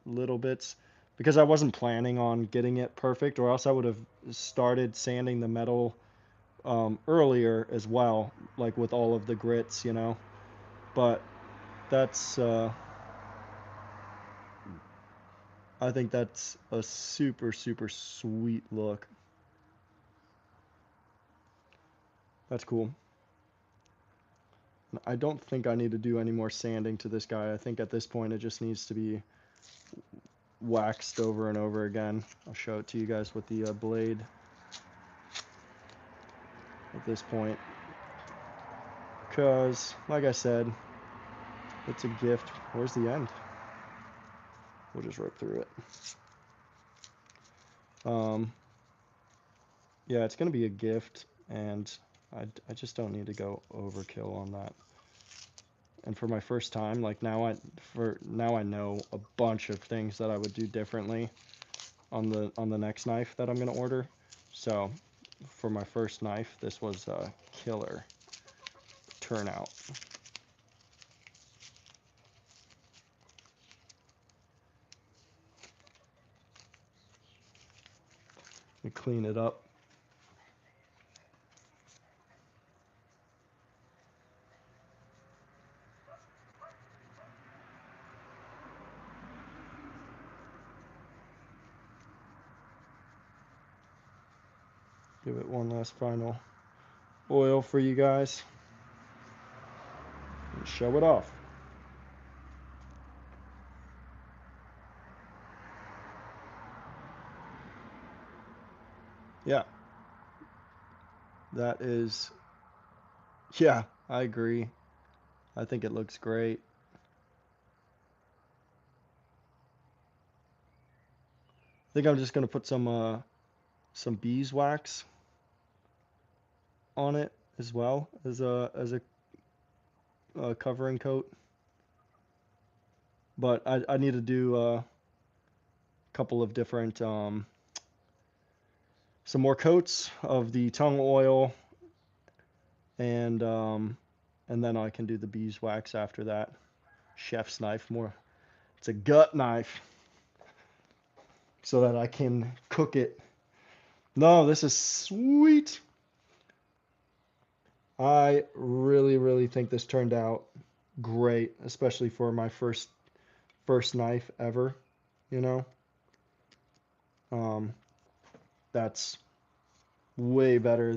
little bits because I wasn't planning on getting it perfect, or else I would have started sanding the metal earlier as well, like with all of the grits, you know. But that's I think that's a super, super sweet look. That's cool. I don't think I need to do any more sanding to this guy. I think at this point it just needs to be waxed over and over again. I'll show it to you guys with the blade at this point. Because, like I said, it's a gift. Where's the end? We'll just rip through it. Yeah, it's going to be a gift, and I just don't need to go overkill on that. And for my first time, like now I know a bunch of things that I would do differently. on the next knife that I'm gonna order. So for my first knife, this was a killer turnout. We clean it up. Give it one last final oil for you guys. And show it off. Yeah, that is, yeah, I agree. I think it looks great. I think I'm just gonna put some beeswax on it as well as a covering coat. But I need to do a couple of different some more coats of the tongue oil, and then I can do the beeswax after that. Chef's knife, more. It's a gut knife, so that I can cook it. No, this is sweet. I really, really think this turned out great, especially for my first knife ever, you know. Um, that's way better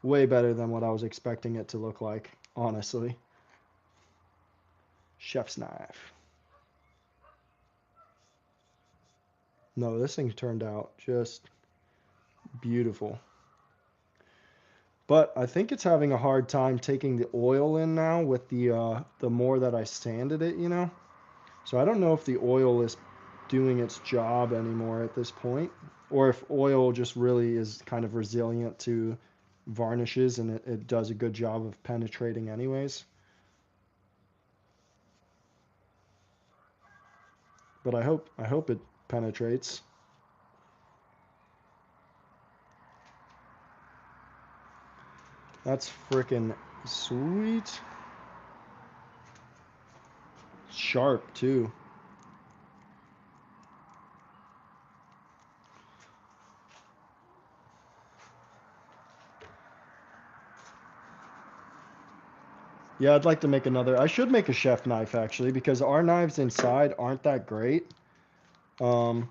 than what I was expecting it to look like, honestly. Chef's knife. No, this thing turned out just beautiful. But I think it's having a hard time taking the oil in now with the more that I sanded it, you know. So I don't know if the oil is doing its job anymore at this point, or if oil just really is kind of resilient to varnishes and it does a good job of penetrating anyways. But I hope it penetrates. That's freaking sweet. Sharp too. Yeah, I'd like to make another. I should make a chef knife actually because our knives inside aren't that great. Um,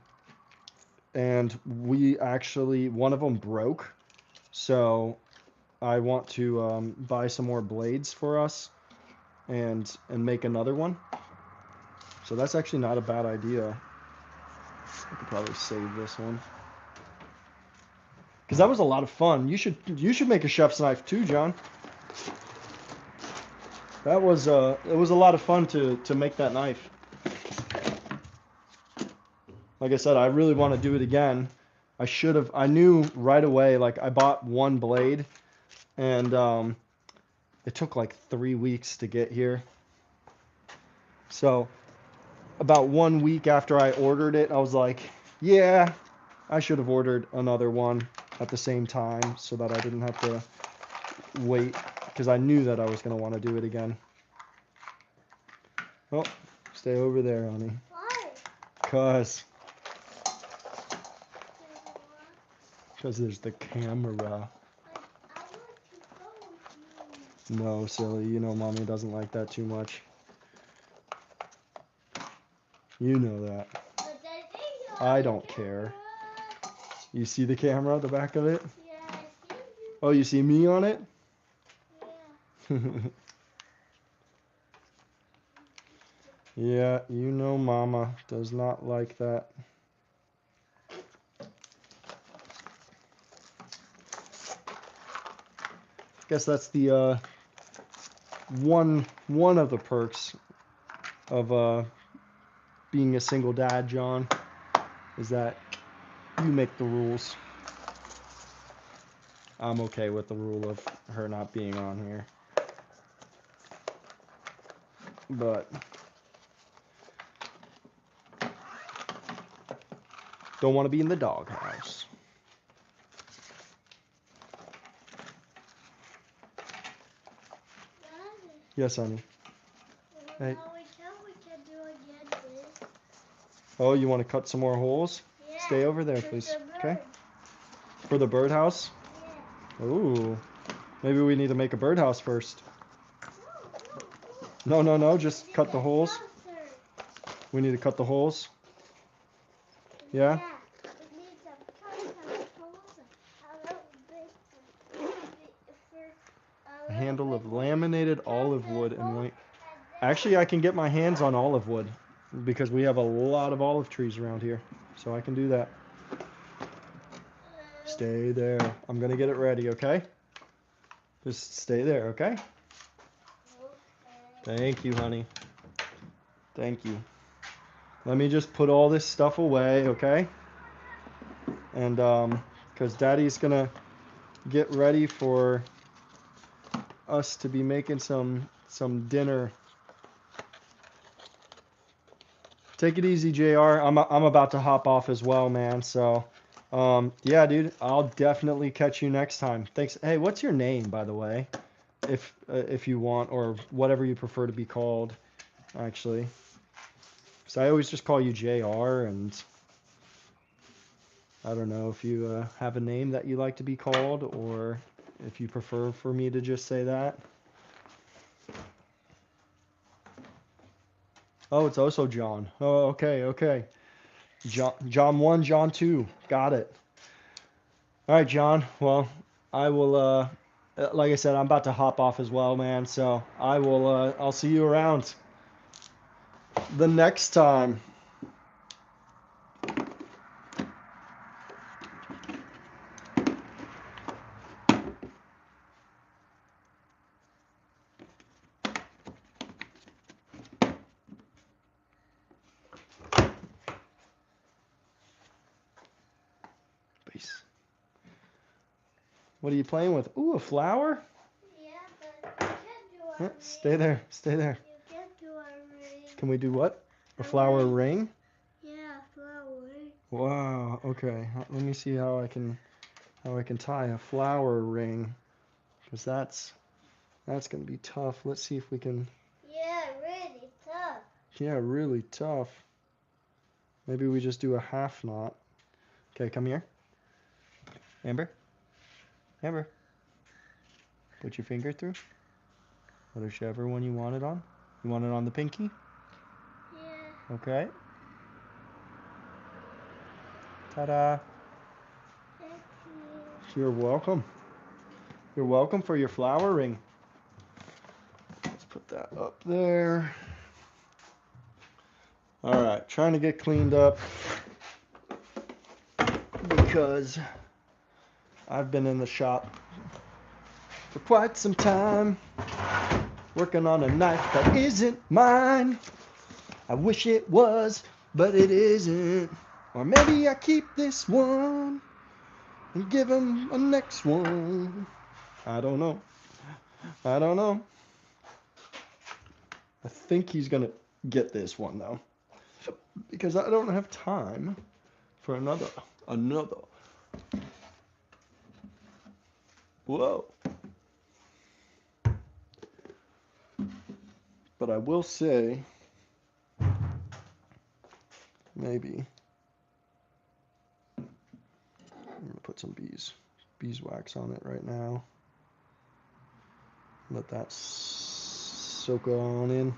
and we actually, one of them broke. So I want to buy some more blades for us and make another one. So that's actually not a bad idea. I could probably save this one because that was a lot of fun. You should make a chef's knife too, John. That was it was a lot of fun to make that knife. Like I said, I really want to do it again. I knew right away. Like I bought one blade, and it took like 3 weeks to get here. So about 1 week after I ordered it, I was like, yeah, I should have ordered another one at the same time so that I didn't have to wait because I knew that I was going to want to do it again. Oh, stay over there, honey. Why? Because there's the camera. I want to go with you. No, silly. You know mommy doesn't like that too much. You know that. But I think I don't care. You see the camera, the back of it? Yeah, I see you. Oh, you see me on it? Yeah. Yeah, you know mama does not like that. Guess that's the one of the perks of being a single dad, John, is that you make the rules. I'm okay with the rule of her not being on here. But Don't want to be in the doghouse. Daddy, Yes, honey. Hey. now we can do again this. Oh, you want to cut some more holes? Yeah. Stay over there, With please. the Okay. bird. For the birdhouse? Yeah. Ooh. Maybe we need to make a birdhouse first. No, No. Just cut the get holes. closer. We need to cut the holes. Yeah? We need to cut some holes a little bit A handle of laminated olive wood and white. Actually, Actually, I can get my hands on olive wood because we have a lot of olive trees around here. So I can do that. Stay there. I'm going to get it ready, okay? Just stay there, okay? Thank you, honey. Thank you. Let me just put all this stuff away, okay? And because Daddy's going to get ready for us to be making some dinner. Take it easy, JR. I'm about to hop off as well, man. So, yeah, dude, I'll definitely catch you next time. Thanks. Hey, what's your name, by the way? If you want, or whatever you prefer to be called, actually. Because I always just call you JR, and I don't know if you have a name that you like to be called, or if you prefer for me to just say that. Oh, it's also John. Oh, okay. John 1, John 2. Got it. All right, John. Well, I will, like I said, I'm about to hop off as well, man. So I'll see you around the next time. Peace. What are you playing with? Ooh, a flower? Yeah, but you can't do a ring. Stay there. You can't do a ring. Can we do what? A flower ring? Yeah, flower. Wow. Okay. Let me see how I can tie a flower ring, because that's gonna be tough. Let's see if we can. Yeah, really tough. Yeah, really tough. Maybe we just do a half knot. Okay, come here. Amber. Put your finger through. Whichever one you want it on. You want it on the pinky? Yeah. Okay. Ta-da. Thank you. You're welcome. You're welcome for your flower ring. Let's put that up there. All right, trying to get cleaned up because I've been in the shop for quite some time, working on a knife that isn't mine. I wish it was, but it isn't. Or maybe I keep this one and give him a next one. I don't know. I think he's gonna get this one though, because I don't have time for another. Whoa. But I will say, maybe I'm gonna put some beeswax on it right now. Let that soak on in.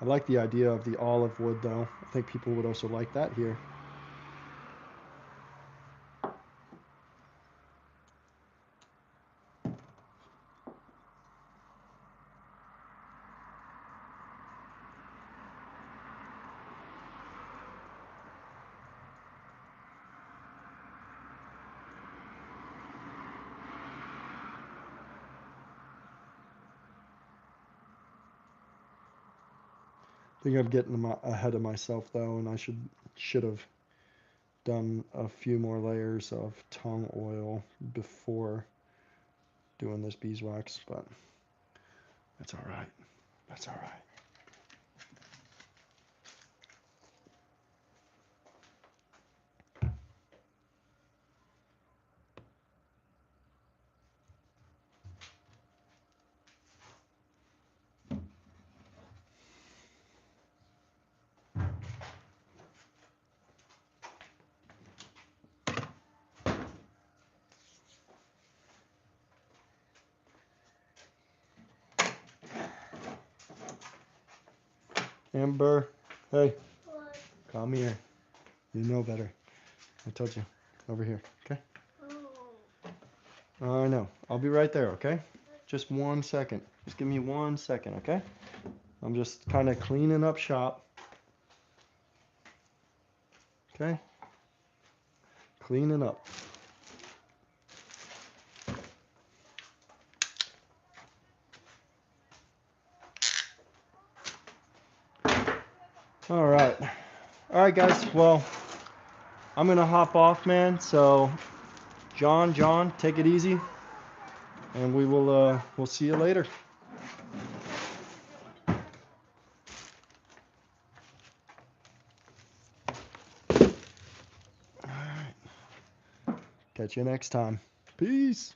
I like the idea of the olive wood though. I think people would also like that here. I think I'm getting ahead of myself though, and I should have done a few more layers of tung oil before doing this beeswax, but that's all right. Amber, hey, What? come here. You know better. I told you. Over here, okay? Oh. I know. I'll be right there, okay? Just 1 second. Just give me 1 second, okay? I'm just kind of cleaning up shop. Okay? Cleaning up. All right. All right, guys. Well, I'm going to hop off, man. So, John, take it easy. And we'll see you later. All right. Catch you next time. Peace.